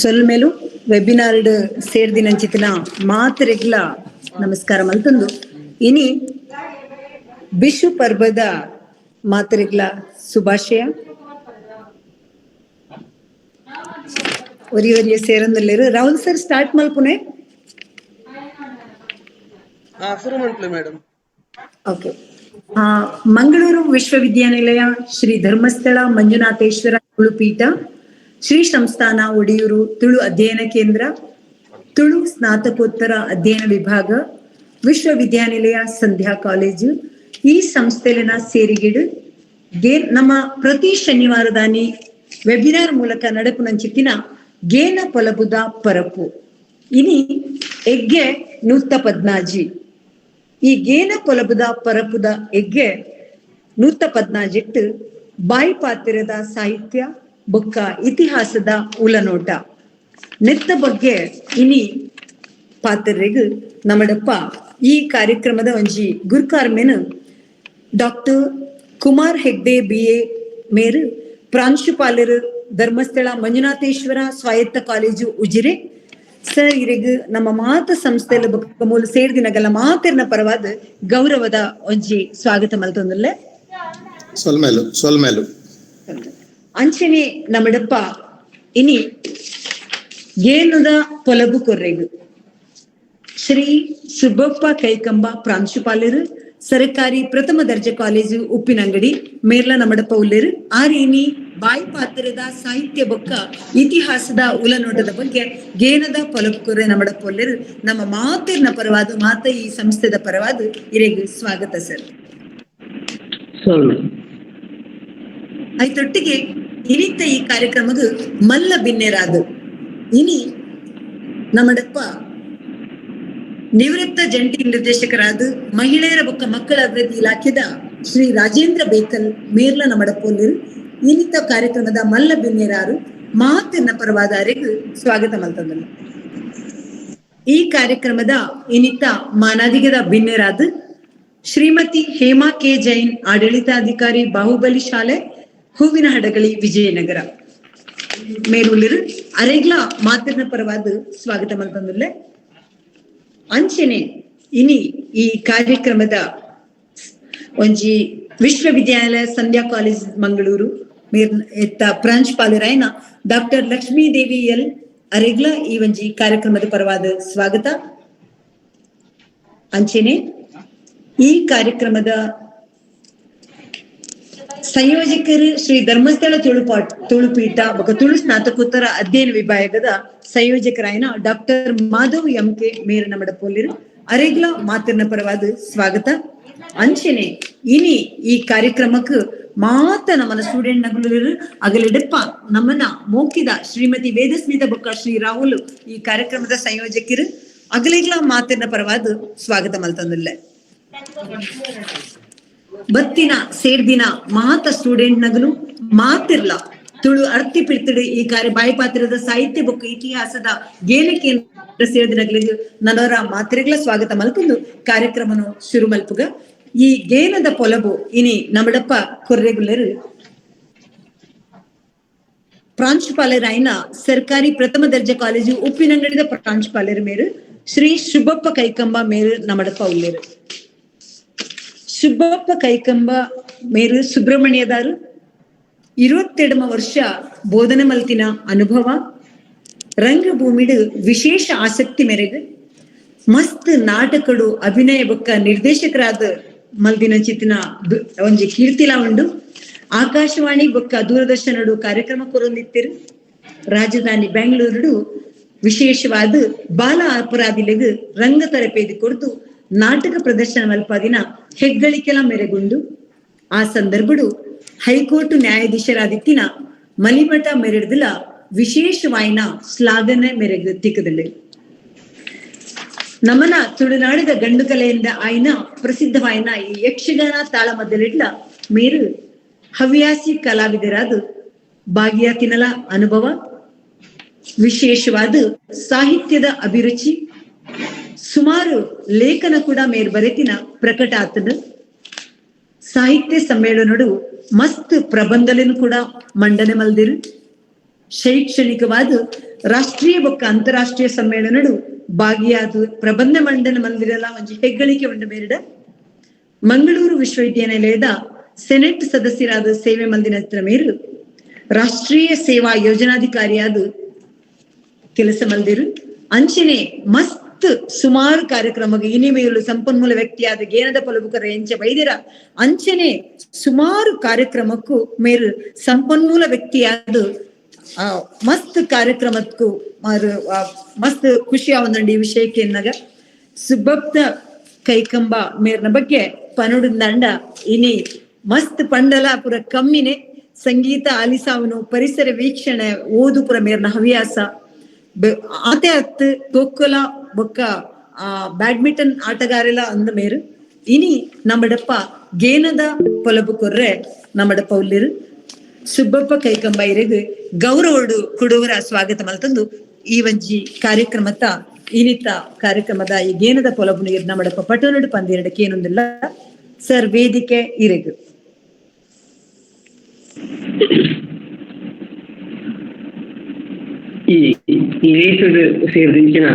ಸೊಲ್ಮೇಲು ವೆಬಿನಾರ್ಡ್ ಸೇರ್ದಿನಂಚಿತ್ತಿನ ಮಾತರೆಗ್ಲ ನಮಸ್ಕಾರ ಮಲ್ತಂದು ಇನಿ ಬಿಶು ಪರ್ಬದ ಮಾತರೆಗ್ಲ ಶುಭಾಶಯ ಒರಿಯ ಸೇರಂದಲ್ಲೇರು ರಾಹುಲ್ ಸರ್ ಸ್ಟಾರ್ಟ್ ಮಲ್ಪುನೆ ಮೇಡಮ್. ಓಕೆ. ಮಂಗಳೂರು ವಿಶ್ವವಿದ್ಯಾನಿಲಯ ಶ್ರೀ ಧರ್ಮಸ್ಥಳ ಮಂಜುನಾಥೇಶ್ವರ ತುಳುಪೀಠ ಶ್ರೀ ಸಂಸ್ಥಾನ ಒಡಿಯೂರು ತುಳು ಅಧ್ಯಯನ ಕೇಂದ್ರ ತುಳು ಸ್ನಾತಕೋತ್ತರ ಅಧ್ಯಯನ ವಿಭಾಗ ವಿಶ್ವವಿದ್ಯಾನಿಲಯ ಸಂಧ್ಯಾ ಕಾಲೇಜು ಈ ಸಂಸ್ಥೆಲಿನ ಸೇರಿಗಿಡು ನಮ್ಮ ಪ್ರತಿ ಶನಿವಾರದಾನಿ ವೆಬಿನಾರ್ ಮೂಲಕ ನಡಪುನಂಚಿತ್ತಿನ ಗೇನ ಪೊಲಬುದ ಪರಪು ಇನಿ ಎಗ್ಗೆ ನೂತ ಪದ್ನಾಜಿ ಈ ಗೇನ ಪೊಲಬುದ ಪರಪುದ ಎಗ್ಗೆ ನೂತ ಪದ್ನಾಜೆಟ್ಟು ಬಾಯಿ ಪಾತಿರದ ಸಾಹಿತ್ಯ ಬೊಕ್ಕ ಇತಿಹಾಸದ ಉಲನೋಟ ನೆತ್ತ ಬಗ್ಗೆ ಇನಿ ಪಾತ್ರರೆಗ್ ನಮ್ಮಡಪ್ಪ ಈ ಕಾರ್ಯಕ್ರಮದ ಒಂಜಿ ಗುರುಕಾರ್ಮೆನ್ ಡಾಕ್ಟರ್ ಕುಮಾರ್ ಹೆಗ್ಡೆ BA ಮೇರು ಪ್ರಾಂಶುಪಾಲರು ಧರ್ಮಸ್ಥಳ ಮಂಜುನಾಥೇಶ್ವರ ಸ್ವಾಯತ್ತ ಕಾಲೇಜು ಉಜಿರೆ ಸರ್ ಇರೆಗ್ ನಮ್ಮ ಮಾತ ಸಂಸ್ಥೆಲ ಮೂಲ ಸೇರ್ದಿನಗಲ ಮಾತಿರ್ನ ಪರವಾದ ಗೌರವದ ಒಂಜಿ ಸ್ವಾಗತ ಮಲ್ತೊಂದುಲ್ಲೆ ಸೊಲ್ಮೇಲು ಅಂಚನೆ ನಮ್ಮಡಪ್ಪ ಇನಿ ಗೇನುದ ಪೊಲಬು ಕೊರ್ರೆಗ್ ಶ್ರೀ ಸುಬ್ಬಪ್ಪ ಕೈಕಂಬ ಪ್ರಾಂಶುಪಾಲರು ಸರ್ಕಾರಿ ಪ್ರಥಮ ದರ್ಜೆ ಕಾಲೇಜು ಉಪ್ಪಿನಂಗಡಿ ಮೇರ್ಲ ನಮ್ಮಡಪ್ಪ ಉಲ್ಲೇರು ಆರೇನಿ ಬಾಯಿ ಪಾತ್ರದ ಸಾಹಿತ್ಯ ಬೊಕ್ಕ ಇತಿಹಾಸದ ಉಲನೋಟದ ಬಗ್ಗೆ ಗೇನದ ಪೊಲಪುಕೊರೆ ನಮ್ಮಡಪ್ಪ ಉಲ್ಲೇರು ನಮ್ಮ ಮಾತಿರ್ನ ಪರವಾದ ಮಾತ ಈ ಸಂಸ್ಥೆದ ಪರವಾದ ಇರೆಗ್ ಸ್ವಾಗತ ಸರ್. ಐತೊಟ್ಟಿಗೆ ಇನಿತ್ತ ಈ ಕಾರ್ಯಕ್ರಮದ ಮಲ್ಲ ಬಿನ್ನೆರಾದು ಇನಿ ನಮ್ಮಡಪ್ಪ ನಿವೃತ್ತ ಜಂಟಿ ನಿರ್ದೇಶಕರಾದ ಮಹಿಳೆಯರ ಬೊಕ್ಕ ಮಕ್ಕಳ ಅಭಿವೃದ್ಧಿ ಇಲಾಖೆದ ಶ್ರೀ ರಾಜೇಂದ್ರ ಬೇಕಲ್ ಮೇರ್ಲ ನಮ್ಮಡಪ್ಪೊಲ್ಲೇರು ಇನಿತ ಕಾರ್ಯಕ್ರಮದ ಮಲ್ಲ ಬಿನ್ನೆರಾರು ಮಾತಿನ ಪರವಾದ ಅರೆಗ್ ಸ್ವಾಗತ ಮಲ್ತಂದಲ್ಲ. ಈ ಕಾರ್ಯಕ್ರಮದ ಇನಿತ ಮಾನಾದಿಗದ ಬಿನ್ನೆರಾದ ಶ್ರೀಮತಿ ಹೇಮಾ ಕೆ ಜೈನ್ ಆಡಳಿತಾಧಿಕಾರಿ ಬಾಹುಬಲಿ ಶಾಲೆ ಹೂವಿನ ಹಡಗಳಿ ವಿಜಯನಗರ ಮೇರುಳ್ಳರು ಅರೆಗ್ಲ ಮಾತಿನ ಪರವಾದ ಸ್ವಾಗತ ಮಲ್ತಂದುಲ್ಲೆ. ಅಂಚನೆ ಇನಿ ಈ ಕಾರ್ಯಕ್ರಮದ ಒಂಜಿ ವಿಶ್ವವಿದ್ಯಾಲಯ ಸಂಧ್ಯಾ ಕಾಲೇಜ್ ಮಂಗಳೂರು ಎತ್ತ ಪ್ರಾಂಶುಪಾಲರಾಯನ ಡಾಕ್ಟರ್ ಲಕ್ಷ್ಮೀ ದೇವಿ ಎಲ್ ಅರೆಗ್ಲ ಈ ಒಂಜಿ ಕಾರ್ಯಕ್ರಮದ ಪರವಾದ ಸ್ವಾಗತ. ಅಂಚನೆ ಈ ಕಾರ್ಯಕ್ರಮದ ಸಂಯೋಜಕರು ಶ್ರೀ ಧರ್ಮಸ್ಥಳ ತುಳುಪೀಠ ತುಳು ಸ್ನಾತಕೋತ್ತರ ಅಧ್ಯಯನ ವಿಭಾಗದ ಸಂಯೋಜಕರಾಯನ ಡಾಕ್ಟರ್ ಮಾಧವ್ MK ಮೇರ ನಮ್ಮಡಪ್ಪೊಲ್ಲಿರು ಅರೆಗ್ಲ ಮಾತಿನ ಪರವಾದ ಸ್ವಾಗತ. ಅಂಚನೆ ಇನಿ ಈ ಕಾರ್ಯಕ್ರಮಕ್ಕೆ ಮಾತ ನಮ್ಮನ ಸ್ಟೂಡೆಂಟ್ ನಗಲು ಅಗಲಿಡಪ್ಪ ನಮ್ಮನ್ನ ಮೋಕಿದ ಶ್ರೀಮತಿ ವೇದಸ್ಮಿತಾ ಬೊಕ್ಕ ಶ್ರೀ ರಾಹುಲ್ ಈ ಕಾರ್ಯಕ್ರಮದ ಸಂಯೋಜಕರು ಅಗಲಿಗ್ಲ ಮಾತಿನ ಪರವಾದ ಸ್ವಾಗತ ಮಲ್ತಂದುಲ್ಲೆ. ಬತ್ತಿನ ಸೇರ್ದಿನ ಮಾತ ಸ್ಟೂಡೆಂಟ್ ನಗಲು ಮಾತಿರ್ಲ ತುಳು ಅರ್ತಿ ಪಿಡ್ತಿಡು ಈ ಬಾಯಿ ಪಾತ್ರದ ಸಾಹಿತ್ಯ ಬೊಕ್ಕ ಇತಿಹಾಸದ ಗೇನಕ್ಕೆ ಸೇರಿದಿನಗಳಿಗೆ ನನ್ನವರ ಮಾತ್ರೆಗ್ಲ ಸ್ವಾಗತ ಮಲ್ಪುಂದು ಕಾರ್ಯಕ್ರಮನು ಶುರು ಮಲ್ಪುಗ. ಈ ಗೇನದ ಪೊಲಬು ಇನಿ ನಮ್ಮಡಪ್ಪ ಕೊರ್ರೆಗುಲ್ಲರು ಪ್ರಾಂಶುಪಾಲರಾಯನ ಸರ್ಕಾರಿ ಪ್ರಥಮ ದರ್ಜೆ ಕಾಲೇಜು ಉಪ್ಪಿನಂಗಡಿದ ಪ್ರಾಂಶುಪಾಲರ ಮೇರು ಶ್ರೀ ಶುಭಪ್ಪ ಕೈಕಂಬ ಮೇರು ನಮ್ಮಡಪ್ಪ ಉಲ್ಲೇರು. ಶುಭಪ್ಪ ಕೈಕಂಬ ಮೇರು ಸುಬ್ರಹ್ಮಣ್ಯದಾರು 22 ವರ್ಷ ಬೋಧನೆ ಮಲ್ತಿನ ಅನುಭವ ರಂಗಭೂಮಿಡು ವಿಶೇಷ ಆಸಕ್ತಿ ಮೇರೆಗೆ ಮಸ್ತ್ ನಾಟಕಡು ಅಭಿನಯ ಬೊಕ್ಕ ನಿರ್ದೇಶಕರಾದ ಮಲ್ದಿನ ಚಿತ್ತಿನ ಒಂಜಿ ಕೀರ್ತಿಲ ಉಂಡು. ಆಕಾಶವಾಣಿ ಬೊಕ್ಕ ದೂರದರ್ಶನಡು ಕಾರ್ಯಕ್ರಮ ಕೊರೊಂದಿತ್ತಿರು. ರಾಜಧಾನಿ ಬೆಂಗಳೂರು ವಿಶೇಷವಾದ ಬಾಲ ಅಪರಾಧಿಲೆಗ್ ರಂಗ ತರಬೇತಿ ಕೊಡ್ದು ನಾಟಕ ಪ್ರದರ್ಶನ ಮಲ್ಪದಿನ ಹೆಗ್ಗಳಿಕೆಲ ಮೆರೆಗುಂಡು. ಆ ಸಂದರ್ಭಡು ಹೈಕೋರ್ಟ್ ನ್ಯಾಯಾಧೀಶರಾದಿತ್ತಿನ ಮಲಿಮಠ ಮೆರೆಡ್ದಿಲ ವಿಶೇಷವಾಯಿನ ಶ್ಲಾಘನೆ ಮೆರೆಗು ತಿಕ್ಕದಲ್ಲಿ ನಮ್ಮನ ತುಳುನಾಡಿದ ಗಂಡು ಕಲೆಯಿಂದ ಆಯ್ನ ಪ್ರಸಿದ್ಧವಾಯಿನ ಈ ಯಕ್ಷಗಾನ ತಾಳ ಮದ್ದಲಿಡ್ಲ ಮೇರು ಹವ್ಯಾಸಿ ಕಲಾವಿದರಾದ ಭಾಗಿಯಾತಿನಲ ಅನುಭವ ವಿಶೇಷವಾದ ಸಾಹಿತ್ಯದ ಅಭಿರುಚಿ ಸುಮಾರು ಲೇಖನ ಕೂಡ ಮೇರ್ ಬರೆತಿನ ಪ್ರಕಟ ಆತದ. ಸಾಹಿತ್ಯ ಸಮ್ಮೇಳನಡು ಮಸ್ತ್ ಪ್ರಬಂಧಲೇನು ಕೂಡ ಮಂಡನೆ ಮಲ್ದಿರು. ಶೈಕ್ಷಣಿಕವಾದ ರಾಷ್ಟ್ರೀಯ ಬೊಕ್ಕ ಅಂತಾರಾಷ್ಟ್ರೀಯ ಸಮ್ಮೇಳನಡು ಭಾಗಿಯಾದ ಪ್ರಬಂಧ ಮಂಡನ ಮಂದಿರಲ ಒಂಜಿ ಹೆಗ್ಗಳಿಕೆ ಉಂಡ ಬೇರಿಡ ಮಂಗಳೂರು ವಿಶ್ವವಿದ್ಯಾನಿಲಯದ ಸೆನೆಟ್ ಸದಸ್ಯರಾದ ಸೇವೆ ಮಂದಿನ ಹತ್ರ ಮೇರು ರಾಷ್ಟ್ರೀಯ ಸೇವಾ ಯೋಜನಾಧಿಕಾರಿಯಾದ ಕೆಲಸ ಮಲ್ದಿರು ಅಂಚನೆ ಮಸ್ತ್ ಸುಮಾರು ಕಾರ್ಯಕ್ರಮಕ್ಕೆ ಇನಿಮೆಯುಲು ಸಂಪನ್ಮೂಲ ವ್ಯಕ್ತಿಯಾದ ಗೇನದ ಪೊಲಬುಕರ ಎಂಚ ಬೈದಿರ ಅಂಚನೆ ಸುಮಾರು ಕಾರ್ಯಕ್ರಮಕ್ಕೂ ಮೇರು ಸಂಪನ್ಮೂಲ ವ್ಯಕ್ತಿಯಾದ ಮಸ್ತ್ ಕಾರ್ಯಕ್ರಮಕ್ಕೂ ಮಸ್ತ್ ಖುಷಿ ಆವಂದಂಡಿ ಈ ವಿಷಯಕ್ಕೆ ಎನ್ನಗ ಸುಬ್ಬಪ್ಪ ಕೈಕಂಬ ಮೇರ್ನ ಬಗ್ಗೆ ಪನುಡುಂದಂಡ ಇನಿ ಮಸ್ತ್ ಪಂಡಲ ಪುರ ಕಮ್ಮಿನೆ ಸಂಗೀತ ಆಲಿಸಾವನು ಪರಿಸರ ವೀಕ್ಷಣೆ ಓದು ಪುರ ಮೇರ್ನ ಹವ್ಯಾಸ ಆತೆ ಹತ್ತು ತೊಕ್ಕಲ ಬೊಕ್ಕ ಬ್ಯಾಡ್ಮಿಂಟನ್ ಆಟಗಾರೆಲ ಅಂದ ಮೇರು ಇನಿ ನಮ್ಮಡಪ್ಪ ಗೇನದ ಪೊಲಬು ಕೊರ್ರೆ ನಮ್ಮಡಪ್ಪ ಉಲ್ಲಿರು ಸುಬ್ಬಪ್ಪ ಕೈಕಂಬ ಇರೆಗ್ ಗೌರವಡು ಕುಡುವರ ಸ್ವಾಗತ ಮಲ್ತಂದು ಈ ಒಂಜಿ ಕಾರ್ಯಕ್ರಮದ ಇನಿತ ಕಾರ್ಯಕ್ರಮದ ಈ ಗೇನದ ಪೊಲಬು ನೀರು ನಮ್ಮಡಪ್ಪ ಪಟೋನಡು ಪಂದಿರಡಕ್ಕೆ ಏನೊಂದಿಲ್ಲ ಸರ್ ವೇದಿಕೆ ಇರೆಗ್ ಈ ರೇಸಡ್ ಸೇರಿದಿಂಚಿನ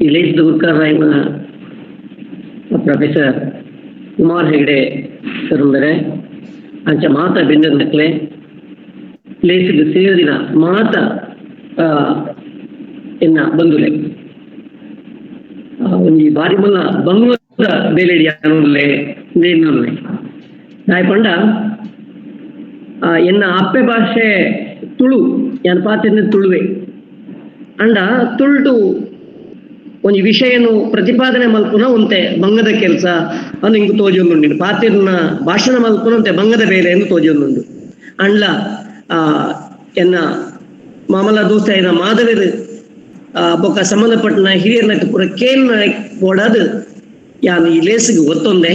ಈ ಲೇಸದ ಉತ್ಕಾರಾಯನ ಪ್ರೊಫೆಸರ್ ಕುಮಾರ್ ಹೆಗ್ಡೆ ಸರುಂದರೆ ಅಂಚ ಮಾತ ಬೆಂದಕ್ಲೆ ಲೇಸಡ್ ಸೇರಿದಿನ ಮಾತ ಎನ್ನ ಬಂದುಲೆ ಒಂಜಿ ಬಾರಿ ಮಲ್ಲ ಬಂಗುಳ ಬೇಲೆಡಿ ಅನ್ನುಲೆ ನೇನುಲೆ ನಾಯ್ ಪಂಡ ಎನ್ನ ಅಪ್ಪೆ ಭಾಷೆ ತುಳು ಯಾನ್ ಪಾತಿನ ತುಳುವೆ ಅಂಡ ತುಳ್ಟು ಒಂಜಿ ವಿಷಯನು ಪ್ರತಿಪಾದನೆ ಮಲ್ಪುನ ಒಂತೆ ಬಂಗದ ಕೆಲಸ ಅದು ಹಿಂಗೆ ತೋಜೊಂದುಂಡು ಪಾತಿರ್ನ ಭಾಷಣ ಮಲ್ಪುನ ಒಂತೆ ಬಂಗದ ಬೇಲೆ ಎಂದು ತೋಜೊಂದುಂಡು ಅಂಡ್ಲ ಎನ್ನ ಮಾಮಲ ದೋಸ್ತ ಐನ ಮಾದವೇರು ಬೊಕ್ಕ ಸಂಬಂಧಪಟ್ಟನ ಹಿರಿಯರ್ನ ಪೂರ ಕೇಳ್ನ ಓಡಾದು ಯಾನು ಈ ಲೇಸಿಗೆ ಒತ್ತೊಂದೆ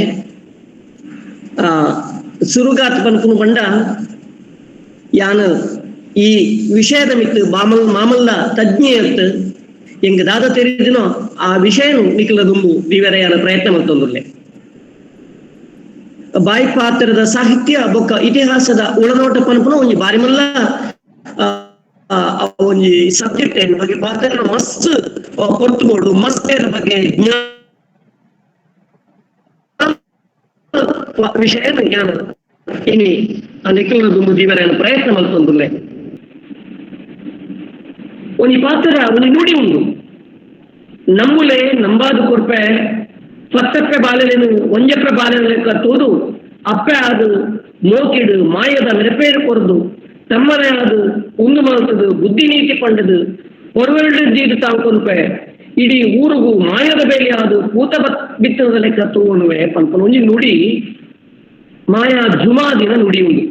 ಸುರುಗಾತ್ ಪನ್ಪುನು ಬಂಡ ಯಾನು ಈ ವಿಷಯದ ಮಿತ್ತು ಮಾಮಲ್ಲ ತಜ್ಞೆಯತ್ತು ಎಂಗ್ ದಾದ ತೆರಿದಿನೋ ಆ ವಿಷಯನು ನಿಖಲದುಂಬು ವಿವರೆಯಾನ ಪ್ರಯತ್ನ ಮತ್ತೊಂದುಲ್ಲೆ ಬಾಯಿ ಪಾತ್ರದ ಸಾಹಿತ್ಯ ಬೊಕ್ಕ ಇತಿಹಾಸದ ಒಳನೋಟ ಪನ್ಪುನ ಒಂಜಿ ಬಾರಿ ಮಲ್ಲ ಒಂಜಿ ಸಬ್ಜೆಕ್ಟ್ ಏನ್ ಬಗ್ಗೆ ಪಾತ್ರ ಮಸ್ತ್ ಕೊರ್ತುಬೋಡು ಮಸ್ತ್ ಬಗ್ಗೆ ವಿಷಯ ಜ್ಞಾನ ಇನಿ ನಿಖಲದುಂಬು ವಿವರೆಯಾನ ಪ್ರಯತ್ನ ಮಲ್ತೊಂದುಲ್ಲೆ ಒಂಜಿ ಪಾತ್ರ ಒಂಜಿ ನುಡಿ ಉಂಡು ನಮ್ಮುಲೆ ನಂಬಾದು ಕೊರ್ಪೆ ಪತ್ತಪ್ಪೆ ಬಾಲೆನು ಒಂಜಪ್ಪೆ ಬಾಲೆನ ಕತ್ತೋದು ಅಪ್ಪೆ ಆದು ಮೋಕಿಡು ಮಾಯದ ಮೆರಪೇರು ಕೊರದು ತಮ್ಮನೆ ಆದು ಉಂದು ಮಲ್ತದು ಬುದ್ಧಿ ನೀತಿ ಪಂಡದು ಹೊರವರಡು ಜೀದು ತಾವು ಕೊರ್ಪೆ ಇಡೀ ಊರಿಗೂ ಮಾಯದ ಬೇಲಿ ಆದು ಕೂತ ಬಿತ್ತದ ಲೆಕ್ಕ ತೋಣುವೆ ಪಂಪನ ಒಂಜಿ ನುಡಿ ಮಾಯಾ ಜುಮಾದಿನ ನುಡಿ ಉಂಡು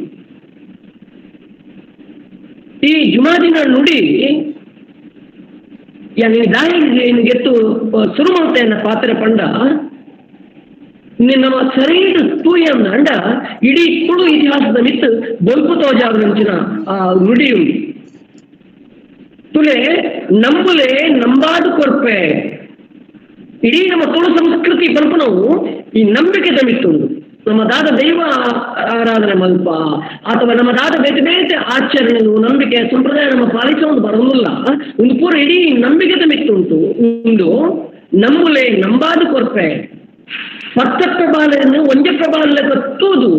ಈ ಜುಮಾದಿನ ನುಡಿ ಗೆತ್ತು ಶುರು ಮಾಡ್ತೇನ ಪಾತ್ರ ಪಂಡ ನಮ್ಮ ಸರೈಡ್ ತೂಯಂದ ಅಂಡ ಇಡೀ ತುಳು ಇತಿಹಾಸದ ಮಿತ್ತು ಬೊಲ್ಪು ತೋಜಾವಂಚಿನ ಆ ನುಡಿ ಉಂಡು ತುಲೆ ನಂಬುಲೆ ನಂಬಾದು ಕೊರ್ಪೆ ಇಡೀ ನಮ್ಮ ತುಳು ಸಂಸ್ಕೃತಿ ಬಲ್ಪು ನಾವು ಈ ನಂಬಿಕೆ ಮಿತ್ತುಂಡು ನಮ್ಮ ದಾದ ದೈವ ಆರಾಧನೆ ಮಲ್ಪ ಅಥವಾ ನಮ್ಮ ದಾದ ಬೇತೆ ಬೇತೆ ಆಚರಣೆಗಳು ನಂಬಿಕೆ ಸಂಪ್ರದಾಯ ನಮ್ಮ ಪಾಲಿಸೋದು ಬರೋದಿಲ್ಲ ಒಂದು ಪೂರ ಇಡೀ ನಂಬಿಕೆ ಮಿತ್ತುಂಟು ಒಂದು ನಂಬುಲೆ ನಂಬಾದು ಕೊರ್ಪೆ ಪತ್ತಪ್ಪೆ ಬಾಲೆಯನ್ನು ಒಂಜಪ್ಪೆ ಬಾಲೆ ಕತ್ತುವುದು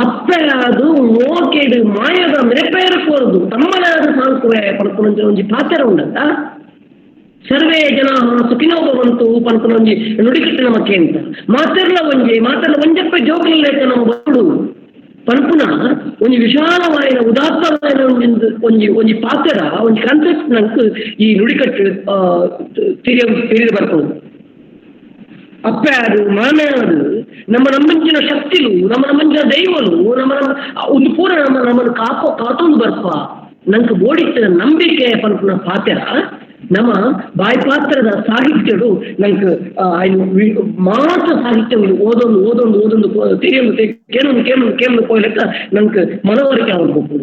ಅಪ್ಪೆ ಅದು ಮೋಕೆಡು ಮಾಯದ ಮೆರಪೇರ ಕೋರುದು ತಮ್ಮನಾದ ಸಾಂಕುವೆ ಪಡ್ಕೊಂಡ ಒಂಜಿ ಪಾತ್ರ ಉಂಡಲ್ಲ ಸರ್ವೇ ಜನ ಸುಖಿನೋ ಭವಂತು ಪನ್ಪುನ ಒಂಜಿ ನುಡಿಕಟ್ಟಿನ ಮಕ್ಕೆ ಅಂತ ಮಾತೆರ್ಲ ಒಂಜಪ್ಪ ಜೋಗಲ್ಲ ನಮ್ಮ ಬಡು ಪನ್ಪುನ ಒಂಜಿ ವಿಶಾಲವಾಯಿನ ಉದಾತ್ತವಾಯಿನ ಒಂಜಿ ಪಾತ್ರ ಒಂಜಿ ಕಾನ್ಸೆಪ್ಟ್ ನಂಗೆ ಈ ನುಡಿಕಟ್ಟು ತಿರಿದು ಬರ್ಕೊಂಡು ಅಪ್ಪೆ ಅದು ಮಾಮೆ ಅದು ನಮ್ಮಂಚಿನ ಶಕ್ತಿಲು ನಮ್ಮಂಚಿನ ದೈವಲು ಒಂದು ಪೂರ ನಮ್ಮನ್ನು ಕಾತೊಂದು ಬರ್ಪ ನಂಗೆ ಓಡಿಸಿದ ನಂಬಿಕೆ ಪನ್ಪುನ ಪಾತ್ರ ನಮ್ಮ ಬಾಯಿ ಪಾತ್ರದ ಸಾಹಿತ್ಯಗಳು ನಂಗೆ ಮಾತ್ರ ಸಾಹಿತ್ಯ ಓದೊಂದು ತಿರಿಯೊಂದು ಕೇಳೊಂದು ಪೋಯ್ಲೆಕ್ಕ ನಂಗೆ ಮನವರಿಕೆ ಆಗಬೇಕು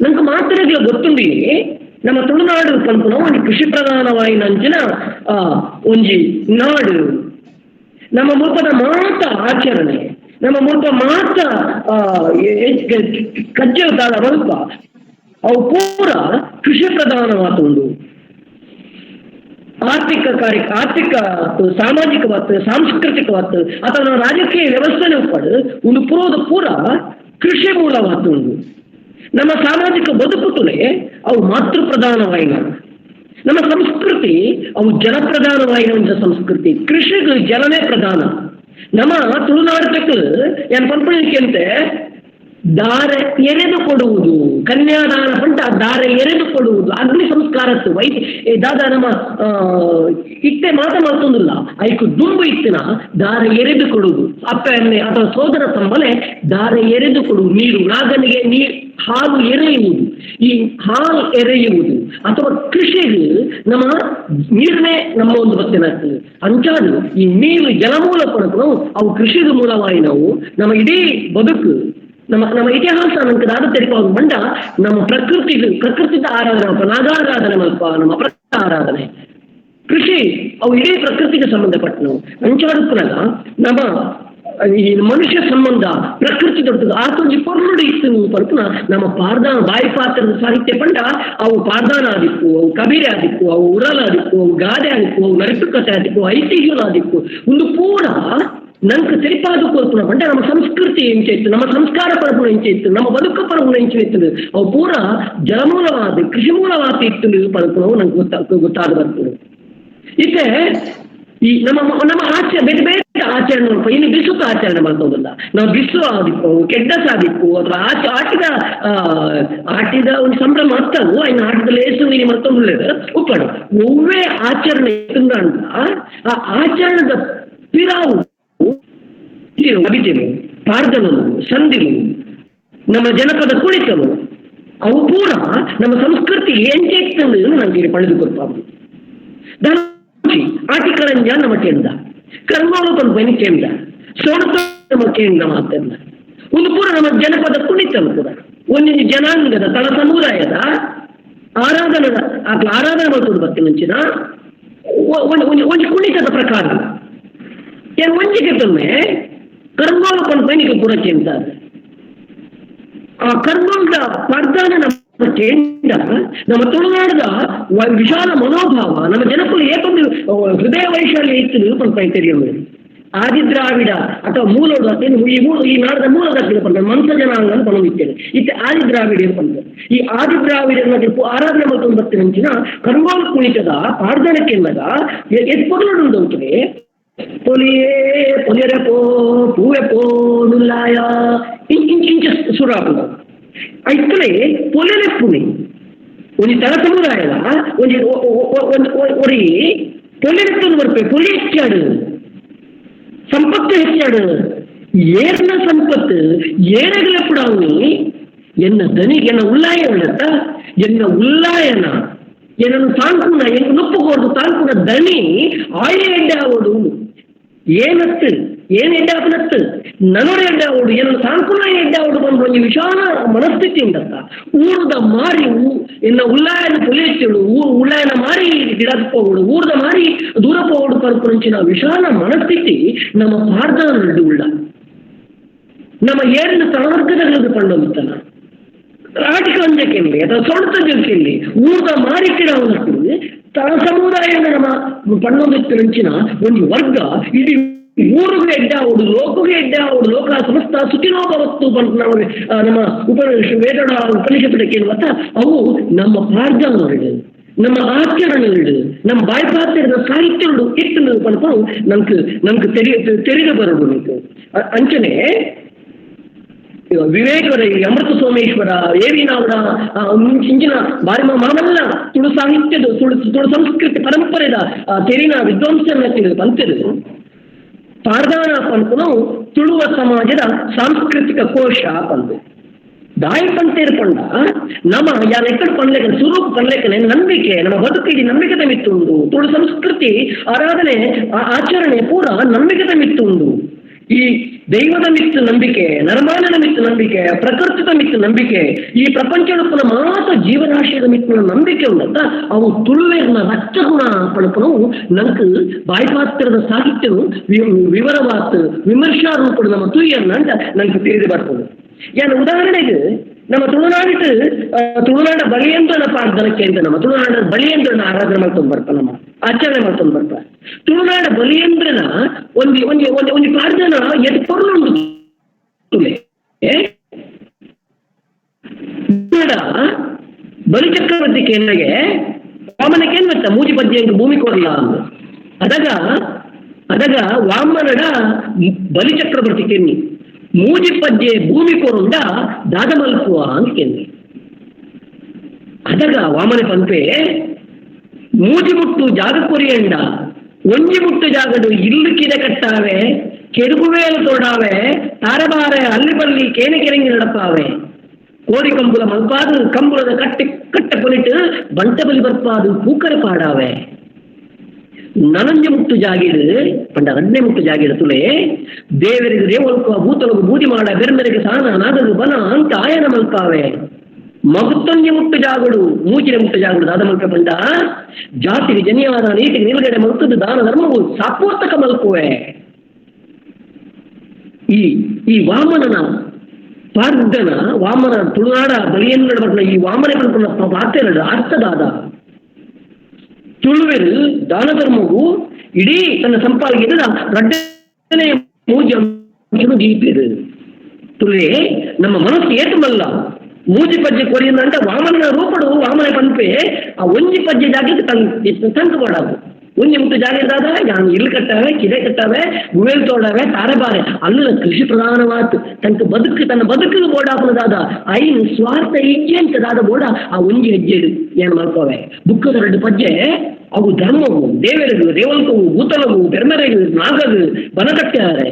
ನಂಗೆ ಮಾತ್ರಗಳ ಗೊತ್ತುಂಡಿ ನಮ್ಮ ತುಳುನಾಡು ಪಂಪುನ ಒಂದು ಕೃಷಿ ಪ್ರಧಾನವಾಯಿ ನಂಚಿನ ಒಂಜಿ ನಾಡು ನಮ್ಮ ಮುಲ್ಪದ ಮಾತ ಆಚರಣೆ ನಮ್ಮ ಮುಲ್ಪ ಮಾತ ಕಜ್ಜಲ ಮಲ್ಪ ಅವು ಪೂರ ಕೃಷಿ ಪ್ರಧಾನವಾತುಂಡು. ಆರ್ಥಿಕ ಸಾಮಾಜಿಕವಾತು ಸಾಂಸ್ಕೃತಿಕವಾತು ಅಥವಾ ರಾಜಕೀಯ ವ್ಯವಸ್ಥೆ ಉಪ್ಪಡು ಒಂದು ಪೂರ ಕೃಷಿ ಮೂಲವಾತುಂಡು. ನಮ್ಮ ಸಾಮಾಜಿಕ ಬದುಕುತುಲೆ ಅವು ಮಾತೃ ಪ್ರಧಾನವಾಯಿನ. ನಮ್ಮ ಸಂಸ್ಕೃತಿ ಅವು ಜಲ ಪ್ರಧಾನವಾಯಿನ ಸಂಸ್ಕೃತಿ. ಕೃಷಿಗೆ ಜಲನೇ ಪ್ರಧಾನ. ನಮ್ಮ ತುಳುನಾಡಕ್ಕೆ ಏನು ಪಂಪಳಿಕೆಂತೆ ದಾರೆ ಎರೆದು ಕೊಡುವುದು, ಕನ್ಯಾದಾನ ಪಂಟ ದಾರೆ ಎರೆದು ಕೊಡುವುದು, ಅಗ್ನಿ ಸಂಸ್ಕಾರತ್ತು ದಾದ ನಮ್ಮ ಇಟ್ಟೆ ಮಾತನಾಡ್ತೊಂದಿಲ್ಲ ಐಕು ದುಂಬು ಇತ್ತಿನ ದಾರೆ ಎರೆದು ಕೊಡುವುದು. ಅಪ್ಪನ್ನೇ ಅಥವಾ ಸೋದರ ಸಂಬಲೆ ದಾರೆ ಎರೆದು ಕೊಡುವುದು. ನೀರು ನಾಗನಿಗೆ ಹಾಲು ಎರೆಯುವುದು, ಈ ಹಾಲು ಎರೆಯುವುದು ಅಥವಾ ಕೃಷಿಗೆ ನಮ್ಮ ನೀರನ್ನೇ ನಮ್ಮ ಒಂದು ಬತ್ತಿನ ಅಂಚಾದು ಈ ನೀರು ಜಲಮೂಲ ಪಡ್ಕೊಂಡು ಅವು ಕೃಷಿಗೆ ಮೂಲವಾಗಿ ನಾವು ನಮ್ಮ ಇಡೀ ಬದುಕು ನಮ್ಮ ಇತಿಹಾಸ ನಮ್ಗೆ ದಾದ ತೆರಿಕೊಂಡು ಬಂಡ ನಮ್ಮ ಪ್ರಕೃತಿದ ಆರಾಧನೆ ನಾಗಾರಾಧನೆ ಮಲ್ಪ ನಮ್ಮ ಪ್ರಕೃತಿ ಆರಾಧನೆ ಕೃಷಿ ಅವು ಇಡೀ ಪ್ರಕೃತಿಗೆ ಸಂಬಂಧಪಟ್ಟವು. ಅಂಚಾಡುತ್ತನಾಗ ನಮ್ಮ ಈ ಮನುಷ್ಯ ಸಂಬಂಧ ಪ್ರಕೃತಿ ದೊಡ್ಡದು ಆತೊಂಜಿ ಪೊರ್ಲುಡು ಇತ್ತು ಪಲ್ಪುನ ನಮ್ಮ ಪಾರ್ದಾನ ಬಾಯಿ ಪಾತ್ರದ ಸಾಹಿತ್ಯ ಪಂಡ ಅವು ಪಾರ್ದಾನ ಆದಿಕ್ಕು, ಅವು ಕಬೀರೆ ಆದಿಕ್ಕು, ಅವು ಉರಲ ಆದಿಕ್ಕು, ಅವು ಗಾದೆ ಆದಿಕ್ಕು, ಅವು ನರಿಪು ಕಥೆ ಆದಿಕ್ಕು, ಐತಿಹ್ಯಗಳು ಆದಿಕ್ಕು ಒಂದು ಪೂರ ನಂಗೆ ಸರಿಪಾದ ಕೊರ್ಪುನ ಪಂಡ ನಮ್ಮ ಸಂಸ್ಕೃತಿ ಎಂಚೆ ಇತ್ತು, ನಮ್ಮ ಸಂಸ್ಕಾರ ಪರಪುನ ಎಂಚೆ ಇತ್ತು, ನಮ್ಮ ಬದುಕ ಪರಪುನ ಎಂಚೆ ಇತ್ತು. ಅವು ಪೂರ ಜಲಮೂಲವಾದ ಕೃಷಿ ಮೂಲವಾದ ಇತ್ತು ಪರಪುನವು ನಂಗೆ ಗೊತ್ತಾದ ಬರ್ತದೆ. ಈಕೆ ಈ ನಮ್ಮ ಬೇರೆ ಬೇರೆ ಆಚರಣೆ ಇನ್ನು ಬಿಸುಕ ಆಚರಣೆ ಮಾಡ್ತೋದಲ್ಲ. ನಾವು ಬಿಸು ಆದಿಪ್ಪು ಕೆಡ್ಡಸ ಆದಿಪ್ಪು ಅಥವಾ ಆಟಿದ ಒಂದು ಸಂಭ್ರಮ ಮತ್ತವು ಇನ್ನು ಆಟದ ಲೇಸು ನೀನು ಮತ್ತೊಂದು ಉಪ್ಪಡು ಒವ್ವೇ ಆಚರಣೆ ಅಂತ ಆ ಆಚರಣದ ಪಿರಾವು ಅಭಿತೇವು ಪ್ರಾರ್ಥನಲು ಸಂಧಿಲು ನಮ್ಮ ಜನಪದ ಕುಣಿತಲು ಅವು ಪೂರ ನಮ್ಮ ಸಂಸ್ಕೃತಿ ಎಂಚೆ ಇರ್ತದೆ ನನಗೆ ಪಡೆದುಕೊಳ್ತಾವು. ಆಟಿಕಳಂಜ ನಮ್ಮ ಕೇಂದ್ರ ಕರ್ಮೋಲಪನ ಬನಿ ಕೇಂದ್ರ ಸೋಣತ ನಮ್ಮ ಕೇಂದ್ರ ಮಾತಲ್ಲ ಒಂದು ಪೂರ ನಮ್ಮ ಜನಪದ ಕುಣಿತಲು ಕೂಡ ಒಂದೊಂದು ಜನಾಂಗದ ತಳ ಸಮುದಾಯದ ಆರಾಧನೆ ಮಾಡ್ಕೊಂಡು ಬರ್ತೀನಿ ಮುಂಚಿನ ಒಂದು ಕುಣಿತದ ಪ್ರಕಾರ ಏನು ಒಂಜಿಗೆ ತೊಮ್ಮೆ ಕರ್ಮೋಲಪನ ಬನಿಗೆ ಕೂಡ ಕೇಂದ್ರ ಆ ಕರ್ಮದ ಪ್ರಾರ್ಥನ ನಮ್ಮ ಕೇಂದ್ರ ನಮ್ಮ ತುಳುನಾಡದ ವಿಶಾಲ ಮನೋಭಾವ ನಮ್ಮ ಜನಪದ ಏಕೊಂದು ಹೃದಯ ವೈಶಾಲ್ಯ ಇತ್ತು ನಿರೂಪಣೆ ತೆರೆಯುವುದು. ಆದಿದ್ರಾವಿಡ ಅಥವಾ ಮೂಲೋಡು ಈ ನಾಡದ ಮೂಲದ ಮಂತ್ರ ಜನಾಂಗ ಪಣವಿದ್ದೇನೆ ಇತ್ತೆ ಆದಿದ್ರಾವಿಡ ಪಂತ ಈ ಆದಿದ್ರಾವಿಡ ಆರಾಧನೆ ಮಾಡ್ಕೊಂಡು ಬರ್ತೀನಿ ಮುಂಚಿನ ಕರ್ಮೋಲ ಕುಣಿತದ ಪ್ರಾರ್ಥನೆ ಕೇಂದ್ರದ ಎತ್ಪೊರಲು ಉಂಟೆ ಪೊಲಿಯರೆಪೋ ಪೂವೆಪೋ ನುಲ್ಲಾಯ ಇಂಚ ಸುರಾಪುನ ಐತಲೇ ಪೊಲೆಲೆಪ್ಪುನಿ ಒಂದು ತಳ ಸಮುದಾಯದ ಒಂದು ಪೊಲೆಲೆತ್ತನ್ನು ಬರ್ಪೆ ಪೊಲೆ ಹೆಚ್ಚಾಡು ಸಂಪತ್ತು ಹೆಚ್ಚಾಡು ಏರ್ನ ಸಂಪತ್ತು ಏರಗಲೆಪ್ಪುಡಾವು ಎನ್ನ ದನಿಗೆ ಎನ್ನ ಉಲ್ಲಾಯ ಉಳ್ಳತ್ತ ಎನ್ನ ಉಲ್ಲಾಯನ ಏನನ್ನು ತಾಂಕುನ ಏನು ನೊಪ್ಪುಗೋದು ತಾಂಕುನ ದನಿ ಆಯೆ ಎಡ್ಡೆ ಆವೋಡು ಏನತ್ತು ಏನ್ ಎಡ್ಡೆ ಆಪನತ್ತು ನನೋಡ ಎಡ್ಡೆ ಆವೋಡು ಏನನ್ನು ತಾಂಕುನ ಎಡ್ಡೆ ಆವೋಡು ಬಂದು ಒಂದು ವಿಶಾಲ ಮನಸ್ಥಿತಿ ಉಂಟತ್ತ ಊರದ ಮಾರಿ ಎನ್ನ ಉಲ್ಲಾಯನ ಪೊಲಿಯಚ್ಚುಡು ಉಲ್ಲಾಯನ ಮಾರಿ ಗಿಡಕ್ಕೋಡು ಊರದ ಮಾರಿ ದೂರ ಹೋಗೋಡು ಪರಪುರಂಚಿನ ವಿಶಾಲ ಮನಸ್ಥಿತಿ ನಮ್ಮ ಪ್ರಾರ್ಥನೆ ಉಳ್ಳ ನಮ್ಮ ಏರಿನ ತಳವರ್ಗದಲ್ಲಿ ಕಂಡೋಗುತ್ತಲ್ಲ ಆಟಿಕ ಅಂಜಕ್ಕೆಲ್ಲಿ ಅಥವಾ ಸೊಂಟ ಜೊಕ್ಕೆಲ್ಲಿ ಊರದ ಮಾರಿಕೆ ನಾವು ತಳ ಸಮುದಾಯ ನಮ್ಮ ಪಣ್ಣೊಂದಿತ್ತಿನ ಒಂದು ವರ್ಗ ಇಡೀ ಊರಿಗೆ ಎಡ್ಡಾವುಡು ಲೋಕಗೆ ಎಡ್ಡಾವುಡು ಲೋಕ ಸಮಸ್ತ ಸುಖಿನೋಭವತ್ತು ನಮ್ಮ ವೇದಡ ಉಪನಿಷತ್ತಕ್ಕೆ ಮತ್ತ ಅವು ನಮ್ಮ ಪ್ರಾರ್ಥನೆಗಳು ನಮ್ಮ ಆಚರಣೆಗಳು ನಮ್ಮ ಬಾಯ್ಪಾತ್ರದ ಸಾಹಿತ್ಯಗಳು ಇಟ್ಟು ಪಂಪ ನಮ್ಗೆ ತೆರೆದ ಬರೋದು ನಿಂತು ಅಂಚನೆ ವಿವೇಕರ ಅಮೃತ ಸೋಮೇಶ್ವರ ಏವಿನಾವಡ ಇಂಚಿನ ಬಾರಿ ಮಾಮಲ್ಲ ತುಳು ಸಾಹಿತ್ಯದ ತುಳು ಸಂಸ್ಕೃತಿ ಪರಂಪರೆದ ತೆರಿನ ವಿದ್ವಾಂಸನ ಪಂತರು ಪಾರ್ದಾನ ಪಂಪನು ತುಳುವ ಸಮಾಜದ ಸಾಂಸ್ಕೃತಿಕ ಕೋಶ ಪಂದು ದಾಯಿ ಪಂತೇರು ಪಂಡ ನಮ್ಮ ಯಾರು ಎಕ್ಕಡ ಪಂಡ್ಲೆಕ ಸ್ವರೂಪ ಪಂಡ್ಲೆಕನೆ ನಂಬಿಕೆ ನಮ್ಮ ಬದುಕಿಗೆ ನಂಬಿಕೆ ಮಿತ್ತುಂಡು ತುಳು ಸಂಸ್ಕೃತಿ ಆರಾಧನೆ ಆಚರಣೆ ಪೂರ ನಂಬಿಕೆ ಮಿತ್ತುಂಡು. ಈ ದೈವದ ಮಿತ್ತು ನಂಬಿಕೆ ನರಮಾನದ ಮಿತ್ತು ನಂಬಿಕೆ ಪ್ರಕೃತಿದ ಮಿತ್ತು ನಂಬಿಕೆ ಈ ಪ್ರಪಂಚದ ಮಾತ್ರ ಜೀವರಾಶಿಯ ಮಿತ್ತಿನ ನಂಬಿಕೆ ಉಂಟಂತ ಅವು ತುಳುವೇರ್ನ ರಕ್ತಗುಣ ಪಣಪನವು ನಂಗೆ ಬಾಯ್ಪಾತ್ರದ ಸಾಹಿತ್ಯವು ವಿವರವಾತ್ ವಿಮರ್ಶಾ ರೂಪದ ನಮ್ಮ ತುಯ್ಯನ್ನ ಅಂತ ನಂಗೆ ತಿಳಿದು ಬರ್ತದೆ. ಏನು ಉದಾಹರಣೆಗೆ ನಮ್ಮ ತುಳುನಾಡಿಟ್ಟು ತುಳುನಾಡ ಬಲಿಯಂದ್ರನ ಪ್ರಾರ್ಥನಕ್ಕೆ ಅಂತ ನಮ್ಮ ತುಳುನಾಡ ಬಲಿಯಂದ್ರನ ಆರಾಧನೆ ಮಾಡ್ಕೊಂಡು ಬರ್ಪ ನಮ್ಮ ಆಚರಣೆ ಮಾಡ್ಕೊಂಡು ಬರ್ಪ. ತುಳುನಾಡ ಬಲಿಯಂದ್ರನ ಒಂದು ಒಂದು ಒಂದು ಒಂದು ಪ್ರಾರ್ಥನಾ ಎದು ಪೊರ್ಲುಂಡು ಬಲಿ ಚಕ್ರವರ್ತಿ ಕೇಂದ್ರಗೆ ವಾಮನಕ್ಕೆ ಏನ್ ಮೂಜಿ ಪದ್ಯ ಭೂಮಿ ಕೊಡಲ್ಲ ಅಂದು ಅದಾಗ ವಾಮನಡ ಬಲಿ ಚಕ್ರವರ್ತಿ ಕೆನ್ನಿ ಮೂಜಿ ಪದ್ಯ ಭೂಮಿ ಕೊರುಂಡ ದಾದ ಮಲ್ಪುವ ಅಂತ ಕೆನ್ನಿ. ಅದಾಗ ವಾಮನ ಪಂಪೆ ಮೂಜಿ ಮುಟ್ಟು ಜಾಗ ಕೊರಿಯಂಡ ಒಂಜಿ ಮುಟ್ಟು ಜಾಗಡು ಇಲ್ಲು ಕಿದೆ ಕಟ್ಟಾವೆ ಕೆರುಗುವೇಲು ತೋಡಾವೆ ತಾರಬಾರೆ ಅಲ್ಲಿ ಬಲ್ಲಿ ಕೇನೆ ಕೆರೆಂಗಿ ನಡಪಾವೆ ಕೋಡಿ ಕಂಬುಲ ಮಲ್ಪಾದು ಕಂಬುಳದ ಕಟ್ಟ ಕೊಲಿಟ್ಟು ಬಂಟ ಬಲಿ ಬರ್ಪಾದು ಪೂಕರ ಪಾಡಾವೆ ನನಂಜ ಮುಟ್ಟು ಜಾಗಿಡು ಪಂಡ ಅಡ್ನೆ ಮುಟ್ಟು ಜಾಗಿಡು ತುಲೆ ದೇವರಿಗೆ ದೇವಲ್ಕ ಭೂತಲಗು ಬೂದಿ ಮಾಡ ಬೆರ್ಮೆರೆಗೆ ಸಾನ ನಾಗದು ಬನ ಅಂತ ಆಯನ ಮಲ್ಪಾವೆ ಮಗುತ್ತೊಂಜಿ ಮುಟ್ಟು ಜಾಗಡು ಮೂಚಿನ ಮುಟ್ಟು ಜಾಗಡು ದಾದ ಮಲ್ಕ ಪಂಡ ಜಾತಿಗೆ ಜನ್ಯವಾದ ನೀತಿಗೆ ನಿಲುಗಡೆ ಮಲ್ತದ್ದು ದಾನ ಧರ್ಮವು ಸಾಪೋರ್ತಕ ಮಲ್ಪುವೆ. ಈ ವಾಮನನ ಪ್ರಾರ್ಥನ ವಾಮನ ತುಳುನಾಡ ಬಲಿಯನ್ನು ಬರ್ನ ಈ ವಾಮನ ಕಲ್ಪನ ಪಾತ್ರ ಅರ್ಥದಾದ ತುಳುವೆರು ದಾನ ಧರ್ಮವು ಇಡೀ ತನ್ನ ಸಂಪಾದನೆ ರಡ್ಡನೆಯ ಮೂಜಿ ದೀಪಿರು ತುಳೆ ನಮ್ಮ ಮನಸ್ಸು ಏತಮಲ್ಲ ಮೂಜಿ ಪಜ್ಜೆ ಕೊರಿಯಂದಂಟ ವಾಮನ ರೂಪಡು ವಾಮನ ಪಂಪೆ ಆ ಒಂಜಿ ಪಜ್ಜೆ ಜಾಗಕ್ಕೆ ತಂಕ ಮಾಡಾದು ಒಂಜಿ ಮುಟ್ಟು ಜಾಗದಾದ ಯಾನು ಇಲ್ಲು ಕಟ್ಟಾವೆ ಕಿದೆ ಕಟ್ಟಾವೆ ಗುವೇಲ್ ತೋಡಾವೆ ತಾರಬಾರೆ ಅಲ್ಲ ಕೃಷಿ ಪ್ರಧಾನವಾತು ತನ್ನ ಬದುಕಿಗೆ ಬೋಡಾಪನದಾದ ಐನು ಸ್ವಾರ್ಥ ಹೆಜ್ಜೆ ಅಂತದಾದ ಬೋಡ ಆ ಒಂಜಿ ಹೆಜ್ಜೆಡು ಏನು ಮಾಡ್ಕೋವೆ ಬುಕ್ಕದ ಎರಡು ಪಜ್ಜೆ ಅವು ಧರ್ಮವು ದೇವರಿಗೂ ದೇವಲ್ಕವು ಭೂತಲವು ಬೆರ್ಮೆರೆಗೂ ನಾಗದು ಬನಕಟ್ಟಾರೆ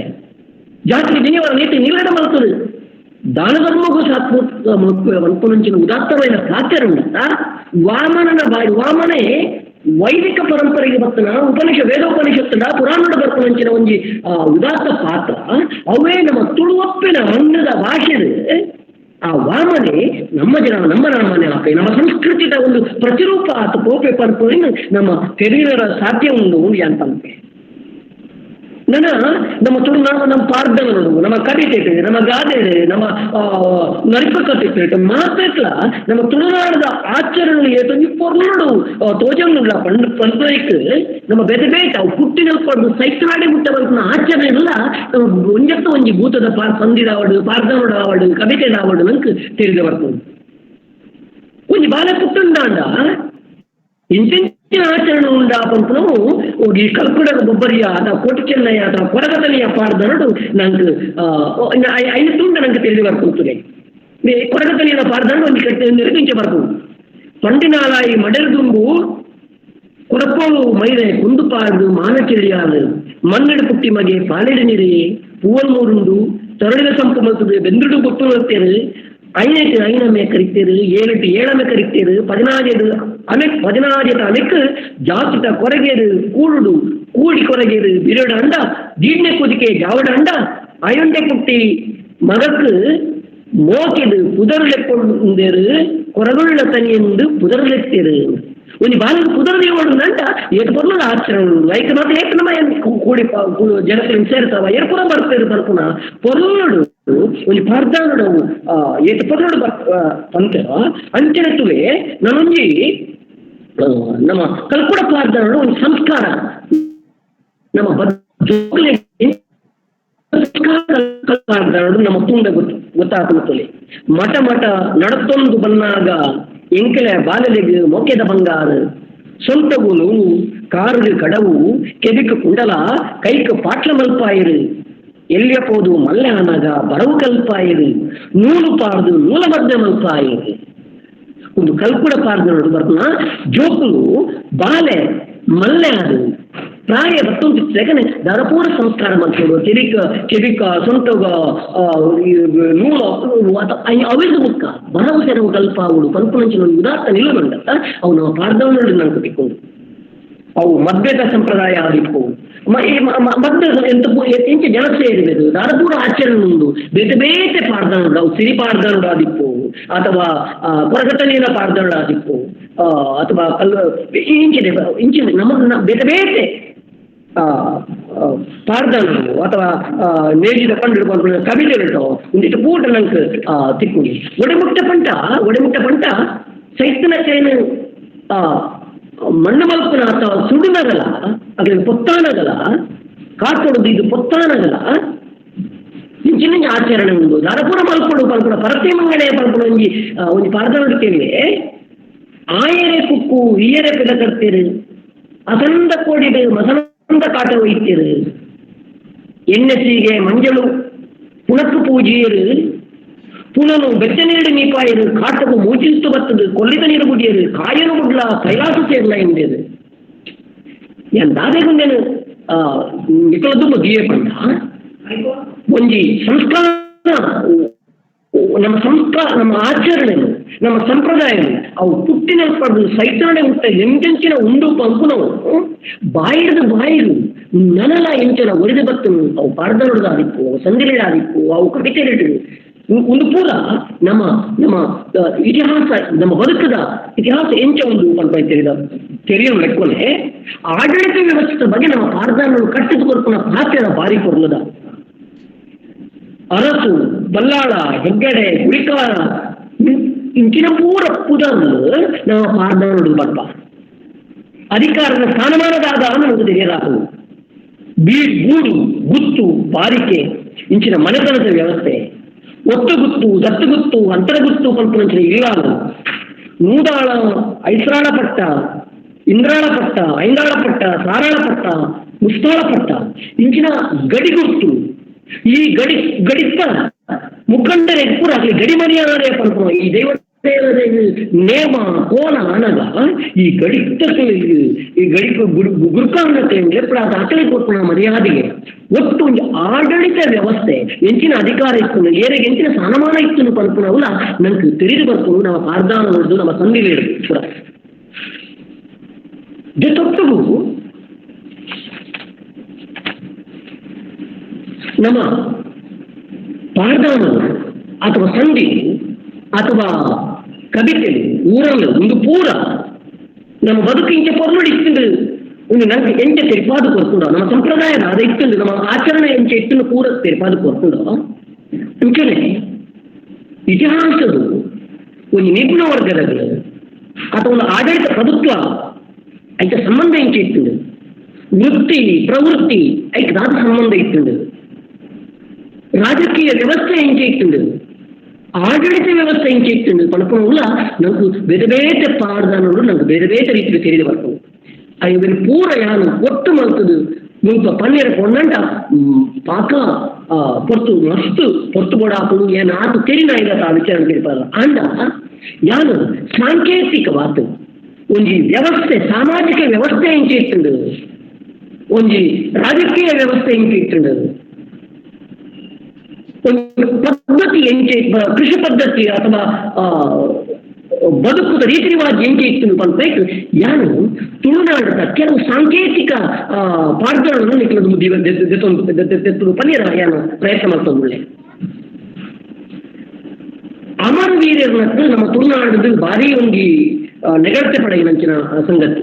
ಜಾತಿಗೆ ಜನಿಯವರ ನೀತಿ ನಿಲಗಡೆ ಮಲ್ತದು ದಾನ ಧರ್ಮಗೂ ಮಲ್ಪುನಂಚಿನ ಉದಾತ್ತమైన ಪ್ರಾಚಾರವುಂಡ ವಾಮನನ ಬಾಯಿ ವಾಮನೇ ವೈದಿಕ ಪರಂಪರೆಗೆ ಬರ್ತನ ವೇದೋಪನಿಷತ್ತುಡ ಪುರಾಣದ ಬರ್ಪನಂಚಿನ ಒಂಜಿ ಉದಾತ್ತ ಪಾತ್ರ ಅವೇ ನಮ್ಮ ತುಳುವಪ್ಪಿನ ಅನ್ನದ ಭಾಷೆದು ಆ ವಾಮನೆ ನಮ್ಮ ಜನ ನಮ್ಮ ನಾಮನೆ ಆಪೆ ನಮ್ಮ ಸಂಸ್ಕೃತಿದ ಒಂದು ಪ್ರತಿರೂಪ ಆತ ಪೋಪೆ ಪರ್ಪನ್ನು ನಮ್ಮ ತೆರೀರ ಸಾಧ್ಯ ಉಂಡು ಅಂತಂತೆ ನಮ್ಮ ತುಳುನಾಡು ನಮ್ಮ ಪಾರ್ದಗಳು ನಮ್ಮ ಕವಿತೆ ನಮ್ಮ ಗಾದೆ ನಮ್ಮ ನರಿಪಕತೆ ಮಾತ್ರ ನಮ್ಮ ತುಳುನಾಡದ ಆಚರಣೆ ಪೊರ್ನಾಡು ತೋಜಂಗುಳ್ಳ ಪಂಪೈಕ್ ನಮ್ಮ ಬೆದೆ ಬೇಟ ಅವು ಪುಟ್ಟಿನ ಸೈಕ್ಲಾಡಿ ಮುಟ್ಟವರ್ನ ಆಚರಣೆ ಎಲ್ಲ ನಮ್ಮ ಒಂಜತ್ತ ಒಂಜಿ ಭೂತದ ಸಂದಿದಾವಡು ಪಾರ್ದನೋಡ ಆವಡು ಕವಿತೆ ಆವಡು ನಂಗೆ ತಿಳಿದು ಬರ್ತದೆ ಒಂಜಿ ಬಾಲೆ ಪುಟ್ಟಂದಾಂಡ ಇಂಚಿನ ಆಚರಣೆ ಉಂಡ ಪಂಪನವು ಈ ಕಲ್ಕುಡದ ಗೊಬ್ಬರಿಯ ಅಥವಾ ಕೋಟಿ ಚೆನ್ನಯ್ಯ ಅಥವಾ ಕೊರಗತನಿಯ ಪಾಡ್ದನಡು ನಂಗೆ ಐದು ತುಂಡ ನಂಗೆ ತಿಳಿದು ಬರ್ತದೆ ಕೊರಗತನಿಯ ಪಾಡ್ದನಡು ಒಂದು ಕಟ್ಟೆ ಬರ್ತದೆ ಪಂಡಿನಾಲಾಯಿ ಮಡೆರ್ದುಂಬು ಕೊರಪೋಳು ಮೈರೆ ಕುಂದು ಪಾಡ್ದು ಮಾನ ಚೆಳಿಯಾಲು ಮಣ್ಣೆಡು ಪುಟ್ಟಿ ಮಗೆ ಪಾಲೆಡು ನೀರಿ ಪೂವಲ್ ಮೂರುಂಡು ತೊರಳಿನ ಸಂಪು ಮಲ್ತದೆ ಬೆಂದುಡು ಗೊತ್ತು ನೋಡ್ತೇನೆ ಐನೈட்டு ஐனமே கரித்தேரு 7 ஏழமே கரித்தேரு 16 அமெக்கு ಜಾತಿತ ಕೊರಗೇರು ಕೂಡುಡು ಕೂಡಿ ಕೊರಗೇರು ಬಿರಡ ಅಂಡ ದೀಡ್ನೆ ಕುದಿಕೆ ಜಾವಡ ಅಂಡ ಅಯೊಂಡೆ ಪುಟ್ಟಿ ಮಗಕ್ಕೆ ಮೋಕೆದು ಪುದರ್ಲೆಕ್ಕೊಂಡೇರು ಕೊರಗುಳ್ಳ ತನಿಯೆಂದು ಪುದರ್ಲೆತ್ತೇರು ಒಂದು ಬಾಲದ ಕುದುರೆ ಓಡುದಂಟ ಏಟ್ ಬರ್ಲ ಆಚರಣೆ ಲೈಕ್ ಮತ್ತೆ ಏಟ್ ನಮ್ಮ ಕೂಡಿ ಜನತೆ ಸೇರ್ತಾವ ಏಟ್ ಪುರ ಬರ್ತಾರೆ ಬರ್ಪುನ ಪೊರ್ಲೋಡು ಒಂದು ಪಾರ್ದಾನೋಡು ಏಟ್ ಪೊರ್ಲೋಡು ಪಂತ ಅಂಚೆನತ್ತುವೆ ನಾನೊಂಜಿ ನಮ್ಮ ಕಲ್ಕುಡ ಪಾರ್ದಾನೋಡು ಒಂದು ಸಂಸ್ಕಾರ ನಮ್ಮ ಪಾರ್ದಾನೋಡು ನಮ್ಮ ತುಂಡ ಗೊತ್ತಾಗ್ತದೆ ಮಠ ನಡತೊಂದು ಬನ್ನಾಗ ಎಂಕೆಲ ಬಾಲಲೆಗೆ ಮೊಕ್ಕೆದ ಬಂಗಾರ ಸೊಂಟಗುಲು ಕಾರು ಕಡವು ಕೆದಿಕು ಕುಂಡಲ ಕೈಕು ಪಾಟ್ಲ ಮಲ್ಪಾಯಿರು ಎಲ್ಲಿಯ ಪೋದು ಮಲ್ಲೆ ಆನಾಗ ಬರವು ಕಲ್ಪಾಯಿರು ನೂಲು ಪಾರ್ದು ನೂಲ ಮಧ್ಯ ಮಲ್ಪಾಯಿರು ಒಂದು ಕಲ್ಕುಡ ಪಾರ್ದು ನೋಡು ಬರ್ನ ಜೋಕುಲು ಬಾಲೆ ಮಲ್ಲೆ ಅದು ಪ್ರಾಯ ಮತ್ತೊಂದು ಸೆಕೆಂಡ್ ದರಪೂರ ಸಂಸ್ಕಾರ ಮಾಡ್ಕೊಂಡು ಕೆರಿಕ ಸೊಂಟಗ ನೂಲ ಅವೇದು ಮುಕ್ಕ ಬರವು ಸೆರವು ಕಲ್ಪ ಅವಳು ಪಲ್ಪನಂಚಿನ ಉದಾತ್ತ ನಿಲ್ಲುಂಡ ಅವನು ಪಾರ್ದವನೋಡು ನಾನು ಕಟ್ಟಿಕೊಂಡು ಅವು ಮದ್ಯದ ಸಂಪ್ರದಾಯ ಆಗಿತ್ತು ಮದ್ಯ ಎಂಚ ಜನ ಸೇರಿದರು ದರಪೂರ ಆಚರಣೆ ಉಂಡು ಬೇತೆ ಬೇತೆ ಪಾರ್ದನೋಡು ಅವು ಸಿರಿ ಪಾರ್ದನೋಡು ಆದಿಪ್ಪು ಅಥವಾ ಕೊರಗತನಿನ ಪಾರ್ದನೋಡು ಆದಿಪ್ಪು ಅಥವಾ ಇಂಚಿನ ನಮ್ಮ ಬೇತೆ ಬೇತೆ ಪಾರ್ದಾನವು ಅಥವಾ ನೇಜಿದ ಪಂಡು ಪಂಪುನ ಕವಿತೆಗಳು ಒಂದಿಟ್ಟು ಪೂಟ ನಂಗೆ ತಿಕ್ಕುಡಿ ಒಡೆಮುಟ್ಟ ಪಂಟ ಸೈತನ ಚೈನು ಮಣ್ಣು ಮಲ್ಪುನ ಅಥವಾ ಸುಡುನಗಲ ಅದ್ರ ಪೊತ್ತಾನಗಲ ಕಾಟೊಡದು ಇದು ಪೊತ್ತಾನಗಲ ಇಂಚಿನ ಆಚರಣೆ ಉಂಟು ದಾರಪುರ ಮಲ್ಪಡು ಪಲ್ಪುಡ ಪರತೆ ಮಂಗಳೆ ಪಲ್ಪುಡ ಒಂಜಿ ಪಾರ್ದಾನೋಡ್ತೇವೆ ಆಯರೆ ಕುಕ್ಕು ಈಯರೆ ಪಿಲಕರ್ತೀರು ಅಸಂದ ಕೋಡಿಡು ಮಸಂದ ಕಾಟ ಒಯ್ತೀರು ಎಣ್ಣೆಸಿಗೆ ಮಂಜಳು ಪುಣಕ್ಕು ಪೂಜಿಯರು ಪುನನು ಬೆಚ್ಚ ನೀರು ನೀಪಾಯರು ಕಾಟಕು ಮೂಚಿಲ್ತು ಬತ್ತದು ಕೊಲ್ಲಿದ ನೀರು ಬುಡಿಯರು ಕಾಯನು ಬುಡ್ಲ ಕೈಲಾಸ ಸೇರ್ಲ ಎಂದೇದು ಎಂದಾದೇ ಮುಂದೇನು ನಿಕಲದ್ದು ಮದುವೆ ಪಂಡ ಒಂಜಿ ಸಂಸ್ಕಾರ ನಮ್ಮ ಆಚರಣೆ ನಮ್ಮ ಸಂಪ್ರದಾಯ ಅವು ಪುಟ್ಟಿನ ಪಡೆದು ಸೈತರಣೆ ಉಂಟ ಎಂಟೆಂಚಿನ ಉಂಡು ಪಂಪುನವು ಬಾಯಿಡು ನನಲ ಎಂಚನ ಒಡೆದು ಬತ್ತನು ಅವು ಪಾರ್ದೊಡ್ದಾದಿಪ್ಪು ಅವು ಸಂದಿಲಿಡಾದಿಪ್ಪು ಅವು ಕವಿತೆಲಿಡು ಒಂದು ಪೂರ ನಮ್ಮ ಇತಿಹಾಸ ನಮ್ಮ ಬದುಕದ ಇತಿಹಾಸ ಎಂಚ ಒಂದು ಪಂಪ ತೆರೆಯಲು ಲೆಕ್ಕನೆ ಆಡಳಿತ ವ್ಯವಸ್ಥೆ ಬಗ್ಗೆ ನಮ್ಮ ಪಾರ್ದಾನಗಳು ಕಟ್ಟಿದುಕೊರ್ಪುನ ಪಾತ್ರ ಬಾರಿ ಕೊರ್ಲದ ಅರಸು ಬಲ್ಲಾಳ ಹೆಗ್ಗಡೆ ಗುಡಿಕಾರ ಇಂಚಿನ ಪೂರ ಪುದರ್ಲು ನಮ್ಮ ಪಾರ್ದಾನಗಳು ಬರ್ಪ ಅಧಿಕಾರದ ಸ್ಥಾನಮಾನದಾದ ನಮಗೆ ತೆರೆಯಲಾಗದು ಗೂಡು ಗುತ್ತು ಬಾರಿಕೆ ಇಂಚಿನ ಮನೆತನದ ವ್ಯವಸ್ಥೆ ಒತ್ತುಗುತ್ತು ದತ್ತುಗುತ್ತು ಅಂತರಗುತ್ತು ಪಂಪುನಂಚಿನ ಇಲ್ಲಾಲು ನೂದಾಳ ಐಸ್ರಾಳ ಪಟ್ಟ ಇಂದ್ರಾಳ ಪಟ್ಟ ಐಂದಾಳ ಪಟ್ಟ ಸಾರಾಳ ಪಟ್ಟ ಮುಸ್ತಾಳ ಪಟ್ಟ ಇಂಚಿನ ಗಡಿಗುರ್ತು ಈ ಗಡಿತ ಮುಖಂಡರೇ ಪೂರ ಆಗಲಿ ಗಡಿಮರಿಯಾದರೆ ಪಂಪು ಈ ದೈವ ನೇಮ ಕೋನ ಅನಗ ಈ ಗಡಿತಕ್ಕೆ ಈ ಗಡಿ ಗುರುಕಾಂಗತೆ ಎಪ್ಪಡ ಅಕಲಿ ಕೊಟ್ಟು ಮರ್ಯಾದೆಗೆ ಒಟ್ಟು ಒಂದು ಆಡಳಿತ ವ್ಯವಸ್ಥೆ ಎಂಚಿನ ಅಧಿಕಾರ ಇತ್ತು ಏರಿಗೆ ಎಂಚಿನ ಸ್ಥಾನಮಾನ ಇತ್ತು ಪಂಪುನವಲ್ಲ ನಂಗೆ ತಿಳಿದು ಬರ್ತು ನಮ್ಮ ಪಾರ್ದಾನ ನೋಡಿದು ನಮ್ಮ ಸಂದಿಲಿ ಪುರ ಜೊತೆಗೂ ನಮ್ಮ ಪಾರ್ದಾನ ಅಥವಾ ಸಂಧಿ ಅಥವಾ ಕವಿತೆ ಊರಲ್ಲ ಒಂದು ಪೂರ ನಮ್ಮ ಬದುಕು ಇಂಚ ಪೊರ್ನುಡಿ ಇತ್ತು ಒಂದು ನಂಗೆ ಎಂಚ ತೆರಿಪಾದು ಕೊರ್ಕೊಂಡು ನಮ್ಮ ಸಂಪ್ರದಾಯದ ಅದು ಇತ್ತು ನಮ್ಮ ಆಚರಣೆ ಎಂಚ ಇಟ್ಟು ಪೂರ ತೆರಿಪಾದು ಕೊರ್ಕೊಂಡು ಇಂಚನೆ ಇತಿಹಾಸದು ಒಂದು ನಿಪುಣ ವರ್ಗದಗಳು ಅಥವಾ ಒಂದು ಆಡಳಿತ ಪ್ರಭುತ್ವ ಐಕ ಸಂಬಂಧ ಎಂಚ ಇತ್ತು ವೃತ್ತಿ ಪ್ರವೃತ್ತಿ ಐಕ್ಯದಾದ ಸಂಬಂಧ ಇತ್ತು ರಾಜಕೀಯ ವ್ಯವಸ್ಥೆ ಎಂಚ ಇತ್ತು ಆಡಳಿತ ವ್ಯವಸ್ಥೆ ಎಂಚ ಇತ್ತು ಪಡ್ಕೊಳ್ಳೋಲ್ಲ ನಂಗೆ ಬೇರೆ ಬೇರೆ ಪಾಡ್ದಾನಗಳು ನಂಗೆ ಬೇರೆ ಬೇರೆ ರೀತಿಯಲ್ಲಿ ತೆರೆದು ಬರ್ತವೆ ಇವರು ಪೂರ ಯಾನು ಒಟ್ಟು ಮಾಡ್ತದು ಮುಲ್ಪ ಪನ್ನೀರ ಕೊಂಡಂಟ ಪಾಕ ಪೊರ್ತು ಮಸ್ತು ಪೊರ್ತು ಬೋಡ ಹಾಕೊಂಡು ಏನು ಆತು ತೆರಿನ ಇರತ್ತ ಆ ವಿಚಾರ ತಿಳ್ಪಾರ ಅಂಡ ಯಾನು ಸಾಂಕೇತಿಕವಾದ ಒಂಜಿ ವ್ಯವಸ್ಥೆ ಸಾಮಾಜಿಕ ವ್ಯವಸ್ಥೆ ಎಂಚ ಇತ್ತು ಒಂಜಿ ರಾಜಕೀಯ ವ್ಯವಸ್ಥೆ ಎಂಚ ಇತ್ತು ಪದ್ಧತಿ ಎಂಚೆ ಕೃಷಿ ಪದ್ಧತಿ ಅಥವಾ ಬದುಕುದ ರೀತಿ ರಿವಾಜ್ ಎಂಚೆ ಇತ್ತು ಪಂಪೈಕ್ ಯಾನು ತುಳುನಾಡದ ಕೆಲವು ಸಾಂಕೇತಿಕ ಪಾಠಗಳನ್ನು ನಿಖಿಲದು ಪನ್ನೀರ ಯಾನು ಪ್ರಯತ್ನ ಮಾಡ್ತೊಂದುಳ್ಳೆ ಅಮರ ವೀರ್ಯರ್ನದ್ದು ನಮ್ಮ ತುಳುನಾಡದು ಭಾರಿ ಒಂದು ನೆಗಳ್ತೆ ಪಡೆಯಿನಂಚಿನ ಸಂಗತಿ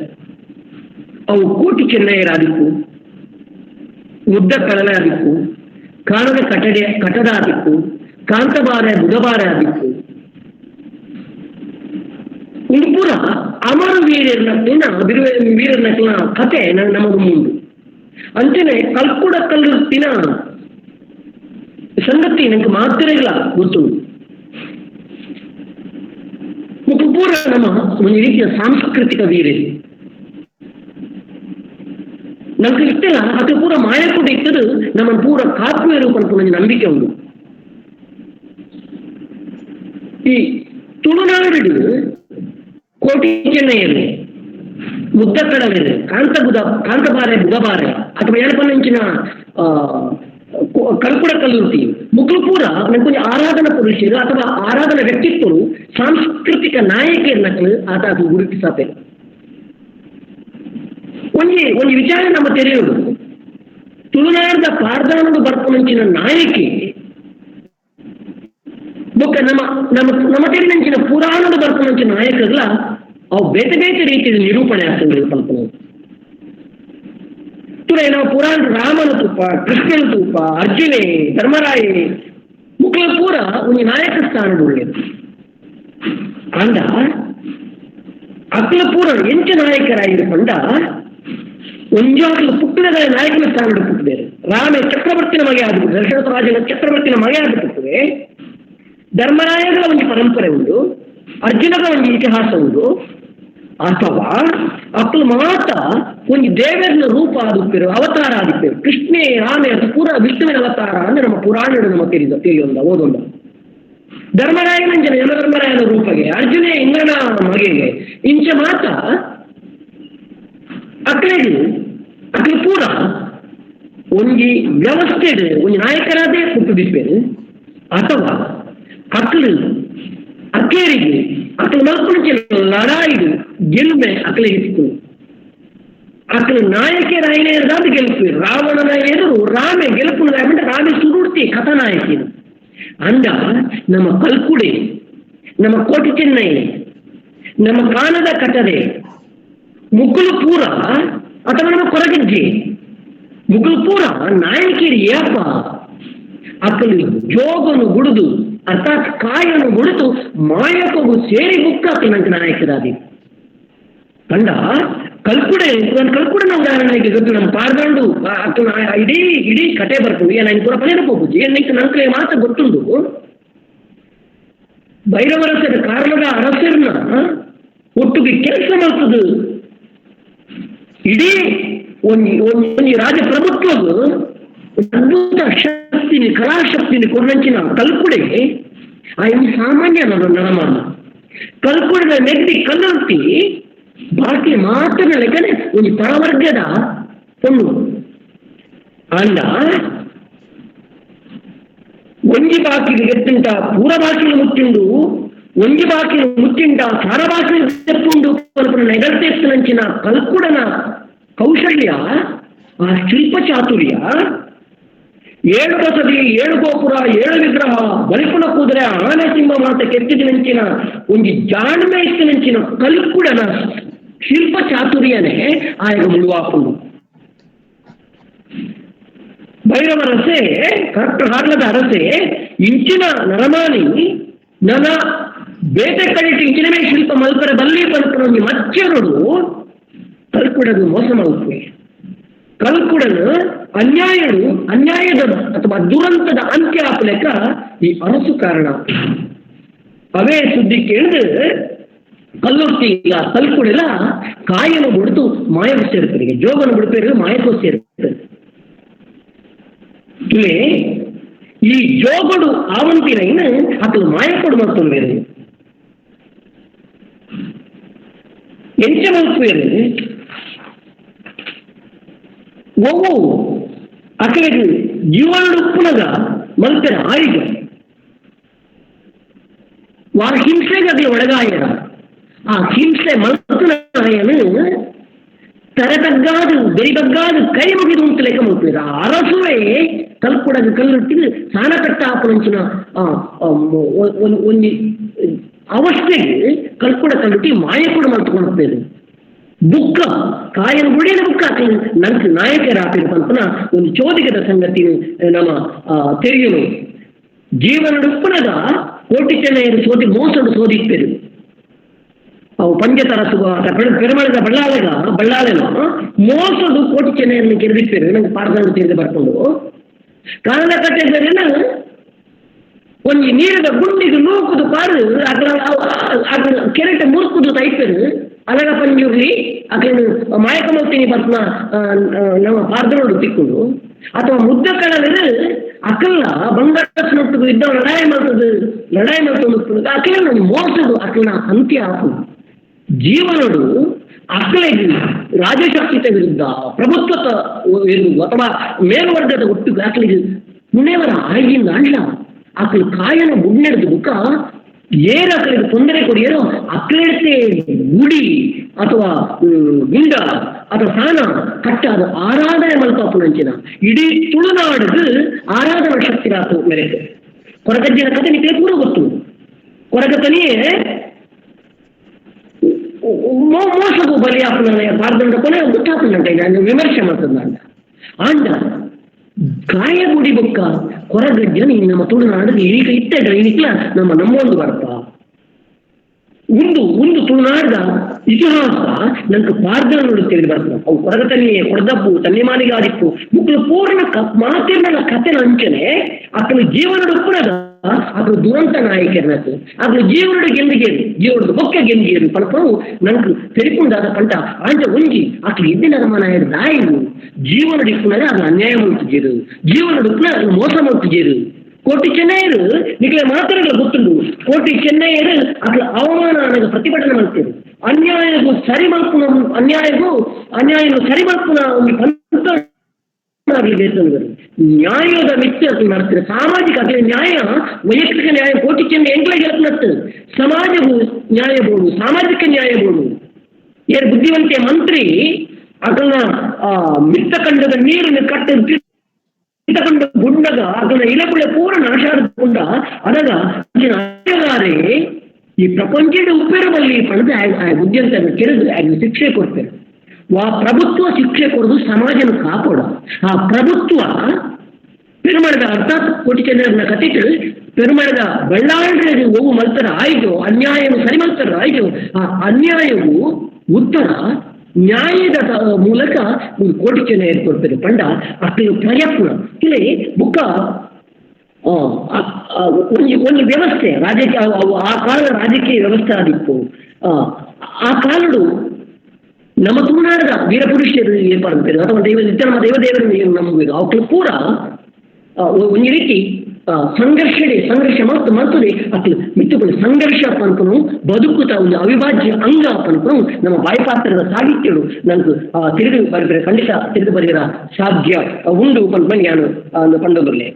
ಅವು ಕೋಟಿ ಚೆನ್ನಯ್ಯರಾದಿಕ್ಕು ಮುದ್ದ ಕಳಲೆ ಆದಿಕ್ಕು ಕಾಣದ ಕಟ್ಟಡ ಆದಿಕ್ಕು ಕಾಂತಬಾರೆ ಬುಧಬಾರೆ ಆದಿಕ್ಕು ಒಂದು ಪೂರ ಅಮರ ವೀರರ್ನಕ್ಕಿನ ಕತೆ ನಮಗ ಮುಂದು ಅಂಚನೆ ಕಲ್ಕುಡ ಕಲ್ಲುತ್ತಿನ ಸಂಗತಿ ನಂಗೆ ಮಾತ್ರ ಇಲ್ಲ ಗೊತ್ತು ಪೂರ ನಮ್ಮ ಒಂದು ರೀತಿಯ ಸಾಂಸ್ಕೃತಿಕ ವೀರ್ಯ ನಮ್ಗೆ ಇಷ್ಟಲ್ಲ ಅದು ಪೂರ ಮಾಯ ಕೂಡ ಇತ್ತದು ನಮ್ಮ ಪೂರ ಕಾಪು ರೂಪಂತ ನನಗೆ ನಂಬಿಕೆ ಉಂಟು ಈ ತುಳುನಾಡು ಕೋಟಿ ಚೆನ್ನೈಯಲ್ಲಿ ಮುದ್ದ ಕಡಲಿದೆ ಕಾಂತಬಾರೆ ಬುಧಬಾರೆ ಅಥವಾ ಏನಪ್ಪಂಚಿನ ಕಲ್ಕುಡ ಕಲ್ಲುರ್ತಿ ಮುಕ್ಳು ಪೂರ ನಂಗೆ ಆರಾಧನಾ ಪುರುಷರು ಅಥವಾ ಆರಾಧನಾ ವ್ಯಕ್ತಿತ್ವಗಳು ಸಾಂಸ್ಕೃತಿಕ ನಾಯಕಿಯರ್ನಕ್ಲು ಆತ ಅದು ಗುರುತಿಸತೆ ಒಂದು ವಿಚಾರ ನಮ್ಮ ತೆರೆಯುವುದು ತುಳುನಾಡದ ಪಾರ್ದಾನದ ಬರ್ಪುನಂಚಿನ ನಾಯಕಿ ಬೊಕ್ಕ ನಮ್ಮ ತೆರಿನಂಚಿನ ಪುರಾಣದ ಬರ್ಪುನಂಚಿನ ನಾಯಕಗಳ ಅವು ಬೇತೆ ಬೇತೆ ರೀತಿಯಲ್ಲಿ ನಿರೂಪಣೆ ಆಗ್ತದೆ ಕಲ್ಪನೆ ತುರೇನ ಪುರಾಣ ರಾಮನ ತೂಪ, ಕೃಷ್ಣನ ತೂಪ, ಅರ್ಜುನೆ, ಧರ್ಮರಾಯೆ ಮುಕ್ಳ ಪೂರ ಒಂದು ನಾಯಕ ಸ್ಥಾನ ಉಳ್ಳೇದು ಅಂದ ಅಕ್ಲ ಪೂರ ಎಂಚ ನಾಯಕರಾಗಿರು ಪಂಡ ಒಂಜು ಅಕ್ಲು ಪುಟ್ಟಿದ ನಾಯಕನ ಸ್ಥಾನ ಪುಟ್ಟಿದ್ದಾರೆ. ರಾಮ ಚಕ್ರವರ್ತಿನ ಮಗೆ ಆದ್ಬಿಟ್ಟು, ದಶರಥ ರಾಜನ ಚಕ್ರವರ್ತಿನ ಮಗೆ ಆದ್ಬಿಟ್ಟಿರ್ತದೆ. ಧರ್ಮರಾಯಗಳ ಒಂದು ಪರಂಪರೆ ಉಂಟು, ಅರ್ಜುನದ ಒಂದು ಇತಿಹಾಸ ಉಂಟು. ಅಥವಾ ಅಕ್ಲು ಮಾತ ಒಂದು ದೇವರ ರೂಪ ಆದಿಪ್ಪೇರು, ಅವತಾರ ಆದಿಪ್ಪೇರು. ಕೃಷ್ಣೇ ರಾಮೇ ಅದು ಪೂರ ವಿಷ್ಣುವಿನ ಅವತಾರ ಅಂದ್ರೆ ನಮ್ಮ ಪುರಾಣಗಳು ನಮ್ಮ ತಿಳಿಯೊಂದ ಓದೊಂದ. ಧರ್ಮರಾಯನ ಯಮಧರ್ಮರಾಯನ ರೂಪಗೆ, ಅರ್ಜುನೇ ಇಂದ್ರನ ಮಗೆಗೆ ಇಂಚ ಮಾತ ಅಕ್ಲೆಗೆ ಅಕ್ಲು ಪೂರ ಒಂಜಿ ವ್ಯವಸ್ಥೆ ಒಂದು ನಾಯಕರಾದೇ ಹುಟ್ಟು ದಿಪ್ಪೇರು. ಅಥವಾ ಅಕ್ಲು ಅಕ್ಕೇರಿಗೆ ಅಕ್ಲು ಮಲ್ಪುಣಿಕೆ ಲಡಾಯಿಡು ಗೆಲುಮೆ ಅಕ್ಲೆಗೆ ಸಿಕ್ಕು. ಅಕ್ಲು ನಾಯಕರಾಯನೇದಾದ ಗೆಲ್ಪು. ರಾವಣನ ಎದುರು ರಾಮೆ ಗೆಲ್ಪುಣದಾಗಂటే ರಾಮೆ ಸುರುಡ್ತಿ ಕಥಾನಾಯಕಿನು ಅಂದ ನಮ್ಮ ಕಲ್ಕುಡೆ, ನಮ್ಮ ಕೋಟಿ ಚೆನ್ನೈ, ನಮ್ಮ ಕಾನದ ಕಟದೆ ಮುಗುಲು ಪೂರ ಅಥವಾ ನಮ್ಮ ಕೊರಗಜ್ಜೆ ಮುಗುಲು ಪೂರ ನಾಯಕಿರಿ ಏಪ ಅಕ್ಕಲು ಜೋಗನು ಗುಡುದು ಅರ್ಥಾತ್ ಕಾಯನು ಗುಡಿದು ಮಾಯಕವು ಸೇರಿ ಬುಕ್ಕ ಅಕ್ಕಲು ನಂಗೆ ನಾಯಕರಾದಿ ಕಂಡ ಕಲ್ಕುಡೆ. ಕಲ್ಕುಡನ ಉದಾಹರಣೆಗೆ ಗೊತ್ತು, ನಮ್ಮ ಪಾರ್ದಂಡು ಅಕ್ಕ ಇಡೀ ಕತೆ ಬರ್ಕೊಂಡು ನಾನು ಪೂರ ಪನೇನ ಹೋಗುದು ಏನೈತೆ ನಂಗೆ ಮಾತ್ರ ಗೊತ್ತುಂಡು. ಭೈರವರಸರ ಕಾರಣದ ಅರಸರನ್ನ ಒಟ್ಟಿಗೆ ಕೆಲಸ ಮಾಡ್ತದೆ. ಇಡೀ ಒಂದು ರಾಜಪ್ರಭುತ್ವದ ಅದ್ಭುತ ಶಕ್ತಿನಿ ಕಲಾಶಕ್ತಿನಿ ಕೊರಂಚಿನ ಕಲ್ಕುಡೆ ఆయన సామాన్య నడమాన కల్కుడిన నెగ్గి కల్లంతి బాకి మాత్రమే లెక్కనే ಒಂದು ಪರವರ್ಗದ పొన్ను ಅಂಡ ಒಂಜಿ ಬಾಕಿಲು ಗೆತ್ತಿಂಟ ಪೂರ ಬಾಕಿಲು ಮುಚ್ಚಿಂಡು, ಒಂಜಿ ಬಾಕಿಲು ಮುಚ್ಚಿಂಟ ಸಾರ ಬಾಕಿಲು ತೆಪ್ಪುಂಡು ನೆಗಲ್ತೆತ್ತಿನಂಚಿನ ಕಲ್ಕುಡನ ಕೌಶಲ್ಯ, ಆ ಶಿಲ್ಪ ಚಾತುರ್ಯ, 7 ಬಸದಿ 7 ಗೋಪುರ 7 ವಿಗ್ರಹ ಬಲಿಪುನ ಕೂದರೆ ಆನೆ ಸಿಂಹ ಮಾತ ಕೆತ್ತಿದಿನಂಚಿನ ಒಂದು ಜಾಣ್ಮೆ ಇತ್ತಿನಂಚಿನ ಕಲ್ಕುಡನ ಶಿಲ್ಪ ಚಾತುರ್ಯನೇ ಆಯಗ ಮುಳುವಾಪುಂಡು. ಭೈರವರಸೆ ಕರೆಕ್ಟ್ ಹಾರ್ಲದ ಅರಸೆ ಇಂಚಿನ ನರಮಾನಿ ನನ ಬೇಟೆ ಕಡಿಟ್ಟು ಇಂಚಿನವೇ ಶಿಲ್ಪ ಮಲ್ಪರೆ ಬಲ್ಲಿ ಬಲ್ಪನೊಂದು ಮಚ್ಚರಡು ಕಲ್ಕುಡದು ಮೋಸ ಮಲ್ಪೆ. ಕಲ್ಕುಡನು ಅನ್ಯಾಯದ ಅಥವಾ ದುರಂತದ ಅಂತ್ಯ ಆಪಲೆಕ್ಕ ಈ ಅರಸು ಕಾರಣ. ಅವೇ ಸುದ್ದಿ ಕೇಳಿದ್ರೆ ಕಲ್ಲೊಟ್ಟಿ ಕಲ್ಕುಡೆಲ್ಲ ಕಾಯನ್ನು ಬಿಡ್ತು ಮಾಯಕ್ಕೆ ಸೇರ್ತಾರೆ, ಜೋಗನ್ನು ಬಿಡ್ತಾರೆ ಮಾಯಕ್ಕೂ ಸೇರ್ತಾರೆ. ಇಲ್ಲೇ ಈ ಜೋಗಡು ಆವಂತಿನ ಇನ್ನು ಅತಲು ಮಾಯಕೊಡು ಮಾಡ್ಕೊಂಡು ಬೇರೆ ಎಂಚ ಮಲ್ಪೇರು ಒವ್ವು ಅಕಲೆಗೆ ಜೀವನುಪ್ಪುನಗ ಮಲ್ಪೆರ ಆಯ್ಗ ವಾರ ಹಿಂಸೆಗೆ ಅದೇ ಒಳಗಾಯರ ಆ ಹಿಂಸೆ ಮಲ್ಪನಾಯನು ತರತಗ್ಗಾದು ಬೆರಿಬಗ್ಗಾದು ಕೈ ಮುಗಿದು ಅಂತ ಲೆಕ್ಕ ಮಲ್ಪೇರ. ಅರಸುವೆ ಕಲ್ಕುಡಗ ಕಲ್ಲುಟ್ಟಿದ್ದು ಸಾನ ಕಟ್ಟ ಆಪುನಂಚಿನ ಒಂದು ಅವಸ್ಥೆಗೆ ಕಲ್ಕುಡ ಕಲ್ಲುಟ್ಟಿ ಮಾಯಕೂಡ ಮಲ್ತ್ಕೊಂಡ್ಪೇರು. ಬುಕ್ಕ ಕಾಯನ ಗುಡಿಯ ಬುಕ್ಕ ನಂಗೆ ನಾಯಕರಾಪಿರ್ಪಂಪನ ಒಂದು ಚೋದಿಗದ ಸಂಗತಿ ನಮ್ಮ ತೆರೆಯಲು ಜೀವನಡುಪ್ಪನದ ಕೋಟಿ ಚೆನ್ನೈಯರು ಸೋದಿ ಮೋಸಡು ಸೋದಿಪ್ಪೇರು. ಅವು ಪಂಚತರಸು ಪೆರುಮಳದ ಬಳ್ಳಾಲೆನ ಮೋಸದು ಕೋಟಿ ಚೆನ್ನೈಯನ್ನು ಕೆರೆದಿಪ್ಪೇರು. ನಂಗೆ ಪಾರ್ದಂಡು ತಿರುಗಿ ಬರ್ಕೊಂಡು ಕಾರಣ ಕಟ್ಟಿದ್ದರಿಂದ ಒಂದು ನೀರಿನ ಗುಂಡಿಗೆ ನೂಕುದು ಪಾರು ಅದ್ರ ಕೆರೆಟ ಮುರುಕುದು ತೈಪೇರು ಅಲಗ ಪಂಜುರ್ಲಿ ಅಕೇನು ಮಾಯಕ ಮಲ್ತೀನಿ ಪತ್ನ ನಮ್ಮ ಪಾರ್ದನೋಡು ತಿಕ್ಕೊಂಡು ಅಥವಾ ಮುದ್ದ ಕಳದ್ರೆ ಅಕಲ್ಲ ಬಂಗಾರನೊಟ್ಟಿಗೆ ಇದ್ದ ಲಡಾಯಿ ಮಾಡ್ತದೆ ಅಕೇನು ಮೋಸದು ಅಕಲ್ನ ಅಂತ್ಯ ಹಾಕು ಜೀವನಡು ಅಕಲೆಗೆ ರಾಜಶಕ್ತಿತ ವಿರುದ್ಧ ಪ್ರಭುತ್ವದ ವಿರುದ್ಧ ಅಥವಾ ಮೇಲ್ವರ್ಗದ ಒಟ್ಟಿಗೆ ಅಕಲಿಗೆ ಮುನೇವರ ಆಗಿಂದ ಅಲ್ಲ ಅಕಲು ಕಾಯನ ಮುನ್ನೆಡೆದು ಬುಕ್ಕ ಏರು ಅಕಲಿಗೆ ತೊಂದರೆ ಕೊಡಿಯರೋ ಅಕಲೆಡ್ತೆ ಗುಡಿ ಅಥವಾ ಗುಂಡ ಅಥವಾ ಸಾನ ಕಟ್ಟಾದ ಆರಾಧನೆ ಮಲ್ಪಾಪುನಂಚಿನ ಇಡೀ ತುಳುನಾಡಿಗೆ ಆರಾಧನಾ ಶಕ್ತಿ ರಾತು ಮೆರೆದು ಕೊರಗಜ್ಜಿನ ಕಥೆ ನಿಮಗೆ ಪೂರ ಗೊತ್ತು. ಕೊರಗತನಿಯೇ ಮೋಸಗೂ ಬಲಿಯಾಪುನ ಬಾರ್ದಂಡ ಕೊನೆ ಗೊತ್ತಾಪುನಂಟ ನಾನು ವಿಮರ್ಶೆ ಮಾಡ್ತದ. ಆಂಡ ಕಾಯಗುಡಿ ಬೊಕ್ಕ ಕೊರಗಜ್ಜ ನೀನು ನಮ್ಮ ತುಳುನಾಡು ಈಗ ಇತ್ತ ಇನಿಕ್ಲ ನಮ್ಮೊಂದು ಬರ್ಪ ಒಂದು ತುಳುನಾಡ ಇತಿಹಾಸ ನಂಗೆ ಪಾರ್ದನೋಡು ತಿಳಿದು ಬರ್ತದೆ. ಅವು ಕೊರಗ ತನ್ನಿಯೇ ಕೊಡದಪ್ಪು ತನ್ನಿ ಮಾಲಿಗೆ ಆದಿಪ್ಪು ಮುಕ್ಕಳು ಪೂರ್ಣ ಮಾತಿನ ಕಥೆನ ಅಂಚನೆ ಅಕ್ಕನ ಜೀವನದ ಉಪ್ಪುನದ ಅಕ್ಕಳು ದುರಂತ ನಾಯಕನದು ಅಕ್ಕಳು ಜೀವನದ ಗೆಂದಿಗೇರು ಜೀವನದ ಬೊಕ್ಕ ಗೆಂದಿಗೇರು ಪಣಪವು ನಂಗೆ ತೆರಿಕೊಂಡಾದ ಪಂಟ ಆಂಜ ಒಂಜಿ ಅಕ್ಕಳು ಇದ್ದಿನ ರಮನಾಯರು ದಾಯಿನು ಜೀವನದ ಇಪ್ಪುನದ ಅದು ಅನ್ಯಾಯ ಮಾಡ್ತಿದ್ದೀರು ಜೀವನದ ಉಪ್ಪುನ ಅದು ಮೋಸ ಮಾಡ್ತಿದ್ದೀರು. ಕೋಟಿ ಚೆನ್ನೈಯರು ನಿಮಗೆ ಮಾತಾಡಲು ಗೊತ್ತುಂಟು. ಕೋಟಿ ಚೆನ್ನೈಯರು ಅದ್ರ ಅವಮಾನ ನನಗೆ ಪ್ರತಿಭಟನೆ ಮಾಡ್ತೇವೆ. ಅನ್ಯಾಯಗೂ ಸರಿ ಮಲ್ಪುನ ಅನ್ಯಾಯಗೂ ಸರಿ ಮಲ್ಪುನ ಒಂದು ನ್ಯಾಯದ ವ್ಯತ್ಯಾಸ ಮಾಡ್ತಾರೆ. ಸಾಮಾಜಿಕ ಅಗಲ ನ್ಯಾಯ ವೈಯಕ್ತಿಕ ನ್ಯಾಯ ಕೋಟಿ ಚೆನ್ನೈ ಎಂಗ್ಲಾಗಿ ಹೇಳ್ತದೆ. ಸಮಾಜವು ನ್ಯಾಯ ಬೋದು ಸಾಮಾಜಿಕ ನ್ಯಾಯ ಬೋದು ಏರ್ ಬುದ್ಧಿವಂತೆ ಮಂತ್ರಿ ಅದನ್ನ ಮಿತ್ತ ಕಂಡದ ನೀರನ್ನು ಕಟ್ಟ ಕೊಂಡ ಗುಂಡಗ ಅದನ್ನ ಇಲಪುಳೆ ಪೂರ ನಾಶಾಡ್ಕೊಂಡ ಅದಗ ಅಯ್ಯಗಾರೆ ಈ ಪ್ರಪಂಚದ ಉಪ್ಪೇರದಲ್ಲಿ ಪಡೆದ ಬುದ್ಧಿಯಂತ ಕೆರೆದು ಶಿಕ್ಷೆ ಕೊಡ್ತಾರೆ. ಆ ಪ್ರಭುತ್ವ ಶಿಕ್ಷೆ ಕೊಡೋದು ಸಮಾಜನ ಕಾಪಾಡ. ಆ ಪ್ರಭುತ್ವ ಪೆರುಮಳದ ಅರ್ಥಾತ್ ಕೋಟಿ ಚೆನ್ನೈನ ಕಥೆಗಳು ಪೆರುಮಳದ ಬೆಳ್ಳಾಳ್ರೆ ಹೋಗು ಮಲ್ತರ ಆಯ್ತು ಅನ್ಯಾಯವು ಸರಿ ಮಲ್ತರ ಆಯ್ತು. ಆ ಅನ್ಯಾಯವು ಉತ್ತರ ನ್ಯಾಯದ ಮೂಲಕ ಒಂದು ಕೋಟಿ ಚೆನ್ನೈ ಕೊಡ್ತಾರೆ ಪಂಡ ಅಷ್ಟು ಪ್ರಯತ್ನ ಇಲ್ಲಿ ಬುಕ್ಕ ಒಂದು ವ್ಯವಸ್ಥೆ ರಾಜಕೀಯ ಆ ಕಾಲ ರಾಜಕೀಯ ವ್ಯವಸ್ಥೆ ಆದಿತ್ತು. ಆ ಕಾಲಡು ನಮ್ಮ ತುಳುನಾಡದ ವೀರಪುರುಷರು ಏರ್ಪಾಡ್ತಾರೆ ಅಥವಾ ನಮ್ಮ ದೇವದೇವರು ನಮಗೆ ಅವಕ್ಕೆ ಪೂರ ಒಂದು ರೀತಿ ಸಂಘರ್ಷ ಮರ್ತದೆ ಅತಿ ಮಿತ್ತುಗಳು ಸಂಘರ್ಷ ಪನ್ಪನು ಬದುಕುತ್ತ ಒಂದು ಅವಿಭಾಜ್ಯ ಅಂಗ ಪನ್ಪನು ನಮ್ಮ ಬಾಯಿಪಾತ್ರದ ಸಾಹಿತ್ಯಗಳು ನನಗೆ ತಿರುಗಿ ಬರೆದರೆ ಖಂಡಿತ ತಿರುಗಿ ಬರೆದಿರ ಸಾಧ್ಯ ಉಂಡು ಪನ್ಪನ್ ಯಾನು ಪಂಡದಲ್ಲೇ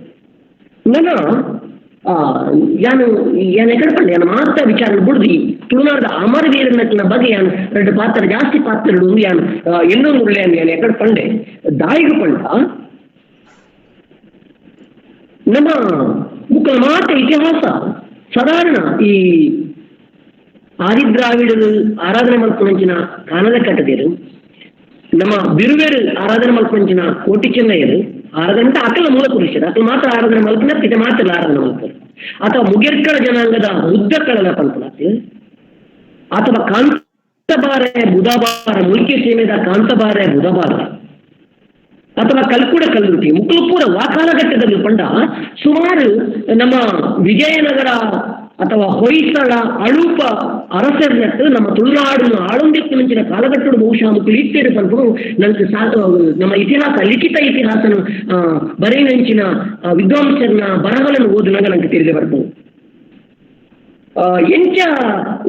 ಯಾನು ಎಕಡ್ಪಂಡೆ ಯಾನು ಮಾತ್ರ ವಿಚಾರ ಬಿಡ್ದು ತುಳುನಾಡದ ಅಮರ ವೀರನ ಬಗ್ಗೆ ಯಾನು ಎರಡು ಪಾತ್ರ ಜಾಸ್ತಿ ಪಾತ್ರಗಳು ಯಾನು ಇನ್ನೊಂದು ಒಳ್ಳೆ ಯಾನು ಎಕಡ್ಪಂಡೆ ದಾಯಿಗೆ ಪಂಡ ನಮ್ಮ ಮುಕ್ಕಳ ಮಾತ ಇತಿಹಾಸ ಸಾಧಾರಣ ಈ ಆದಿದ್ರಾವಿಡರು ಆರಾಧನೆ ಮಲ್ಪಂಚಿನ ಕಾನದ ಕಟ್ಟದೇರು ನಮ್ಮ ಬಿರುವೇರು ಆರಾಧನೆ ಮಲ್ಪಂಚಿನ ಕೋಟಿ ಚೆನ್ನೈಯರು ಆರಾಧನೆ ಅಂತ ಅಕಲ ಮೂಲ ಪುರುಷರು ಅಕಲ ಮಾತ್ರ ಆರಾಧನೆ ಮಲ್ಪನ ಇದು ಮಾತ್ರ ಆರಾಧನೆ ಮಲ್ಪರು ಅಥವಾ ಮುಗಿರ್ಕಳ ಜನಾಂಗದ ಮುದ್ದಕ್ಕಳನ ಪಲ್ಪನತ್ತೆ ಅಥವಾ ಕಾಂತಬಾರೆ ಬುಧಬಾರ ಮುಲ್ಕಿ ಸೀಮೆದ ಕಾಂತಬಾರೆ ಬುಧಬಾರ ಅಥವಾ ಕಲ್ಕುಡ ಕಲ್ಲುಟಿ ಮುಕ್ಕಲು ಪೂರ ಆ ಕಾಲಘಟ್ಟದಲ್ಲಿ ಪಂಡ ಸುಮಾರು ನಮ್ಮ ವಿಜಯನಗರ ಅಥವಾ ಹೊಯ್ಸಳ ಅಳುಪ ಅರಸರಟ್ಟು ನಮ್ಮ ತುಳುನಾಡನ್ನು ಆಳೊಂದಿತ್ತು ಮುಂಚಿನ ಕಾಲಘಟ್ಟದ ಬಹುಶಃ ಮುಕ್ಕಲು ಇತ್ತೇರು ಪಂಪರು ನನಗೆ ನಮ್ಮ ಇತಿಹಾಸ ಲಿಖಿತ ಇತಿಹಾಸನ ಬರೆಯಂಚಿನ ವಿದ್ವಾಂಸರನ್ನ ಬರಹಗಳನ್ನು ಓದಿನಾಗ ನನಗೆ ತಿಳಿದು ಬರ್ತದೆ. ಎಂಚ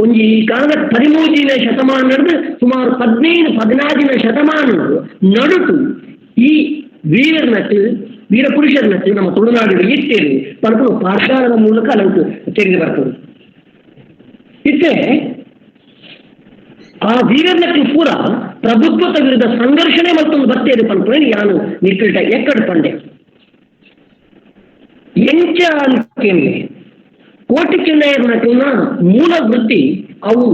ಒಂಜಿ ಕಾಲದ 13ನೇ ಶತಮಾನ ನಡೆದು ಸುಮಾರು 15-16ನೇ ಶತಮಾನ ನಡುಟು ಈ ವೀರಪುರುಷರನ್ನಟ್ಟು ನಮ್ಮ ತುಳುನಾಡಿನ ಇತ್ತೇರಿ ಪರ್ಪು ಪಾಠಶಾಲದ ಮೂಲಕ ನಮ್ಗೆ ತೆಗೆದು ಬರ್ತದೆ. ಇತ್ತೆ ಆ ವೀರನಟ್ಟು ಪೂರ ಪ್ರಭುತ್ವದ ವಿರುದ್ಧ ಸಂಘರ್ಷಣೆ ಮತ್ತೊಂದು ಬರ್ತೇರಿ ಪನ್ಪೇಳಿ ಯಾನು ನಿಟ್ಟಿಟ ಎಕ್ಕಡ ಪಂಡೆ ಎಂಚ ಅಂತೇಳಿ ಕೋಟಿ ಚೆನ್ನೈಯರ್ನ ಮೂಲ ವೃತ್ತಿ ಅವು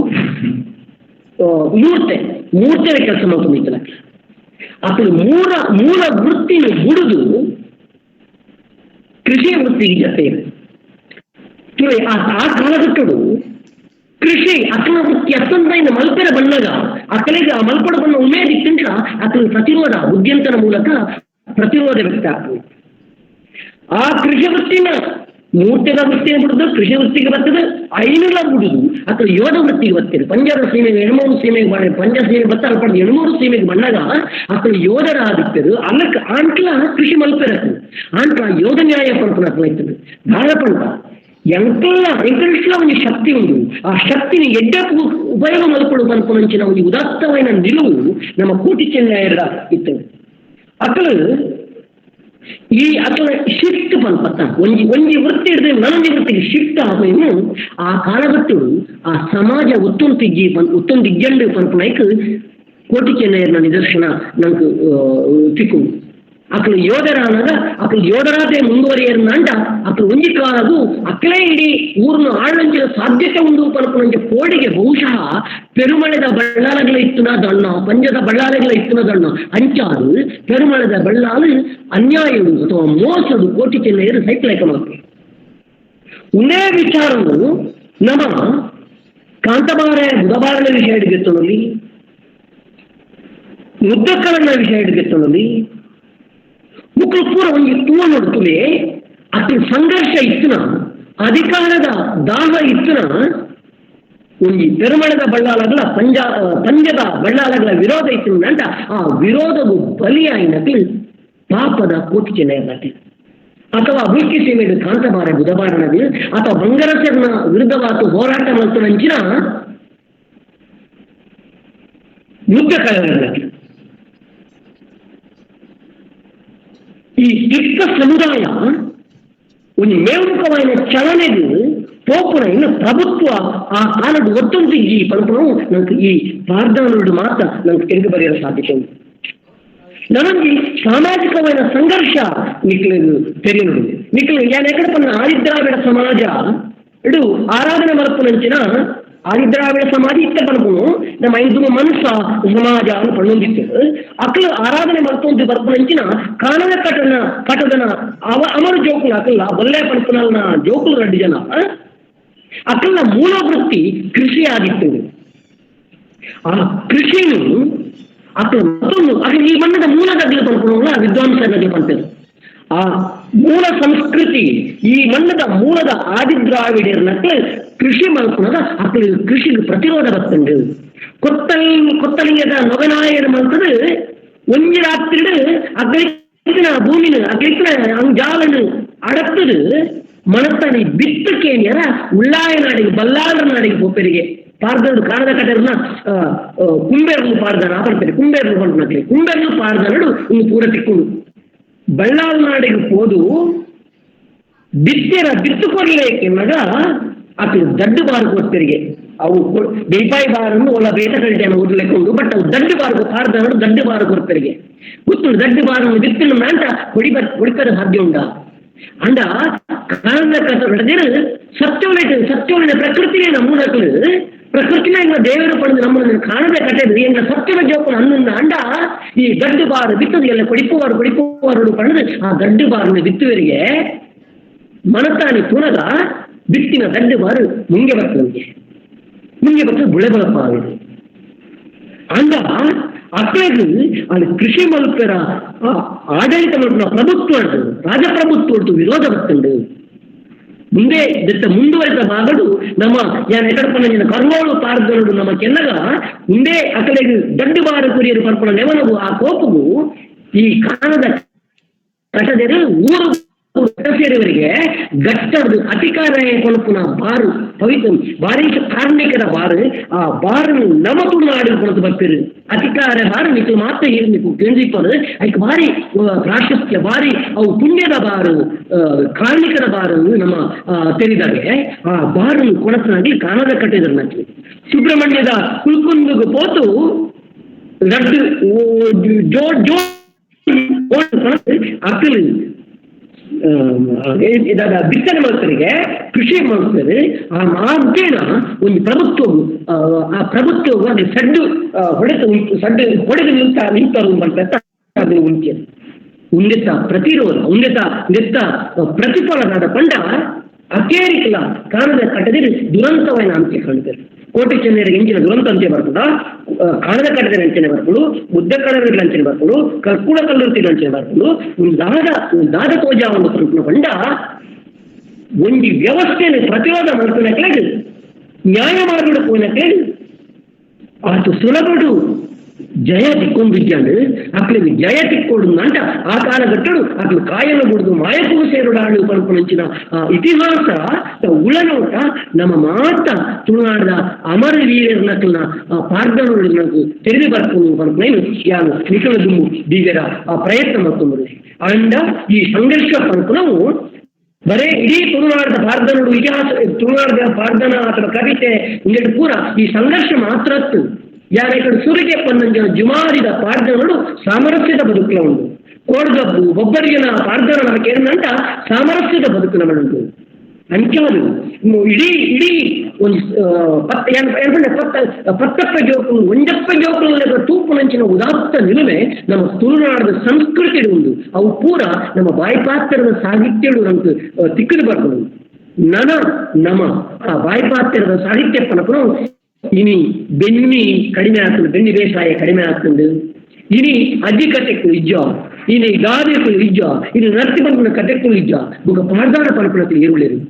ಮೂರ್ತೆ ಕೆಲಸ ಮಾಡ್ಕೊಂಡಿದ್ದಲ್ಲ ಅಸಲು ಮೂಲ ವೃತ್ತಿನ ಬಿಡುದು ಕೃಷಿ ವೃತ್ತಿಗೆ ಜೊತೆ ಆ ಕಾಲಘಟ್ಟಗಳು ಕೃಷಿ ಅಕ್ಕನ ವೃತ್ತಿ ಅತ್ತೊಂದ ಮಲ್ಪೆರ ಬಣ್ಣಗ ಅಕ್ಕಲಿಗೆ ಆ ಮಲ್ಪಡ ಬಣ್ಣ ಉಮೇದಿತ್ತಂತ ಅಕ್ಕನ ಪ್ರತಿರೋಧ ಬುದ್ಧಿಯಂತನ ಮೂಲಕ ಪ್ರತಿರೋಧ ವ್ಯಕ್ತ ಆಗ್ತದೆ. ಆ ಕೃಷಿ ವೃತ್ತಿನ ಮೂರ್ತಿನ ವೃತ್ತಿನ ಬಿಡುದು ಕೃಷಿ ವೃತ್ತಿಗೆ ಬರ್ತದೆ. ಐನೂರ ಬಿಡುದು ಅಥವಾ ಯೋಧ ವೃತ್ತಿಗೆ ಬರ್ತದೆ. ಪಂಜಾಬ ಸೀಮೆಗೆ 2-3 ಸೀಮೆಗೆ ಬಣ್ಣ ಪಂಜಾಬ್ ಸೀಮೆ ಬತ್ತ ಅಲ್ಪಡ್ದು 2-3 ಸೀಮೆಗೆ ಬಣ್ಣಗ ಅಕ್ಕಳು ಯೋಧರ ಆದಿತ್ತರು ಅಲ್ಲಕ್ಕೆ ಆಂಟ್ಲ ಕೃಷಿ ಮಲ್ಪೆರಕು ಆಂಟ್ಲ ಯೋಧ ನ್ಯಾಯ ಪಂಪನ ಆಗ್ತದೆ ಬಹಳ ಪಂಪ ಎಂಕಲ್ಸ್ಲ ಒಂದು ಶಕ್ತಿ ಉಂಟು. ಆ ಶಕ್ತಿನ ಎಡ್ಡ ಉಪಯೋಗ ಮಲ್ಪಡು ಪಂಪನಂಚಿನ ಒಂದು ಉದಾತ್ತమైన ನಿಲುವು ನಮ್ಮ ಕೋಟಿ ಚೆನ್ನೈಯರ ಇರ್ತದೆ. ಅಕ್ಕಳು ಈ ಅಕ್ಕಳ ಶಿಫ್ಟ್ ಪಂಪತ್ತ ಒಂಜಿ ವೃತ್ತಿ ಹಿಡಿದ್ರೆ ನನ್ನೊಂದು ವೃತ್ತಿಗೆ ಶಿಫ್ಟ್ ಆಮೇನು ಆ ಕಾಲಘಟ್ಟಗಳು ಆ ಸಮಾಜ ಉತ್ತೊಂದು ದಿಗ್ಗಂಡು ಪಂಪನಾಯ್ಕ ಕೋಟಿ ಚೆನ್ನೈಯರ್ನ ನಿದರ್ಶನ ನಂಗೆ ತಿಕ್ಕು ಅಕ್ಕಳು ಯೋಧರಾನಾಗ ಅಕ್ಕಳು ಯೋಧರಾತೆ ಮುಂದುವರಿಯರ್ನಂಟ ಅಕ್ಕಳು ಒಂಜಿ ಕಾಲದು ಅಕ್ಕಳೇ ಇಡೀ ಊರನ್ನು ಆಳಂಚಿನ ಸಾಧ್ಯತೆ ಉಂಡು ಪಲ್ಪನಂಚ ಕೋಡಿಗೆ ಬಹುಶಃ ಪೆರುಮಳೆದ ಬಳ್ಳಾಲಗಳ ಇತ್ತುನ ದಣ್ಣ ಪಂಜದ ಬಳ್ಳಾಲಗಳ ಇತ್ತುನ ದಣ್ಣ ಅಂಚಾದು ಪೆರುಮಳೆದ ಬಳ್ಳಾಲು ಅನ್ಯಾಯಡು ಅಥವಾ ಮೋಸದು ಕೋಟಿ ಚೆನ್ನೈರು ಸೈಕ್ಲೈಕ ಮಾತು ಉನ್ನೇ ವಿಚಾರವು ನಮ್ಮ ಕಾಂತಬಾರೆ ಬುಧಬಾರನ ವಿಷಯ ಹಿಡಿಗೆತ್ತನಲ್ಲಿ ಯುದ್ಧಕರಣ ವಿಷಯ ಹಿಡಿಗೆತ್ತನಲ್ಲಿ ಮುಕ್ಕಳು ಪೂರ ಒಂದು ತೂವ ನೋಡ್ತಲೇ ಅತಿ ಸಂಘರ್ಷ ಇತ್ತನ ಅಧಿಕಾರದ ದಾಹ ಇತ್ತನ ಒಂದು ಪೆರುಮಳದ ಬಳ್ಳಾಲಗಳ ಪಂಜದ ಬಳ್ಳಾಲಗಳ ವಿರೋಧ ಇತ್ತು ನಂಟ ಆ ವಿರೋಧವು ಬಲಿಯಾಯಿನಕ್ಕೆ ಪಾಪದ ಕೋಟಿ ಚೆನ್ನೈನಕ್ಕೆ ಅಥವಾ ಭೂಕಿ ಸೀಮೆಗೆ ಕಾಂತಬಾರ ಬುಧಬಾರನಗೆ ಅಥವಾ ಬಂಗರಸರನ ವಿರುದ್ಧವಾದ ಹೋರಾಟ ಮಾಡ್ತಂಚಿನ ಯುದ್ಧ ಕಳೆದಕ್ಕೆ ಈ ತಿಕ್ಕ ಸಮುದಾಯ ಒಂದು ಮೇಲ್ಮುಖವಾದ ಚಲನೆಗೆ ಪೋಪುನ ಇನ್ನು ಪ್ರಭುತ್ವ ಆ ಕಾಲದ ಒತ್ತೊಂದಿಗೆ ಪಂಪನು ನನಗೆ ಈ ಪ್ರಾರ್ಥನೆಗಳು ಮಾತ್ರ ನನಗೆ ತಿರುಗಿ ಬರೆಯಲು ಸಾಧ್ಯತೆ ಉಂಟು ನನಗೆ ಸಾಮಾಜಿಕವಾದ ಸಂಘರ್ಷ ನಿಕ್ಲಿದು ತೆರೆಯಲು ನಿಕ್ಲಿ ಯಾನೆಕಡೆ ಪನ್ನ ಆದಿದ್ರಾವಿಡ ಸಮಾಜ ಇಡು ಆರಾಧನೆ ಮರಪುನಂಚಿನ ಆದಿದ್ರಾವಿಡ ಸಮಾಜ ಇತ್ತ ಪನ್ಪುನು ನಮ್ಮ ಐದು ಮನುಷ್ಯ ಸಮಾಜ ಅನ್ನು ಪಣ್ಣೊಂದಿತ್ತು ಅಕ್ಕಲು ಆರಾಧನೆ ಮರಪುಂದು ಬರ್ಪುನಂಚಿನ ಕಾನದ ಕಟ್ಟದನ ಅಮರು ಜೋಕುಲು ಅಕ್ಕಲ್ಲ ಬಲ್ಲೆ ಪನ್ಪುನಲ್ನ ಜೋಕುಲು ರಡ್ಡು ಜನ ಅಕ್ಕಲ್ನ ಮೂಲ ವೃತ್ತಿ ಕೃಷಿ ಆಗಿತ್ತು ಆ ಕೃಷಿನು ಅಕ್ಕಳು ಮತ್ತೊಂದು ಅಕ್ಕಳು ಈ ಮಣ್ಣದ ಮೂಲದಾಗಲಿ ಪನ್ಪುನಲ್ಲ ವಿದ್ವಾಂಸರಾಗಲಿ ಪಂಪರು ಆ ಮೂಲ ಸಂಸ್ಕೃತಿ ಈ ಮಣ್ಣದ ಮೂಲದ ಆದಿದ್ರಾವಿಡಿಯರ್ನಕ್ಕೆ ಕೃಷಿ ಮಲ್ಪುನದ ಅಕ್ಕಳು ಕೃಷಿಗೆ ಪ್ರತಿರೋಧ ಬರ್ತಂಡು ಕೊತ್ತಲಿಂಗದ ನೊಗನಾಯರ್ ಮಲ್ಪದು ಒಂಜಿ ರಾತ್ರಿಡು ಅಗ್ಲಿಕ್ಕಿನ ಭೂಮಿನ ಅಗ್ಲಿಕ್ಕಿನ ಅಂಜಾಲನು ಅಡತ್ತದು ಮನತ್ತನಿ ಬಿತ್ತು ಕೇಣಿಯರ ಉಳ್ಳಾಯ ನಾಡಿಗೆ ಬಲ್ಲಾಳರ ನಾಡಿಗೆ ಪೋಪೆರಿಗೆ ಪಾರ್ದನು ಕಾಣದ ಕಟರ್ನ ಕುಂಬೇರ್ಲು ಪಾರ್ದನ ಬರ್ತಾರೆ ಕುಂಬೇರ್ಲು ಬಂದು ಕುಂಬೇರ್ಲು ಪಾರ್ದನಡು ಇನ್ನು ಪೂರ ತಿಕ್ಕೊಂಡು ಬಳ್ಳಾಳ ನಾಡಿಗೆ ಹೋದು ಬಿತ್ತೆರ ಬಿತ್ತು ಕೊಡ್ಲೇಕೆನ್ನಗ ಅದು ದಡ್ಡು ಬಾರ್ಗು ಹೊತ್ತರಿಗೆ ಅವು ಬೇಪಾಯಿ ಬಾರನ್ನು ಒಳ ಬೇಟಗಲ್ಟೆಯನ್ನು ಓದಲೆಕ್ಕೊಂಡು ಬಟ್ ಅವು ದಡ್ಡು ಬಾರ್ಗು ಪಾರ್ದನಡು ದಡ್ಡು ಬಾರ್ಗು ಹೊತ್ತರಿಗೆ ಗೊತ್ತು ದಡ್ಡು ಬಾರನ್ನು ಬಿತ್ತಿನ ಮ್ಯಾಂಟ ಹೊಡಿಕದ ಸಾಧ್ಯ ಉಂಡ ಅಂಡ ಕಾರಣ ಕಟ್ಟರು ಸತ್ಯವಳಿನ ಪ್ರಕೃತಿನೇ ನಮ್ಮೂಡಕ್ಕಳು ಪ್ರಕೃತಿನ ಇಂಗ ದೇವರು ಪಡೆದು ನಮ್ಮನ್ನು ಕಾಣದೆ ಕಟ್ಟದು ಎಂಗ ಸತ್ಯವ ಜೋಪನ ಅನ್ನೊಂದು ಅಂಡ ಈ ಗಡ್ಡು ಬಾರು ಬಿತ್ತದು ಎಲ್ಲ ಕೊಡಿಪುವಾರು ಪಡೆದು ಆ ಗಡ್ಡು ಬಾರನ್ನು ಬಿತ್ತುವರಿಗೆ ಮನತಾನಿ ಪುನಗ ಬಿತ್ತಿನ ಗಡ್ಡು ಬಾರು ಮುಂಗೆ ಬರ್ತದೆ ಬುಳೆ ಬಳಪ ಆಗಿದೆ ಅಂಡ ಅಕ್ಕಳಿಗೆ ಅಲ್ಲಿ ಕೃಷಿ ಮಲ್ಪರ ಆಡಳಿತ ಮಲ್ಪನ ಪ್ರಭುತ್ವ ರಾಜಪ್ರಭುತ್ವ ವಿರೋಧ ಬರ್ತಂಡು ಮುಂದೆ ಮುಂದುವರೆದ ಭಾಗಡು ನಮ್ಮ ಎಕಡಪನ ಕರ್ಗೋಳು ಪಾರ್ದೋಡು ನಮ್ಮ ಕೆನ್ನಗ ಮುಂದೆ ಅಕಡೆಗೆ ದಡ್ಡು ಬಾರ ಕುರಿಯರು ಪರ್ಪಣ ನೆವನವು ಆ ಕೋಪವು ಈ ಕಾಣದ ಕಟದರೆ ಊರು ಸೇರಿವರಿಗೆ ಗಟ್ಟದು ಅಧಿಕಾರ ಕೊಳಪುನ ಬಾರು ಪವಿತ್ರ ಬಾರಿ ಕಾರ್ಮಿಕರ ಬಾರು ಆ ಬಾರನ್ನು ನಮತು ನಾಡು ಕೊಳತು ಬರ್ತಿರು ಅಧಿಕಾರ ಬಾರು ನಿಕ್ಕು ಮಾತ್ರ ನಿಕ್ಕು ಕೇಂದ್ರೀಪರು ಅದಕ್ಕೆ ಬಾರಿ ಪ್ರಾಶಸ್ತ್ಯ ಬಾರಿ ಅವು ಪುಣ್ಯದ ಬಾರು ಕಾರ್ಮಿಕರ ಬಾರು ನಮ್ಮ ತೆರೆದಾಗೆ ಆ ಬಾರನ್ನು ಕೊಳತನಾಗಿ ಕಾಣದ ಕಟ್ಟಿದ್ರು ನನಗೆ ಸುಬ್ರಹ್ಮಣ್ಯದ ಕುಲ್ಕುಂದಿಗೆ ಪೋತು ಲಡ್ಡು ಜೋ ಅಕ್ಕಲು ಬಿತ್ತನೆ ಮಾಡ್ತಾರೆ ಕೃಷಿ ಮಾಡ್ತಾರೆ ಆ ಮಾರ್ಗೇನ ಒಂದು ಪ್ರಭುತ್ವವು ಆ ಪ್ರಭುತ್ವವು ಅದು ಸಡ್ಡು ಹೊಡೆದು ನಿಂತರು ಮಾಡ್ತಾರೆ ಉಂಡೆತ್ತ ಪ್ರತಿರೋಧ ಉಂಡೆತ್ತ ಪ್ರತಿಫಲನಾದ ಪಂಡ ಅಕೇರಿಕಲ ಕಾಣದ ಕಟ್ಟದಲ್ಲಿ ದುರಂತವಾದ ಅಂತ್ಯ ಕಾಣ್ತಾರೆ ಕೋಟಿ ಚೆನ್ನೈರಿಗೆ ಹೆಂಚಿನ ದುರಂತ ಅಂತ್ಯ ಬರ್ತದ ಕಾಣದ ಕಟ್ಟದ ಅಂಚನೆ ಬರ್ಕೊಂಡು ಬುದ್ಧ ಕಡರ ಅಂಚನೆ ಬರ್ಕೊಂಡು ಕರ್ಕೂಡ ಕಲ್ಲುರ್ತಿ ಅಂಚನೆ ಬರ್ಕೊಂಡು ದಾದ ತೋಜ ಒಂದು ಕಲ್ಪನೆ ಬಂಡ ಒಂದು ವ್ಯವಸ್ಥೆಯನ್ನು ಪ್ರತಿರೋಧ ಮಾಡ್ತಾನೆ ಕೇಳಿ ನ್ಯಾಯ ಮಾಡಿಬಿಡು ಪೋನ ಕೇಳಿ ಆತು ಸುಲಭಡು ಜಯ ತಿಕ್ಕೊಂಡ್ಬಿದ್ದಾಂಡು ಅಕ್ಕಳಿಗೆ ಜಯ ತಿಕ್ಕೊಡು ಅಂಟ ಆ ಕಾಲಘಟ್ಟಡು ಅಕ್ಕಳು ಕಾಯಲು ಬಿಡುದು ಮಾಯಪೂ ಸೇರುಡಾಳು ಪಲ್ಪನಂಚಿನ ಇತಿಹಾಸ ಉಳನೋಟ ನಮ್ಮ ಮಾತ ತುಳುನಾಡದ ಅಮರ ವೀರರ್ನಕ್ಕಲ್ನ ಪಾರ್ದನೋಡು ನನಗೆ ತೆರೆದು ಬರ್ಕೊಂಡು ಪಲ್ಪನೇನು ಯಾರು ನಿಖಲ ದುಮ್ಮು ಬೀಗರ ಆ ಪ್ರಯತ್ನ ಮಾಡ್ಕೊಂಡು ಅಂಡ ಈ ಸಂಘರ್ಷ ಪಲ್ಪನವು ಬರೇ ಇಡೀ ತುಳುನಾಡದ ಪಾರ್ದನೋಡು ಇತಿಹಾಸ ತುಳುನಾಡದ ಪಾರ್ದನ ಅಥವಾ ಕವಿತೆ ಇಂಗಡಿ ಪೂರ ಈ ಸಂಘರ್ಷ ಮಾತ್ರ ಯಾರ ಸೂರಿಗೆ ಪನ್ನಂಜ ಜುಮಾರಿದ ಪಾಡ್ದಗಳು ಸಾಮರಸ್ಯದ ಬದುಕಲ ಉಂಟು ಕೋಡ್ಗಬ್ಬು ಒಬ್ಬರಿಗಿನ ಪ್ರಾರ್ಥನ ಕೇಳಿದಂತ ಸಾಮರಸ್ಯದ ಬದುಕು ನಮ್ಮನುಂಟು ಅಂಚಾದು ಇಡೀ ಒಂದು ಪತ್ತಪ್ಪ ಜೋಕು ಒಂಜಪ್ಪ ಜೋಕು ತೂಪು ನಂಚಿನ ಉದಾತ್ತ ನಿಲುವೆ ನಮ್ಮ ತುಳುನಾಡದ ಸಂಸ್ಕೃತಿ ಉಂಟು ಅವು ಪೂರ ನಮ್ಮ ಬಾಯಿಪಾತ್ರದ ಸಾಹಿತ್ಯ ನಮ್ಗೆ ತಿಕ್ಕದು ಬರ್ತದೆ ನಮ ಆ ಬಾಯಿಪಾತ್ರದ ಸಾಹಿತ್ಯ ಪನಪನು ಇನಿ ಬೆನ್ನಿ ಕಡಿಮೆ ಆಗ್ತದೆ ಬೆನ್ನಿ ಬೇಸಾಯ ಕಡಿಮೆ ಆಗ್ತದೆ ಇನಿ ಅಜ್ಜಿ ಕಥೆಗಳು ಇಜ್ಜ ಇನಿ ಗಾದೆಗಳು ಇಜ್ಜ ಇನಿ ನರ್ತಿ ಪಂಪಿನ ಕಥೆಗಳು ಇಜ್ಜ ಬುಗ ಪಾರ್ದಾರ ಪನಪನത്തിൽ ಇರುಳಿರು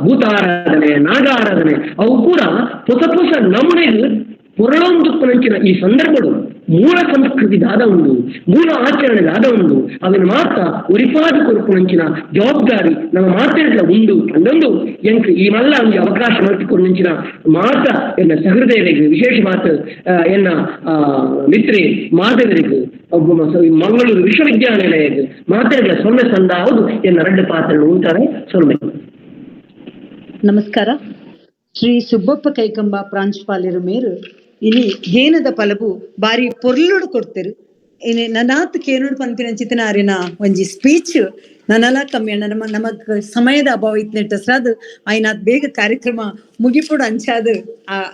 ಭೂತಾರಾಧನೆ ನಾಗಾರಾಧನೆ ಅವು ಕೂಡ ಹೊಸ ನಮೂನೆಗಳು ಪುರಳೊಂದುಪ್ಪನಂಚಿನ ಈ ಸಂದರ್ಭಗಳು ಮೂಲ ಸಂಸ್ಕೃತಿದಾದ ಉಂಡು ಮೂಲ ಆಚರಣೆದಾದ ಉಂಡು ಅದನ್ನು ಮಾತ್ರ ಒರಿಪಾದ ಕೊರಪುನಂಚಿನ ಜವಾಬ್ದಾರಿ ನಮ್ಮ ಮಾತಾಡಲ ಉಂಡು ಅಂದೊಂದು ಎಂಕ್ ಈ ಮಲ್ಲ ಒಂದು ಅವಕಾಶ ಮಾಡಿಕೊಂಡಂಚಿನ ಮಾತ ಎನ್ನ ಸಹೃದಯರಿಗೆ ವಿಶೇಷ ಮಾತು ಎನ್ನ ಮಿತ್ರೆ ಮಾಧವರಿಗೆ ಮಂಗಳೂರು ವಿಶ್ವವಿದ್ಯಾನಿಲಯಕ್ಕೆ ಮಾತಾಡಲ ಸೊನ್ನೆ ಸಂದಾವುದು ಎನ್ನ ಎರಡು ಪಾತ್ರ ಉಂಟಾರೆ ಸೊನ್ನೆ. ನಮಸ್ಕಾರ. ಶ್ರೀ ಸುಬ್ಬಪ್ಪ ಕೈಕಂಬ ಪ್ರಾಂಶುಪಾಲರು ಮೇರು ಇನಿ ಗೇನದ ಪಲಬು ಬಾರಿ ಪೊರ್ಲುಡು ಕೊಡ್ತೆರು ಇನಿ ನನಾತ್ ಕೇನುಡು ಪಂಪಿನ ಚಿತನಾರಿನ ಒಂಜಿ ಸ್ಪೀಚ್ ನನಲ ಕಮ್ಮಿ ನಮಗ್ ಸಮಯದ ಅಭಾವ ಇತ್ನೆಟ್ಟಸ್ರಾದ್ ಆಯ್ನಾತ್ ಬೇಗ ಕಾರ್ಯಕ್ರಮ ಮುಗಿಪುಡು ಅಂಚಾದ್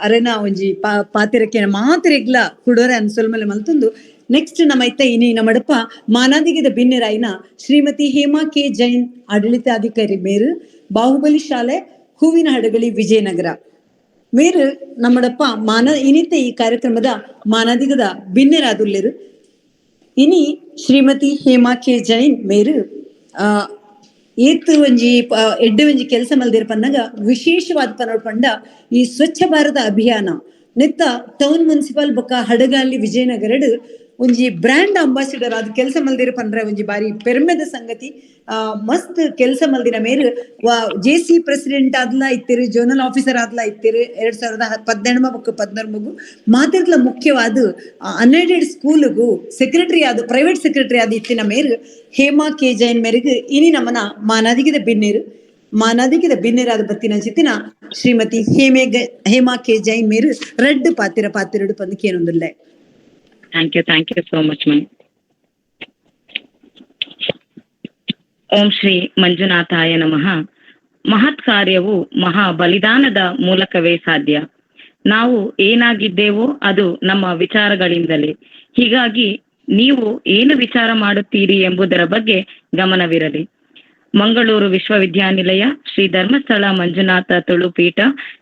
ಅರೆನ ಒಂಜಿ ಪಾತಿರಕ್ಕೆ ಮಾತಿರೆಗ್ಲ ಕುಡೋರೆ ಅನ್ಸೊಲ್ಮೇಲೆ ಮಲ್ತೊಂದು ನೆಕ್ಸ್ಟ್ ನಮ್ಮೈತ ಇನಿ ನಮ್ಮಡಪ್ಪ ಮಾನಾದಿಗಿದ ಬಿನ್ನೆರಾಯಿನ ಶ್ರೀಮತಿ ಹೇಮಾ ಕೆ ಜೈನ್ ಆಡಳಿತಾಧಿಕಾರಿ ಮೇರು ಬಾಹುಬಲಿ ಶಾಲೆ ಹೂವಿನ ಹಡಗಲಿ ವಿಜಯನಗರ ಮೇರು ನಮ್ಮಡಪ್ಪ ಇನಿತ ಈ ಕಾರ್ಯಕ್ರಮದ ಮಾನದಿಗದ ಬಿನ್ನೆರಾದುಲ್ಲೆರು ಇನಿ ಶ್ರೀಮತಿ ಹೇಮಾ ಕೆ ಜೈನ್ ಮೇರು ಏತ್ ಒಂಜಿ ಎಡ್ಡೆ ಒಂಜಿ ಕೆಲಸ ಮಲ್ದಿರ ಪನ್ನಗ ವಿಶೇಷವಾದ ಪನ್ನೋಡ್ ಪಂಡ ಈ ಸ್ವಚ್ಛ ಭಾರತ ಅಭಿಯಾನ ನೆತ್ತ ಟೌನ್ ಮುನ್ಸಿಪಲ್ ಬೊಕ್ಕ ಹಡಗಲಿ ವಿಜಯನಗರಡ್ ಒಂಜಿ ಬ್ರ್ಯಾಂಡ್ ಅಂಬಾಸಿಡರ್ ಅದು ಕೆಲಸ ಮಲ್ದಿರ ಪಂಡ್ರೆ ಒಂಜಿ ಬಾರಿ ಪೆರ್ಮೆದ ಸಂಗತಿ. ಮಸ್ತ್ ಕೆಲಸ ಮಲ್ದಿನ ಮೇರು JC ಪ್ರೆಸಿಡೆಂಟ್ ಆದ್ಲ ಇತ್ತಿರು, ಜೋನಲ್ ಆಫೀಸರ್ ಆದ್ಲ ಇತ್ತಿರು 2017 ಮಾತಿರ್ಲ ಮುಖ್ಯವಾದ ಅನ್ಎಡೆಡ್ ಸ್ಕೂಲ್ಗೂ ಸೆಕ್ರೆಟರಿ ಆದ ಪ್ರೈವೇಟ್ ಸೆಕ್ರೆಟರಿ ಆದ ಇತ್ತಿನ ಮೇರು ಹೇಮಾ ಕೆ ಜೈನ್ ಮೇರೆಗೆ ಇನಿ ನಮ್ಮನ ಮಾನಾದಿಗಿದ ಬಿನ್ನೇರಾದ ಬತ್ತಿನ ಚಿತ್ತಿನ ಶ್ರೀಮತಿ ಹೇಮಾ ಕೆ ಜೈನ್ ಮೇರು ರೆಡ್ ಪಾತಿರಡು ಪಂದು ಕೇನೊಂದುಲ್ಲೆ. Thank you so much, ma'am. ಓಂ ಶ್ರೀ ಮಂಜುನಾಥಾಯ ನಮಃ. ಮಹತ್ ಕಾರ್ಯವು ಮಹಾ ಬಲಿದಾನದ ಮೂಲಕವೇ ಸಾಧ್ಯ. ನಾವು ಏನಾಗಿದ್ದೇವೋ ಅದು ನಮ್ಮ ವಿಚಾರಗಳಿಂದಲೇ. ಹೀಗಾಗಿ ನೀವು ಏನು ವಿಚಾರ ಮಾಡುತ್ತೀರಿ ಎಂಬುದರ ಬಗ್ಗೆ ಗಮನವಿರಲಿ. ಮಂಗಳೂರು ವಿಶ್ವವಿದ್ಯಾನಿಲಯ, ಶ್ರೀ ಧರ್ಮಸ್ಥಳ ಮಂಜುನಾಥ ತುಳು ಪೀಠ,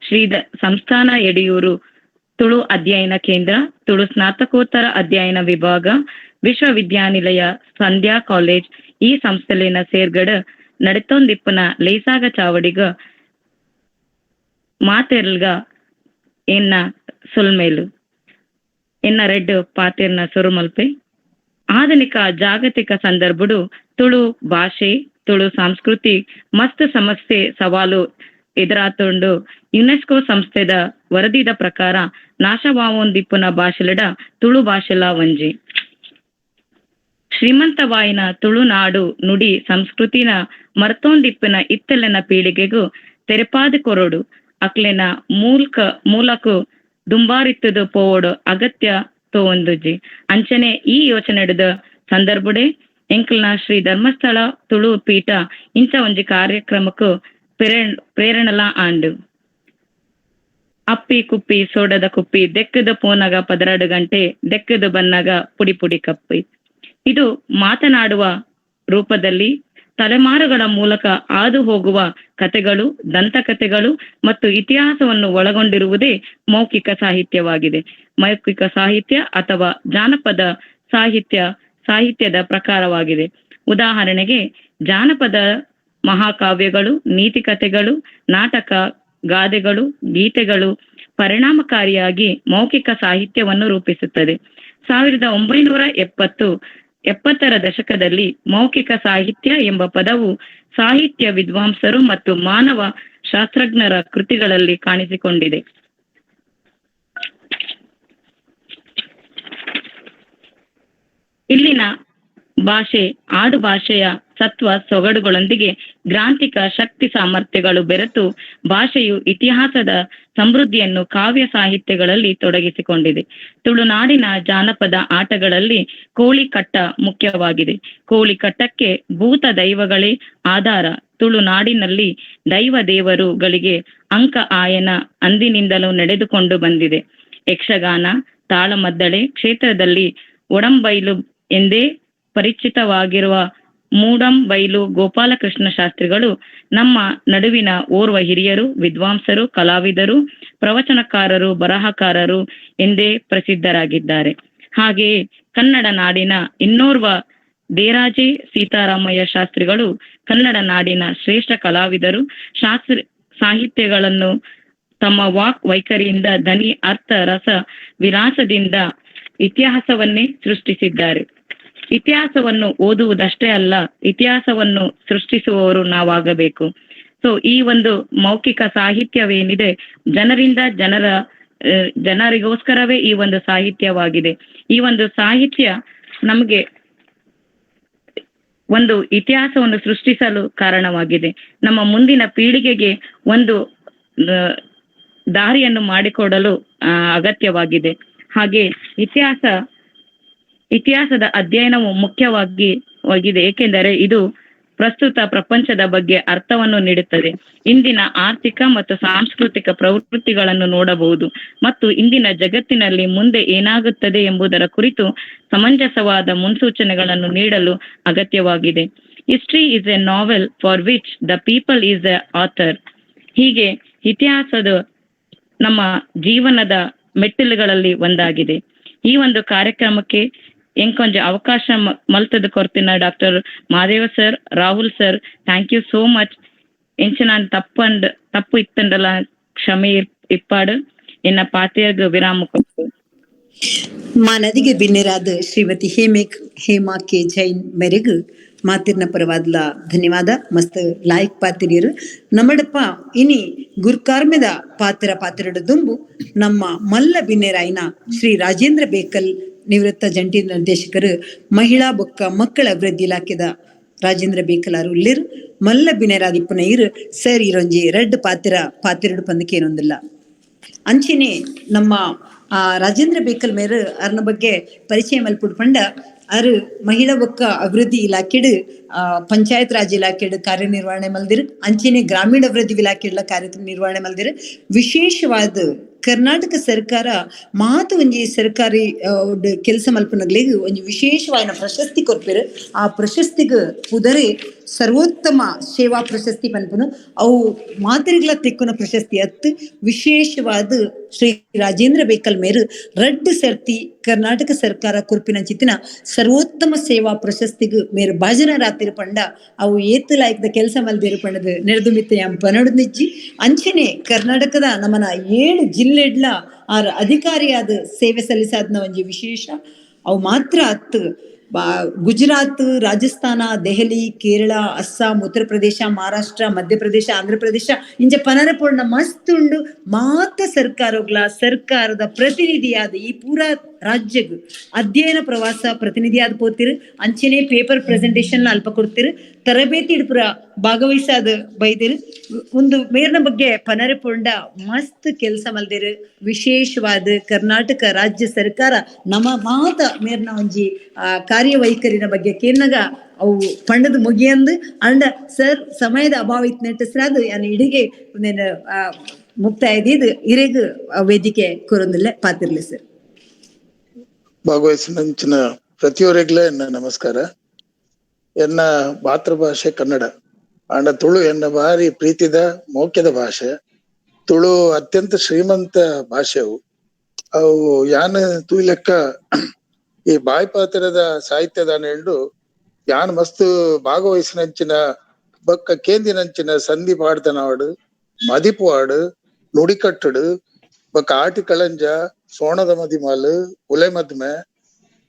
ಶ್ರೀ ಸಂಸ್ಥಾನ ಯಡಿಯೂರು ತುಳು ಅಧ್ಯಯನ ಕೇಂದ್ರ, ತುಳು ಸ್ನಾತಕೋತ್ತರ ಅಧ್ಯಯನ ವಿಭಾಗ, ವಿಶ್ವವಿದ್ಯಾನಿಲಯ ಸಂಧ್ಯಾ ಕಾಲೇಜ್ ಈ ಸಂಸ್ಥೆಲಿನ ಸೇರ್ಗಡ ನಡತೊಂದಿಪ್ಪನ ಲೇಸಾಗ ಚಾವಡಿಗ ಮಾತೆರ್ಲ್ಗ ಎನ್ನ ಸುಲ್ಮೇಲು ಎನ್ನ ರೆಡ್ ಪಾತೆರ್ನ ಸುರುಮಲ್ಪೆ. ಆಧುನಿಕ ಜಾಗತಿಕ ಸಂದರ್ಭಡು ತುಳು ಭಾಷೆ ತುಳು ಸಂಸ್ಕೃತಿ ಮಸ್ತ್ ಸಮಸ್ಯೆ ಸವಾಲು ಎದುರಾತೊಂಡು ಯುನೆಸ್ಕೋ ಸಂಸ್ಥೆದ ವರದಿದ ಪ್ರಕಾರ ನಾಶವಾವೊಂದಿಪ್ಪುನ ಭಾಷೆಲಡ ತುಳು ಭಾಷೆಲ ಒಂಜಿ. ಶ್ರೀಮಂತವಾಯಿನ ತುಳುನಾಡು ನುಡಿ ಸಂಸ್ಕೃತಿನ ಮರ್ತೊಂದಿಪ್ಪಿನ ಇತ್ತೆಲೆನ ಪೀಳಿಗೆಗೂ ತೆರೆಪಾದ ಕೊರಡು ಅಕ್ಲೆನ ಮೂಲಕ ದುಂಬಾರಿತ್ತದು ಪೋವಡು ಅಗತ್ಯ ತೋಂದುಜಿ. ಅಂಚನೆ ಈ ಯೋಚನೆಡಿದ ಸಂದರ್ಭಡೆ ಎಂಕಲ್ನ ಶ್ರೀ ಧರ್ಮಸ್ಥಳ ತುಳು ಪೀಠ ಇಂಚ ಒಂಜಿ ಕಾರ್ಯಕ್ರಮಕ್ಕೂ ಪ್ರೇರಣಲ ಆಂಡು. ಅಪ್ಪಿ ಕುಪ್ಪಿ ಸೋಡದ ಕುಪ್ಪಿ ದೆಕ್ಕದ ಪೋನಗ 12 ಗಂಟೆ ದೆಕ್ಕದ ಬನ್ನಗ ಪುಡಿ ಪುಡಿ ಕಪ್ಪಿ. ಇದು ಮಾತನಾಡುವ ರೂಪದಲ್ಲಿ ತಲೆಮಾರುಗಳ ಮೂಲಕ ಹಾದು ಹೋಗುವ ಕಥೆಗಳು, ದಂತಕಥೆಗಳು ಮತ್ತು ಇತಿಹಾಸವನ್ನು ಒಳಗೊಂಡಿರುವುದೇ ಮೌಖಿಕ ಸಾಹಿತ್ಯವಾಗಿದೆ. ಮೌಖಿಕ ಸಾಹಿತ್ಯ ಅಥವಾ ಜಾನಪದ ಸಾಹಿತ್ಯದ ಪ್ರಕಾರವಾಗಿದೆ. ಉದಾಹರಣೆಗೆ ಜಾನಪದ ಮಹಾಕಾವ್ಯಗಳು, ನೀತಿ ಕಥೆಗಳು, ನಾಟಕ, ಗಾದೆಗಳು, ಗೀತೆಗಳು ಪರಿಣಾಮಕಾರಿಯಾಗಿ ಮೌಖಿಕ ಸಾಹಿತ್ಯವನ್ನು ರೂಪಿಸುತ್ತದೆ. 1970ರ ದಶಕದಲ್ಲಿ ಮೌಖಿಕ ಸಾಹಿತ್ಯ ಎಂಬ ಪದವು ಸಾಹಿತ್ಯ ವಿದ್ವಾಂಸರು ಮತ್ತು ಮಾನವ ಶಾಸ್ತ್ರಜ್ಞರ ಕೃತಿಗಳಲ್ಲಿ ಕಾಣಿಸಿಕೊಂಡಿದೆ. ಇಲ್ಲಿನ ಭಾಷೆ ಆಡು ಭಾಷೆಯ ಸತ್ವ ಸೊಗಡುಗಳೊಂದಿಗೆ ಗ್ರಾಂಥಿಕ ಶಕ್ತಿ ಸಾಮರ್ಥ್ಯಗಳು ಬೆರೆತು ಭಾಷೆಯು ಇತಿಹಾಸದ ಸಮೃದ್ಧಿಯನ್ನು ಕಾವ್ಯ ಸಾಹಿತ್ಯಗಳಲ್ಲಿ ತೊಡಗಿಸಿಕೊಂಡಿದೆ. ತುಳುನಾಡಿನ ಜಾನಪದ ಆಟಗಳಲ್ಲಿ ಕೋಳಿಕಟ್ಟ ಮುಖ್ಯವಾಗಿದೆ. ಕೋಳಿಕಟ್ಟಕ್ಕೆ ಭೂತ ದೈವಗಳೇ ಆಧಾರ. ತುಳುನಾಡಿನಲ್ಲಿ ದೈವ ದೇವರುಗಳಿಗೆ ಅಂಕ ಆಯನ ಅಂದಿನಿಂದಲೂ ನಡೆದುಕೊಂಡು ಬಂದಿದೆ. ಯಕ್ಷಗಾನ, ತಾಳಮದ್ದಳೆ ಕ್ಷೇತ್ರದಲ್ಲಿ ಒಡಂಬೈಲು ಎಂದೇ ಪರಿಚಿತವಾಗಿರುವ ಮೂಡಂಬೈಲು ಗೋಪಾಲಕೃಷ್ಣ ಶಾಸ್ತ್ರಿಗಳು ನಮ್ಮ ನಡುವಿನ ಓರ್ವ ಹಿರಿಯರು, ವಿದ್ವಾಂಸರು, ಕಲಾವಿದರು, ಪ್ರವಚನಕಾರರು, ಬರಹಕಾರರು ಎಂದೇ ಪ್ರಸಿದ್ಧರಾಗಿದ್ದಾರೆ. ಹಾಗೆಯೇ ಕನ್ನಡ ನಾಡಿನ ಇನ್ನೋರ್ವ ದೇರಾಜೆ ಸೀತಾರಾಮಯ್ಯ ಶಾಸ್ತ್ರಿಗಳು ಕನ್ನಡ ನಾಡಿನ ಶ್ರೇಷ್ಠ ಕಲಾವಿದರು. ಸಾಹಿತ್ಯಗಳನ್ನು ತಮ್ಮ ವಾಕ್ ವೈಖರಿಯಿಂದ ಧ್ವನಿ ಅರ್ಥ ರಸ ವಿಲಾಸದಿಂದ ಇತಿಹಾಸವನ್ನೇ ಸೃಷ್ಟಿಸಿದ್ದಾರೆ. ಇತಿಹಾಸವನ್ನು ಓದುವುದಷ್ಟೇ ಅಲ್ಲ, ಇತಿಹಾಸವನ್ನು ಸೃಷ್ಟಿಸುವವರು ನಾವಾಗಬೇಕು. ಸೊ ಈ ಒಂದು ಮೌಖಿಕ ಸಾಹಿತ್ಯವೇನಿದೆ ಜನರಿಂದ ಜನರಿಗೋಸ್ಕರವೇ ಈ ಒಂದು ಸಾಹಿತ್ಯವಾಗಿದೆ. ಈ ಒಂದು ಸಾಹಿತ್ಯ ನಮಗೆ ಒಂದು ಇತಿಹಾಸವನ್ನು ಸೃಷ್ಟಿಸಲು ಕಾರಣವಾಗಿದೆ. ನಮ್ಮ ಮುಂದಿನ ಪೀಳಿಗೆಗೆ ಒಂದು ದಾರಿಯನ್ನು ಮಾಡಿಕೊಡಲು ಅಗತ್ಯವಾಗಿದೆ. ಹಾಗೆ ಇತಿಹಾಸದ ಅಧ್ಯಯನವು ಮುಖ್ಯವಾಗಿದೆ, ಏಕೆಂದರೆ ಇದು ಪ್ರಸ್ತುತ ಪ್ರಪಂಚದ ಬಗ್ಗೆ ಅರ್ಥವನ್ನು ನೀಡುತ್ತದೆ. ಇಂದಿನ ಆರ್ಥಿಕ ಮತ್ತು ಸಾಂಸ್ಕೃತಿಕ ಪ್ರವೃತ್ತಿಗಳನ್ನು ನೋಡಬಹುದು ಮತ್ತು ಇಂದಿನ ಜಗತ್ತಿನಲ್ಲಿ ಮುಂದೆ ಏನಾಗುತ್ತದೆ ಎಂಬುದರ ಕುರಿತು ಸಮಂಜಸವಾದ ಮುನ್ಸೂಚನೆಗಳನ್ನು ನೀಡಲು ಅಗತ್ಯವಾಗಿದೆ. History is A novel for which the people is A author. ಹೀಗೆ ಇತಿಹಾಸದ ನಮ್ಮ ಜೀವನದ ಮೆಟ್ಟಿಲುಗಳಲ್ಲಿ ಒಂದಾಗಿದೆ. ಈ ಒಂದು ಕಾರ್ಯಕ್ರಮಕ್ಕೆ ಎಂಕೊಂಜ ಅವಕಾಶ ಮಲ್ತದ ಕೊರ್ತಿನ doctor Madeva sir, Rahul sir, thank you so much. ಎಂಚಿನ ತಪ್ಪು ಇತ್ತಂಡಲ ಕ್ಷಮೆ ಇಪ್ಪಾಡು ಎನ್ನ ಪಾತೆಯರ್ಗ ವಿರಾಮ ಕೊಟ್ಟು ಮಾನದಿಗೆ ಬಿನ್ನೆರಾದ ಶ್ರೀಮತಿ ಹೇಮಾ ಕೆ ಜೈನ್ ಮೇರೆಗೂ ಮಾತಿರ್ನ ಪರವಾದ್ಲ ಧನ್ಯವಾದ. ಮಸ್ತ್ ಲಾಯ್ಕ್ ಪಾತಿರಿಯರು ನಮ್ಮಡಪ್ಪ ಇನಿ ಗುರ್ಕಾರ್ಮೆದ ಪಾತಿರಡು ದುಂಬು ನಮ್ಮ ಮಲ್ಲ ಬಿನ್ನೆರಾಯಿನ ಶ್ರೀ ರಾಜೇಂದ್ರ ಬೇಕಲ್ ನಿವೃತ್ತ ಜಂಟಿ ನಿರ್ದೇಶಕರು ಮಹಿಳಾ ಬೊಕ್ಕ ಮಕ್ಕಳ ಅಭಿವೃದ್ಧಿ ಇಲಾಖೆದ ರಾಜೇಂದ್ರ ಬೇಕಲಾರು ಉಳ್ಳಿರು ಮಲ್ಲ ಬಿನ್ನೆರಾದಿಪ್ಪನ ಇರು ಸರ್ ಇರೊಂಜಿ ರೆಡ್ ಪಾತಿರಡು ಪಂದಕ್ಕೆ ಏನೊಂದಿಲ್ಲ ಅಂಚಿನೇ ನಮ್ಮ ರಾಜೇಂದ್ರ ಬೇಕಲ್ ಮೇರು ಅರ್ನ ಬಗ್ಗೆ ಪರಿಚಯ ಮಲ್ಪುಡ್ ಪಂಡ ಅರು ಮಹಿಳಾ ಬೊಕ್ಕ ಅಭಿವೃದ್ಧಿ ಇಲಾಖೆಡು ಪಂಚಾಯತ್ ರಾಜ್ ಇಲಾಖೆಡು ಕಾರ್ಯನಿರ್ವಹಣೆ ಮಲ್ದಿರು ಅಂಚೆನೆ ಗ್ರಾಮೀಣ ಅಭಿವೃದ್ಧಿ ಇಲಾಖೆಡ್ಲ ಕಾರ್ಯನಿರ್ವಹಣೆ ಮಲ್ದಿರು. ವಿಶೇಷವಾದ ಕರ್ನಾಟಕ ಸರ್ಕಾರ ಮಾತು ಒಂಜಿ ಸರ್ಕಾರಿ ಕೆಲಸ ಮಲ್ಪನಗಳಿಗೆ ಒಂಜಿ ವಿಶೇಷವಾದ ಪ್ರಶಸ್ತಿ ಕೊರ್ಪೆರು. ಆ ಪ್ರಶಸ್ತಿಗೆ ಪುದರೆ ಸರ್ವೋತ್ತಮ ಸೇವಾ ಪ್ರಶಸ್ತಿ ಪನ್ಪನು ಅವು ಮಾತರಿಗಳ ತೆಕ್ಕುನ ಪ್ರಶಸ್ತಿ ಅತ್ತು ವಿಶೇಷವಾದ ಶ್ರೀ ರಾಜೇಂದ್ರ ಬೇಕಲ್ ಮೇರು ರಡ್ಡು ಸರ್ತಿ ಕರ್ನಾಟಕ ಸರ್ಕಾರ ಕುರ್ಪಿನ ಚಿತ್ತಿನ ಸರ್ವೋತ್ತಮ ಸೇವಾ ಪ್ರಶಸ್ತಿಗೂ ಮೇರು ಭಾಜನರಾತಿರು ಪಂಡ ಅವು ಏತು ಲಾಯ್ಕದ ಕೆಲಸ ಮಲ್ದಿರು ಪಂಡದು ನೆರೆದು ಪನಡು ನಿಜ್ಜಿ ಅಂಚೆನೆ ಕರ್ನಾಟಕದ ನಮ್ಮನ 7 ಜಿಲ್ಲೆಡ್ಲ ಆರ್ ಅಧಿಕಾರಿಯಾದ ಸೇವೆ ಸಲ್ಲಿಸಾದ್ನ ಒಂಜಿ ವಿಶೇಷ ಅವು ಮಾತ್ರ ಅತ್ತು. ಗುಜರಾತ್, ರಾಜಸ್ಥಾನ, ದೆಹಲಿ, ಕೇರಳ, ಅಸ್ಸಾಂ, ಉತ್ತರ ಪ್ರದೇಶ, ಮಹಾರಾಷ್ಟ್ರ, ಮಧ್ಯಪ್ರದೇಶ, ಆಂಧ್ರ ಪ್ರದೇಶ ಇಂಚ ಪನರಪೂರ್ಣ ಮಸ್ತ್ ಉಂಡು. ಮಾತ ಸರ್ಕಾರದ ಪ್ರತಿನಿಧಿಯಾದ ಈ ಪೂರಾ ರಾಜ್ಯಗ್ ಅಧ್ಯಯನ ಪ್ರವಾಸ ಪ್ರತಿನಿಧಿಯಾದ ಪೋತಿರು ಅಂಚೆನೆ ಪೇಪರ್ ಪ್ರೆಸೆಂಟೇಶನ್ ಅಲ್ಪ ಕೊಡ್ತಿರು ತರಬೇತಿ ಇಡ್ಪುರ ಭಾಗವಹಿಸಾದ ಬೈದಿರು ಒಂದು ಮೇರ್ನ ಬಗ್ಗೆ ಪನರಪುಂಡ ಮಸ್ತ್ ಕೆಲಸ ಮಲ್ದಿರು. ವಿಶೇಷವಾದ ಕರ್ನಾಟಕ ರಾಜ್ಯ ಸರ್ಕಾರ ನಮ್ಮ ಮಾತ ಮೇರ್ನ ಒಂಜಿ ಕಾರ್ಯವೈಖರಿನ ಬಗ್ಗೆ ಕೇರ್ನಾಗ ಅವು ಪಂಡದ ಮುಗಿಯಂದು ಅಂಡ ಸರ್ ಸಮಯದ ಅಭಾವ ಇತ್ತು ನೆಟ್ಟಿಸ್ರಾದು ಯಾನು ಇಡಿಗೆ ಮುಕ್ತಾಯ ಇದು ಇರೆಗ್ ವೇದಿಕೆ ಕೊರೊಂದಿಲ್ಲ ಪಾತಿರ್ಲಿ ಸರ್. ಭಾಗವಹಿಸಿನ ಪ್ರತಿಯೊರೆಗ್ಲ ಎನ್ನ ನಮಸ್ಕಾರ. ಎನ್ನ ಮಾತೃಭಾಷೆ ಕನ್ನಡ ಅಂಡ ತುಳು ಎನ್ನ ಬಾರಿ ಪ್ರೀತಿದ ಮೌಖ್ಯದ ಭಾಷೆ. ತುಳು ಅತ್ಯಂತ ಶ್ರೀಮಂತ ಭಾಷೆವು. ಅವು ಯಾನ್ ತೂಲೆಕ್ಕ ಈ ಬಾಯಿ ಪಾತ್ರದ ಸಾಹಿತ್ಯದ ನೆಂಡು ಯಾನ್ ಮಸ್ತ್ ಭಾಗವಹಿಸಿನಂಚಿನ ಬೊಕ್ಕ ಕೇಂದಿನಂಚಿನ ಸಂಧಿ ಪಾಡ್ದನಾಡು, ಮದಿಪು ಹಾಡು, ನುಡಿಕಟ್ಟುಡು ಬೊಕ್ಕ ಆಟಿ ಕಳಂಜ, ಸೋಣದ ಮದಿಮಾಲು, ಕುಲೆ ಮದ್ಮೆ,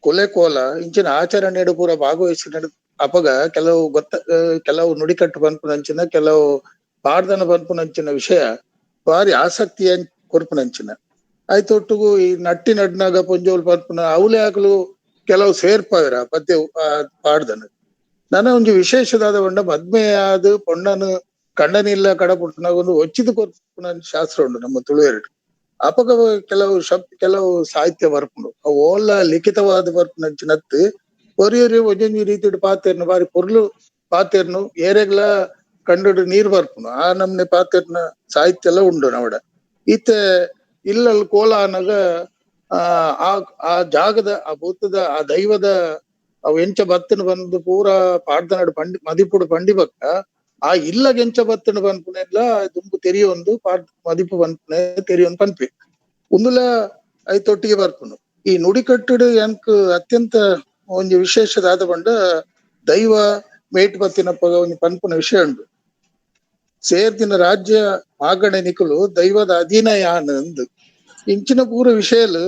ಕುಲೆ ಕೋಲ ಇಂಚಿನ ಆಚರಣೆಡು ಪೂರ ಭಾಗವಹಿಸಿನ ಅಪಗ ಕೆಲವು ನುಡಿಕಟ್ಟು ಪನ್ಪುನಂಚಿನ ಕೆಲವು ಪಾಡ್ದನ ಪನ್ಪುನಂಚಿನ ವಿಷಯ ಬಾರಿ ಆಸಕ್ತಿಯ ಕೊರ್ಪುನಂಚಿನ ಆಯ್ತೊಟ್ಟಿಗೂ ಈ ನಟ್ಟಿ ನಡ್ನಾಗ ಪೊಂಜೋಲ್ ಪನ್ಪುನ ಅವಲೆ ಆಗ್ಲು ಕೆಲವು ಸೇರ್ಪದ್ರ ಪದ್ಯ ಪಾಡ್ದನ ನನ್ನ ಒಂಜಿ ವಿಶೇಷದಾದ ಪಂಡ ಮದ್ಮೆಯಾದ ಪೊಣ್ಣನು ಕಂಡನಿಲ್ಲ ಕಡಪುಟ್ಟನಾಗ ಒಂದು ಒಚ್ಚಿದ ಕೊರ್ಪುನ ಶಾಸ್ತ್ರ ಉಂಡು ನಮ್ಮ ತುಳುವೆರಡು ಅಪಗ ಕೆಲವು ಸಾಹಿತ್ಯ ಬರ್ಪುಂಡು ಅವು ಓಲ್ಲ ಲಿಖಿತವಾದ ಬರ್ಪುನಂಚಿನತ್ತು ಒರಿಯೊರಿ ಒಂಜೊಂಜಿ ರೀತಿ ಪಾತೆರ್ನು ಬಾರಿ ಪೊರ್ಲು ಪಾತೆರ್ನು ಏರೆಗ್ಲ ಕಂಡು ನೀರ್ ಬರ್ಪುನು ಆ ನಮ್ನೆ ಪಾತೆರ್ನ ಸಾಹಿತ್ಯ ಎಲ್ಲ ಉಂಡು ನವಡ ಈತೆ ಇಲ್ಲಲ್ ಕೋಲ ಅನ್ನಗ ಆ ಜಾಗದ ಆ ಭೂತದ ಆ ದೈವದ ಅವು ಎಂಚ ಬತ್ತನ ಬಂದು ಪೂರ ಪಾಡ್ದನಾಡು ಮದಿಪುಡು ಪಂಡಿಬಕ್ಕ ಆ ಇಲ್ಲಗ ಎಂಚ ಬತ್ತನ ಪನ್ಪುನೆಲ್ಲ ದುಂಬು ತೆರಿಯೊಂದು ಮದಿಪು ಪನ್ಪುನೆ ತೆರಿಯೊಂದು ಪನ್ಪಿ ಉಂದುಲ ಐತೊಟ್ಟಿಗೆ ಬರ್ಪುನು ಈ ನುಡಿಕಟ್ಟುಡು ಎಂಕ್ ಅತ್ಯಂತ ಒಂಜಿ ವಿಶೇಷದಾದ ಪಂಡ ದೈವ ಮೇಟ್ ಬತ್ತಿನಪ್ಪಗ ಒಂಜಿ ಪನ್ಪುನ ವಿಷಯ ಉಂಡು ಸೇರ್ದಿನ ರಾಜ್ಯ ಆಗಣೆ ನಿಕುಲು ದೈವದ ಅಧೀನ ಯಾನ್ ಅಂದು ಇಂಚಿನ ಪೂರ ವಿಷಯಲು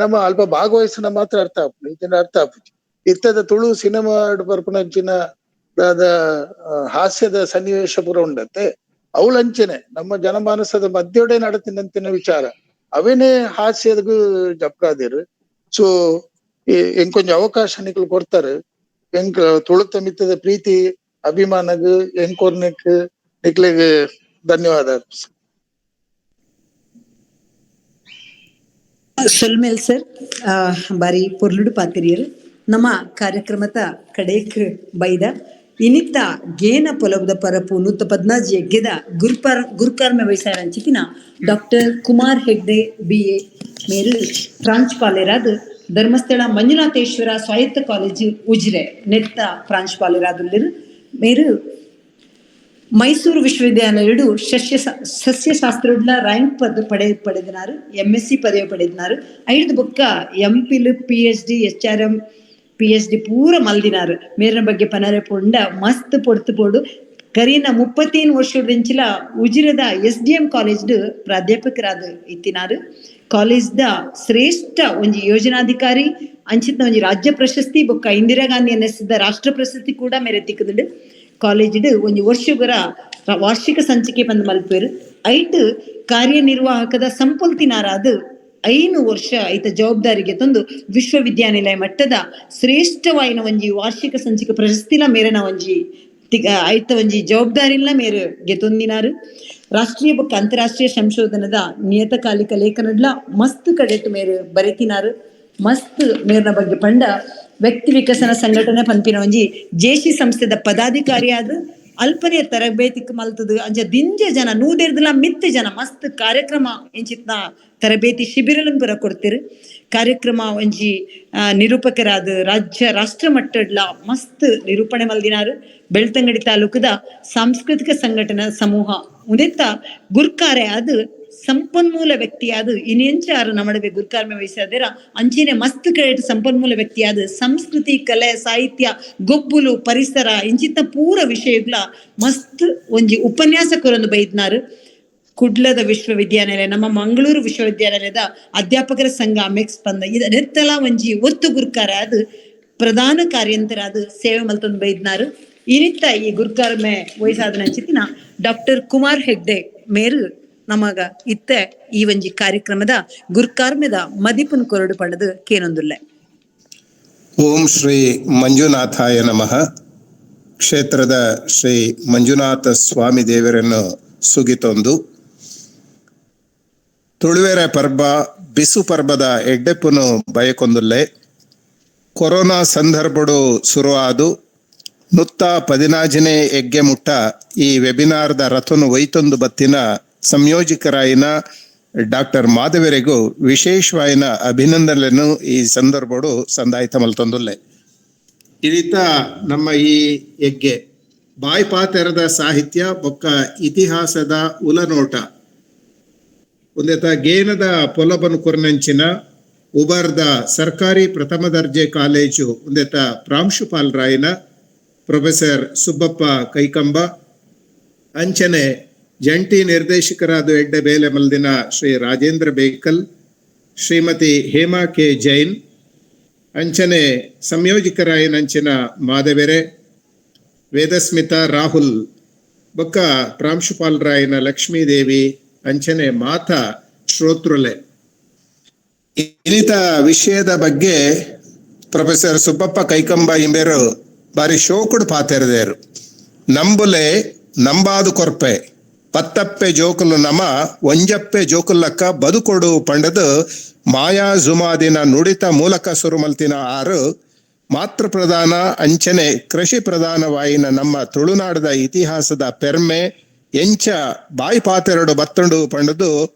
ನಮ್ಮ ಅಲ್ಪ ಭಾಗವಹಿಸಿನ ಮಾತ್ರ ಅರ್ಥ ಆಪುಂಡು ಇಂಚಿನ ಅರ್ಥ ಆಪುಜಿ ಇತ್ತದ ತುಳು ಸಿನಿಮಾ ಬರ್ಪುನಂಚಿನ ಹಾಸ್ಯದ ಸನ್ನಿವೇಶ ಪೂರ ಉಂಡತ್ತೆ ಅವಳಂಚನೆ ನಮ್ಮ ಜನಮಾನಸದ ಮಧ್ಯೋಡೆ ನಡತಿನಂತಿನ ವಿಚಾರ ಅವೇನೇ ಹಾಸ್ಯದಗೂ ಜಪ್ಕಾದಿರು ಸೊ ಎಂಕೊಂಜ ಅವಕಾಶ ನಿಕಲು ಕೊಡ್ತಾರೆ ಎಂಕ್ ತುಳುತ ಮಿತ್ತದ ಪ್ರೀತಿ ಅಭಿಮಾನಗ್ ಎಂಕೊರ್ನಿಕ್ ನಿಕ್ಲೆಗ್ ಧನ್ಯವಾದ. ಸೊಲ್ಮೇಲ್ ಸರ್ ಬಾರಿ ಪೊರ್ಲುಡು ಪಾತಿರಿಯರು ನಮ್ಮ ಕಾರ್ಯಕ್ರಮದ ಕಡೆಕ್ ಬೈದ ಇನಿತ್ತ ಗೇನ ಪೊಲಬದ ಪರಪು 114 ಎಗ್ಗೆದ ಗುರುಕರ್ಮ ವಯಸ್ಸಾರಂಚಿತಿನ ಡಾಕ್ಟರ್ ಕುಮಾರ್ ಹೆಗ್ಡೆ BA ಮೇರು ಪ್ರಾಂಶುಪಾಲರಾದ ಧರ್ಮಸ್ಥಳ ಮಂಜುನಾಥೇಶ್ವರ ಸ್ವಾಯತ್ತ ಕಾಲೇಜು ಉಜಿರೆ ನೆತ್ತ ಪ್ರಾಂಶುಪಾಲರಾದುಲ್ಲೆರು ಮೇರು ಮೈಸೂರು ವಿಶ್ವವಿದ್ಯಾಲಯಡು ಸಸ್ಯಶಾಸ್ತ್ರಡ್ಲ ರ್ಯಾಂಕ್ ಪಡೆದಿನಾರು MSc ಪದವಿ ಪಡೆದಿನಾರು ಐದು ಬೊಕ್ಕ MPhil PhD HRM PhD ಪೂರ ಮಲ್ದಿನಾರು ಮೇರಿನ ಬಗ್ಗೆ ಪನರೆ ಪುಂಡ ಮಸ್ತ್ ಪೊಡ್ತು ಪೋಡು ಕರೀನ 31 ವರ್ಷದಿಂಚಿಲ ಉಜಿರೆದ SDM ಕಾಲೇಜ್ ಪ್ರಾಧ್ಯಾಪಕರಾದ ಇತ್ತಿನಾರು ಕಾಲೇಜ್ದ ಶ್ರೇಷ್ಠ ಒಂಜಿ ಯೋಜನಾಧಿಕಾರಿ ಅಂಚಿತ ಒಂಜಿ ರಾಜ್ಯ ಪ್ರಶಸ್ತಿ ಬೊಕ್ಕ ಇಂದಿರಾ ಗಾಂಧಿ ಅನ್ನಿಸಿದ ರಾಷ್ಟ್ರ ಪ್ರಶಸ್ತಿ ಕೂಡ ಮೇರೆ ತಿಕ್ಕುದುಂಡು ಕಾಲೇಜಿಡ್ ಒಂಜಿ ವರ್ಷಗರ ವಾರ್ಷಿಕ ಸಂಚಿಕೆ ಬಂದು ಮಲ್ಪೇರು ಐಟ್ ಕಾರ್ಯನಿರ್ವಾಹಕದ ಸಂಪಲ್ತಿನಾರಾದ 5 ವರ್ಷ ಐತ ಜವಾಬ್ದಾರಿಗೆ ತಂದು ವಿಶ್ವವಿದ್ಯಾನಿಲಯ ಮಟ್ಟದ ಶ್ರೇಷ್ಠವಾಯಿನ ಒಂಜಿ ವಾರ್ಷಿಕ ಸಂಚಿಕೆ ಪ್ರಶಸ್ತಿಲ ಮೇರೆನ ಒಂಜಿ ಐತ ಒಂಜಿ ಜವಾಬ್ದಾರಿಲ ಮೇರೆ ಗೆತೊಂದಿನಾರು ರಾಷ್ಟ್ರೀಯ ಬೊಕ್ಕ ಅಂತಾರಾಷ್ಟ್ರೀಯ ಸಂಶೋಧನದ ನಿಯತಕಾಲಿಕ ಲೇಖನಡ್ಲ ಮಸ್ತ್ ಕಡೆಟ್ ಮೇರೆ ಬರೆತಿನಾರು ಮಸ್ತ್ ಮೇರ್ನ ಬಗ್ಗೆ ಪಂಡ ವ್ಯಕ್ತಿ ವಿಕಸನ ಸಂಘಟನೆ ಪನ್ಪಿನ ಒಂಜಿ ಜೇಸಿ ಸಂಸ್ಥೆದ ಪದಾಧಿಕಾರಿಯಾದ ಅಲ್ಪನೆಯ ತರಬೇತಿಕ್ ಮಲ್ತದು ಅಂಚ ದಿಂಜ ಜನ 100 ಮಿತ್ತ ಜನ ಮಸ್ತ್ ಕಾರ್ಯಕ್ರಮ ಇಂಚಿತ್ನ ತರಬೇತಿ ಶಿಬಿರಲನ್ ಪುರ ಕೊಡ್ತಿರು ಕಾರ್ಯಕ್ರಮ ಒಂಜಿ ನಿರೂಪಕರಾದ ರಾಷ್ಟ್ರ ಮಟ್ಟಡ್ಲ ಮಸ್ತ್ ನಿರೂಪಣೆ ಮಲ್ದಿನಾರು ಬೆಳ್ತಂಗಡಿ ತಾಲೂಕದ ಸಾಂಸ್ಕೃತಿಕ ಸಂಘಟನಾ ಸಮೂಹ ಉದೆತ್ತ ಗುರ್ಕಾರೆ ಅದು ಸಂಪನ್ಮೂಲ ವ್ಯಕ್ತಿಯಾದ ಇನ್ನೆಂಚಾರು ನಮ್ಮಡವೆ ಗುರುಕಾರ್ಮೆ ವಹಿಸಾದೇರ ಅಂಚಿನ ಮಸ್ತ್ ಕ್ರೆಡಿಟ್ ಸಂಪನ್ಮೂಲ ವ್ಯಕ್ತಿಯಾದ ಸಂಸ್ಕೃತಿ ಕಲೆ ಸಾಹಿತ್ಯ ಗೊಬ್ಬುಲು ಪರಿಸರ ಇಂಚಿತ್ತ ಪೂರ ವಿಷಯಗಳ ಮಸ್ತ್ ಒಂಜಿ ಉಪನ್ಯಾಸಕರೊಂದು ಬೈದ್ನಾರು ಕುಡ್ಲದ ವಿಶ್ವವಿದ್ಯಾನಿಲಯ ನಮ್ಮ ಮಂಗಳೂರು ವಿಶ್ವವಿದ್ಯಾನಿಲಯದ ಅಧ್ಯಾಪಕರ ಸಂಘ ಮೆಕ್ಸ್ ಪಂದ ಇದೆತ್ತಲ ಒಂಜಿ ಒತ್ತು ಗುರುಕಾರ ಅದು ಪ್ರಧಾನ ಕಾರ್ಯಂತರಾದ ಸೇವೆ ಮಲ್ತೊಂದು ಬೈದ್ನಾರು ಇನಿತ್ತ ಈ ಗುರುಕಾರ್ಮೆ ವಹಿಸಾದ ನಂಚಿತಿನ ಡಾಕ್ಟರ್ ಕುಮಾರ್ ಹೆಗ್ಡೆ ಮೇರು ನಮಗ ಇತ್ತೆ ಈ ಒಂಜಿ ಕಾರ್ಯಕ್ರಮದ ಗುರುಕಾರ್ಮೆದ ಮದಿಪುನ್ ಕೊರಡು ಪಡೆದು ಕೇನೊಂದುಲ್ಲೆ. ಓಂ ಶ್ರೀ ಮಂಜುನಾಥಾಯ ನಮಃ. ಕ್ಷೇತ್ರದ ಶ್ರೀ ಮಂಜುನಾಥ ಸ್ವಾಮಿ ದೇವರನ್ನು ಸುಗಿತೊಂದು ತುಳುವೆರೆ ಪರ್ಬ ಬಿಸು ಪರ್ಬದ ಎಡ್ಡೆಪ್ಪುನು ಬಯಕೊಂದುಲ್ಲೆ. ಕೊರೋನಾ ಸಂದರ್ಭಡು ಶುರುವಾದು 114ನೇ ಎಗ್ಗೆ ಮುಟ್ಟ ಈ ವೆಬಿನಾರ್ದ ರಥನು ಒಯ್ತೊಂದು ಬತ್ತಿನ ಸಂಯೋಜಕರಾಯಿನ ಡಾಕ್ಟರ್ ಮಾಧವರೆಗೂ ವಿಶೇಷವಾಯಿನ ಅಭಿನಂದನೆಯನ್ನು ಈ ಸಂದರ್ಭಡು ಸಂದಾಯಿತ ಮಲ್ತೊಂದುಲ್ಲೆ. ಇರಿತ ನಮ್ಮ ಈ ಯಗ್ಗೆ ಬಾಯ್ಪಾತೆರದ ಸಾಹಿತ್ಯ ಬೊಕ್ಕ ಇತಿಹಾಸದ ಉಲನೋಟ ಒಂದೆತ ಗೇನದ ಪೊಲಬನು ಕೊರ್ನಂಚಿನ ಉಬರ್ದ ಸರ್ಕಾರಿ ಪ್ರಥಮ ದರ್ಜೆ ಕಾಲೇಜು ಒಂದೆತ ಪ್ರಾಂಶುಪಾಲರಾಯಿನ ಪ್ರೊಫೆಸರ್ ಸುಬ್ಬಪ್ಪ ಕೈಕಂಬ ಅಂಚನೆ ಜಂಟಿ ನಿರ್ದೇಶಕರಾದ ಎಡ್ಡೆ ಬೇಲೆ ಮಲ್ದಿನ ಶ್ರೀ ರಾಜೇಂದ್ರ ಬೇಕಲ್, ಶ್ರೀಮತಿ ಹೇಮಾ ಕೆ ಜೈನ್, ಅಂಚನೆ ಸಂಯೋಜಕರಾಯಿನಂಚಿನ ಮಾಧವೆರೆ, ವೇದಸ್ಮಿತಾ ರಾಹುಲ್ ಬೊಕ್ಕ ಪ್ರಾಂಶುಪಾಲರಾಯಿನ ಲಕ್ಷ್ಮೀದೇವಿ ಅಂಚನೆ ಮಾತಾ ಶ್ರೋತೃಲೆ. ಇನಿತ ವಿಷಯದ ಬಗ್ಗೆ ಪ್ರೊಫೆಸರ್ ಸುಬ್ಬಪ್ಪ ಕೈಕಂಬ ಇಂಬೇರು ಬಾರಿ ಶೋಕುಡು ಪಾತೆರದೇರು. ನಂಬುಲೆ ನಂಬಾದು ಕೊರ್ಪೆ ಪತ್ತಪ್ಪೆ ಜೋಕುಲು ನಮ ಒಂಜಪ್ಪೆ ಜೋಕುಲ್ಲಕ್ಕ ಬದುಕೊಡು ಪಂಡದು ಮಾಯಾ ಜುಮಾದಿನ ನುಡಿತ ಮೂಲಕ ಸುರುಮಲ್ತಿನ ಆರು ಮಾತೃ ಪ್ರಧಾನ ಅಂಚನೆ ಕೃಷಿ ಪ್ರಧಾನವಾಯಿನ ನಮ್ಮ ತುಳುನಾಡದ ಇತಿಹಾಸದ ಪೆರ್ಮೆ ಎಂಚ ಬಾಯಿ ಪಾತೆರಡು ಬತ್ತಂಡು ಪಂಡದು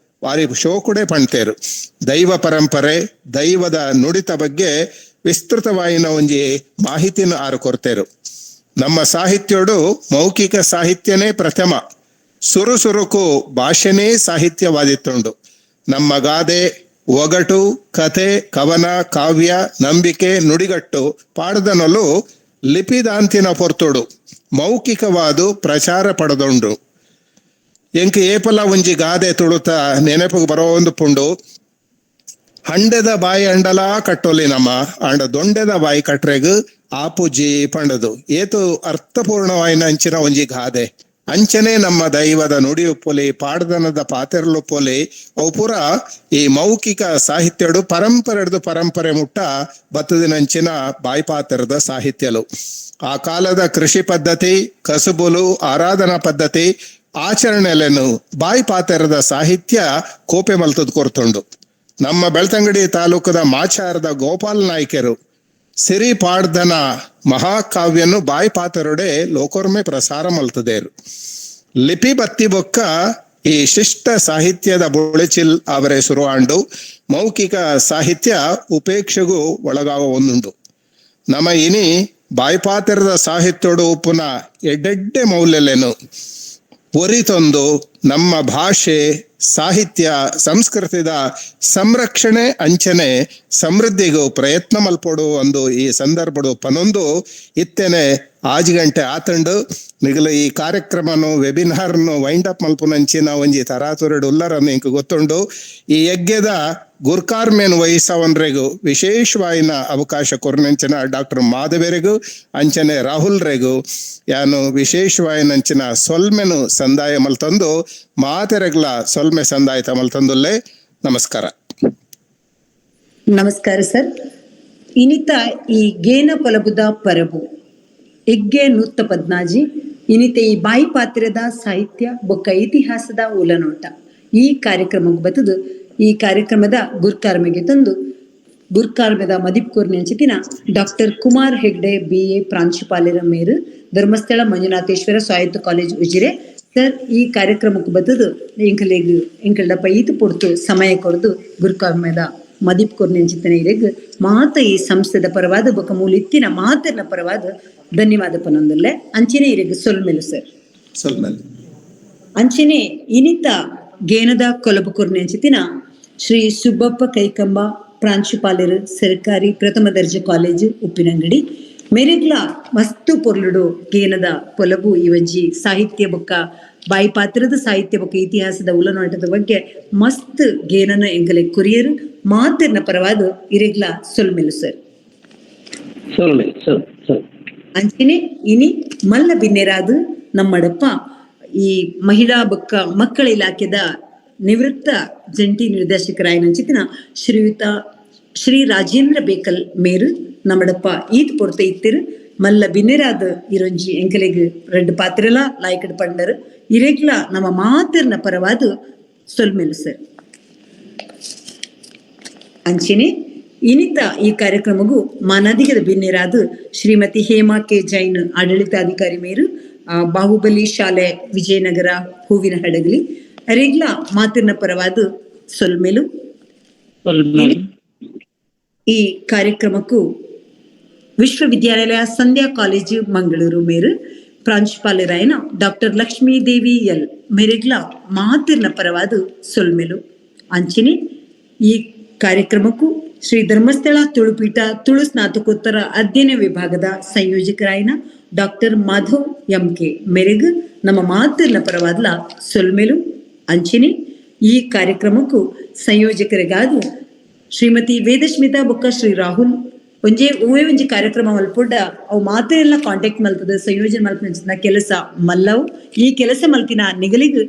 ವಾರಿ ಶೋಕುಡೆ ಪಣ್ತೇರು. ದೈವ ಪರಂಪರೆ ದೈವದ ನುಡಿತ ಬಗ್ಗೆ ವಿಸ್ತೃತವಾಯಿನ ಒಂಜಿ ಮಾಹಿತಿನ ಆರು ಕೊರ್ತೇರು. ನಮ್ಮ ಸಾಹಿತ್ಯೋಡು ಮೌಖಿಕ ಸಾಹಿತ್ಯನೇ ಪ್ರಥಮ, ಸುರುಸುರುಕು ಭಾಷೆನೇ ಸಾಹಿತ್ಯವಾದಿತ್ತುಂಡು. ನಮ್ಮ ಗಾದೆ ಒಗಟು ಕಥೆ ಕವನ ಕಾವ್ಯ ನಂಬಿಕೆ ನುಡಿಗಟ್ಟು ಪಾಡದನಲು ಲಿಪಿದಾಂತಿನ ಪೊರ್ತುಡು ಮೌಖಿಕವಾದು ಪ್ರಚಾರ ಪಡೆದೊಂಡು. ಎಂಕ್ ಏಪಲ ಒಂಜಿ ಗಾದೆ ತುಳುತ ನೆನಪು ಬರೋಂದು ಪುಂಡು. ಹಂಡೆದ ಬಾಯಿ ಅಂಡಲ ಕಟ್ಟೊಲಿ ನಮ್ಮ ಅಂಡ ದೊಂಡೆದ ಬಾಯಿ ಕಟ್ರೆಗ್ ಆಪುಜಿ ಪಂಡದು ಏತು ಅರ್ಥಪೂರ್ಣವಾಯಿನ ಅಂಚಿನ ಒಂಜಿ ಗಾದೆ. ಅಂಚನೆ ನಮ್ಮ ದೈವದ ನುಡಿಯುಪ್ಪೊಲಿ ಪಾಡ್ದನದ ಪಾತೆರ್ಲುಪ್ಪೊಲಿ ಅವು ಪುರ ಈ ಮೌಖಿಕ ಸಾಹಿತ್ಯಡು ಪರಂಪರೆ ಮುಟ್ಟ ಬತ್ತದಿನಂಚಿನ ಬಾಯಿ ಪಾತೆರದ ಸಾಹಿತ್ಯಲು. ಆ ಕಾಲದ ಕೃಷಿ ಪದ್ಧತಿ ಕಸುಬುಲು ಆರಾಧನಾ ಪದ್ಧತಿ ಆಚರಣೆಲೆನು ಬಾಯಿ ಪಾತೆರದ ಸಾಹಿತ್ಯ ಕೋಪೆ ಮಲ್ತದ್ ಕೊರ್ತುಂಡು. ನಮ್ಮ ಬೆಳ್ತಂಗಡಿ ತಾಲೂಕದ ಮಾಚಾರದ ಗೋಪಾಲ್ ನಾಯ್ಕರು ಸಿರಿ ಪಾಡ್ದನ ಮಹಾಕಾವ್ಯನು ಬಾಯಿ ಪಾತೆರೊಡೆ ಲೋಕೋರ್ಮೆ ಪ್ರಸಾರ ಮಲ್ತದೇರು. ಲಿಪಿ ಬತ್ತಿ ಬೊಕ್ಕ ಈ ಶಿಷ್ಟ ಸಾಹಿತ್ಯದ ಬೊಳೆಚಿಲ್ ಅವರೇ ಸುರುವಾಂಡು ಮೌಖಿಕ ಸಾಹಿತ್ಯ ಉಪೇಕ್ಷೆಗೂ ಒಳಗಾವ ಒಂದುಂಡು. ನಮ್ಮ ಇನಿ ಬಾಯಿ ಪಾತೆರದ ಸಾಹಿತ್ಯಡು ಉಪ್ಪುನ ಎಡ್ಡೆಡ್ಡೆ ಮೌಲ್ಯಲೆನು ಒರಿತೊಂದು ನಮ್ಮ ಭಾಷೆ ಸಾಹಿತ್ಯ ಸಂಸ್ಕೃತಿದ ಸಂರಕ್ಷಣೆ ಅಂಚನೆ ಸಮೃದ್ಧಿಗೂ ಪ್ರಯತ್ನ ಮಲ್ಪಡು ಒಂದು ಈ ಸಂದರ್ಭಡು ಪನೊಂದು ಇತ್ತೇನೆ ಆಜಿಗಂಟೆ ಆತಂಡು ನಿಗಲ ಈ ಕಾರ್ಯಕ್ರಮನು ವೆಬಿನಾರ್ನು ವೈಂಡ್ ಅಪ್ ಮಲ್ಪುನಂಚಿನ ಒಂಜಿ ತರಾತುರೆಡು ಉಲ್ಲರನ್ನು ಇಂಕ ಗೊತ್ತುಂಡು. ಈ ಯಜ್ಞದ ಗುರ್ಕಾರ್ಮೇನ್ ವಹಿಸವನ್ರೆಗೂ ವಿಶೇಷವಾಯಿನ ಅವಕಾಶ ಕೊರ್ನಂಚಿನ ಡಾಕ್ಟರ್ ಮಾಧವೆರೆಗೂ ಅಂಚನೆ ರಾಹುಲ್ ರೆಗೂ ಯಾನು ವಿಶೇಷವಾಯಿನಂಚಿನ ಸೊಲ್ಮೆನು ಸಂದಾಯ ಮಲ್ತಂದು ಮಾತೆರೆಗ್ಲ ಸೊಲ್ಮೆ ಸಂದಾಯ ಮಲ್ತಂದುಲ್ಲೆ. ನಮಸ್ಕಾರ. ನಮಸ್ಕಾರ ಸರ್. ಇನಿತ ಈ ಗೇನ ಪೊಲಬುದ ಪರಬು ಎಗ್ಗೆ ನೂತ್ತ ಪದ್ನಾಜಿ ಇನಿತ ಈ ಬಾಯಿ ಪಾತ್ರದ ಸಾಹಿತ್ಯ ಬೊಕ್ಕ ಇತಿಹಾಸದ ಉಲನೋಟ ಈ ಕಾರ್ಯಕ್ರಮಕ್ಕೆ ಬತ್ತದು. ಈ ಕಾರ್ಯಕ್ರಮದ ಗುರ್ಕಾರ್ಮೆಗೆ ತಂದು ಗುರ್ಕಾರ್ಮೆದ ಮದಿಪ್ಕೂರ್ನ ಅಂಚಿತಿನ ಡಾಕ್ಟರ್ ಕುಮಾರ್ ಹೆಗ್ಡೆ BA ಪ್ರಾಂಶುಪಾಲರ ಮೇರು ಧರ್ಮಸ್ಥಳ ಮಂಜುನಾಥೇಶ್ವರ ಸ್ವಾಯತ್ತ ಕಾಲೇಜ್ ಉಜಿರೆ ಸರ್. ಈ ಕಾರ್ಯಕ್ರಮಕ್ಕೆ ಬತ್ತದು ಎಂಕಲ್ಡಪ್ಪ ಈತು ಪೊಡ್ತು ಸಮಯ ಕೊಡ್ದು ಗುರ್ಕಾರ್ಮೆದ ಮದಿಪ್ಕೂರ್ನ ಅಂಚಿತನ ಇರೆಗ್ ಮಾತ ಈ ಸಂಸ್ಥೆದ ಪರವಾದ ಬೊಕ್ಕ ಮೂಲಿತ್ತಿನ ಮಾತನ ಪರವಾದ ಧನ್ಯವಾದ ಪನೊಂದಲ್ಲೇ ಅಂಚಿನ ಇರೆಗ್ ಸೊಲ್ಮೆಲು ಸರ್. ಅಂಚಿನೆ ಇನಿತ ಗೇನದ ಕೊಲಬಕೂರ್ನ ಅಂಚಿತಿನ ಶ್ರೀ ಸುಬ್ಬಪ್ಪ ಕೈಕಂಬ ಪ್ರಾಂಶುಪಾಲರು ಸರ್ಕಾರಿ ಪ್ರಥಮ ದರ್ಜೆ ಕಾಲೇಜು ಉಪ್ಪಿನಂಗಡಿ ಮೆರೆಗ್ಲ ಮಸ್ತು ಪೊರ್ಲುಡು ಗೇನದ ಪೊಲಬು ಇವಜ್ಜಿ ಸಾಹಿತ್ಯ ಬೊಕ್ಕ ಬಾಯಿ ಪಾತ್ರದ ಸಾಹಿತ್ಯ ಬೊಕ್ಕ ಇತಿಹಾಸದ ಉಲನಾಟದ ಬಗ್ಗೆ ಮಸ್ತ್ ಗೇನನ ಎಂಗಲೆ ಕುರಿಯರು ಮಾತಿನ ಪರವಾದ ಇರೆಗ್ಲ ಸೊಲ್ಮೆಲು ಸರ್. ಅಂಚಿನೆ ಇನಿ ಮಲ್ಲ ಬಿನ್ನೆರಾದು ನಮ್ಮಡಪ್ಪ ಈ ಮಹಿಳಾ ಬೊಕ್ಕ ಮಕ್ಕಳ ಇಲಾಖೆದ ನಿವೃತ್ತ ಜಂಟಿ ನಿರ್ದೇಶಕರಾಯನಂಚಿತಿನ ಶ್ರೀಯುತ ಶ್ರೀ ರಾಜೇಂದ್ರ ಬೇಕಲ್ ಮೇರು ನಮ್ಮಡಪ್ಪ ಈತ್ ಪೊರ್ತ ಇತ್ತಿರು ಮಲ್ಲ ಬಿನ್ನೆರಾದ ಇರೊಂಜಿ ಎಂಕಲೆಗ್ ರೆಡ್ ಪಾತ್ರೆಲ ಲಾಯ್ಕಡ್ ಪಂಡರು ಇರೆಗ್ಲ ನಮ್ಮ ಮಾತಿನ ಪರವಾದ ಸೊಲ್ಮೆಲು ಸರ್. ಅಂಚಿನೆ ಇನಿತ ಈ ಕಾರ್ಯಕ್ರಮಗೂ ಮಾನದಿಗದ ಬಿನ್ನೆರಾದ ಶ್ರೀಮತಿ ಹೇಮಾ ಕೆ ಜೈನ್ ಆಡಳಿತಾಧಿಕಾರಿ ಮೇರು ಬಾಹುಬಲಿ ಶಾಲೆ ವಿಜಯನಗರ ಹೂವಿನ ಹಡಗಲಿ ಅರೆಗ್ಲ ಮಾತಿನ ಪರವಾದ ಸೊಲ್ಮೆಲು. ಈ ಕಾರ್ಯಕ್ರಮಕ್ಕೂ ವಿಶ್ವವಿದ್ಯಾಲಯ ಸಂಧ್ಯಾ ಕಾಲೇಜು ಮಂಗಳೂರು ಮೇರು ಪ್ರಾಂಶುಪಾಲರಾಯನ ಡಾಕ್ಟರ್ ಲಕ್ಷ್ಮೀ ದೇವಿ ಎಲ್ ಮೇರೆಗ್ಲ ಮಾತಿನ ಪರವಾದ ಸೊಲ್ಮೆಲು. ಅಂಚಿನೆ ಈ ಕಾರ್ಯಕ್ರಮಕ್ಕೂ ಶ್ರೀ ಧರ್ಮಸ್ಥಳ ತುಳುಪೀಠ ತುಳು ಸ್ನಾತಕೋತ್ತರ ಅಧ್ಯಯನ ವಿಭಾಗದ ಸಂಯೋಜಕರಾಯನ ಡಾಕ್ಟರ್ ಮಾಧವ್ MK ಮೆರೆಗ್ ನಮ್ಮ ಮಾತಿನ ಪರವಾದ್ಲ ಸೊಲ್ಮೆಲು. ಅಂಚಿನೆ ಈ ಕಾರ್ಯಕ್ರಮಕ್ಕೂ ಸಂಯೋಜಕರಿಗಾದ ಶ್ರೀಮತಿ ವೇದಸ್ಮಿತಾ ಬೊಕ್ಕ ಶ್ರೀ ರಾಹುಲ್ ಒಂಜಿ ಕಾರ್ಯಕ್ರಮ ಮಲ್ಪೊಡ್ಡ ಅವು ಮಾತೆಲ್ಲ ಕಾಂಟ್ಯಾಕ್ಟ್ ಮಲ್ತದ ಸಂಯೋಜನೆ ಮಲ್ಪನ ಕೆಲಸ ಮಲ್ಲವು. ಈ ಕೆಲಸ ಮಲ್ತಿನ ನಿಗಲಿಗ್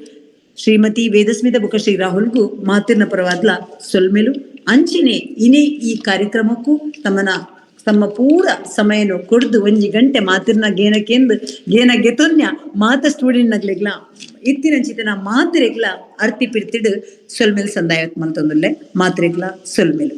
ಶ್ರೀಮತಿ ವೇದಸ್ಮಿತಾ ಬೊಕ್ಕ ಶ್ರೀ ರಾಹುಲ್ಗೂ ಮಾತಿನ ಪರವಾದ್ಲ ಸೊಲ್ಮೆಲು. ಅಂಚಿನೆ ಇನಿ ಈ ಕಾರ್ಯಕ್ರಮಕ್ಕೂ ತಮ್ಮನ ತಮ್ಮ ಪೂರ ಸಮಯನು ಕೊಡ್ದು 1 ಗಂಟೆ ಮಾತಿರ್ನ ಗೇನಕ್ಕೆಂದು ಗೇನ ಗೆತೊನ್ಯ ಮಾತ ಸ್ಟೂಡೆಂಟ್ ನಗ್ಲಿಗ್ಲ ಇತ್ತಿನ ಮಾತ್ರೆಗ್ಲ ಅರ್ತಿ ಪಿರ್ತಿಡ್ ಸೊಲ್ಮೆಲ್ ಸಂದಾಯವತ್ ಮಂತೊಂದುಲ್ಲೆ ಮಾತ್ರೆಗ್ಲ ಸೊಲ್ಮೆಲು.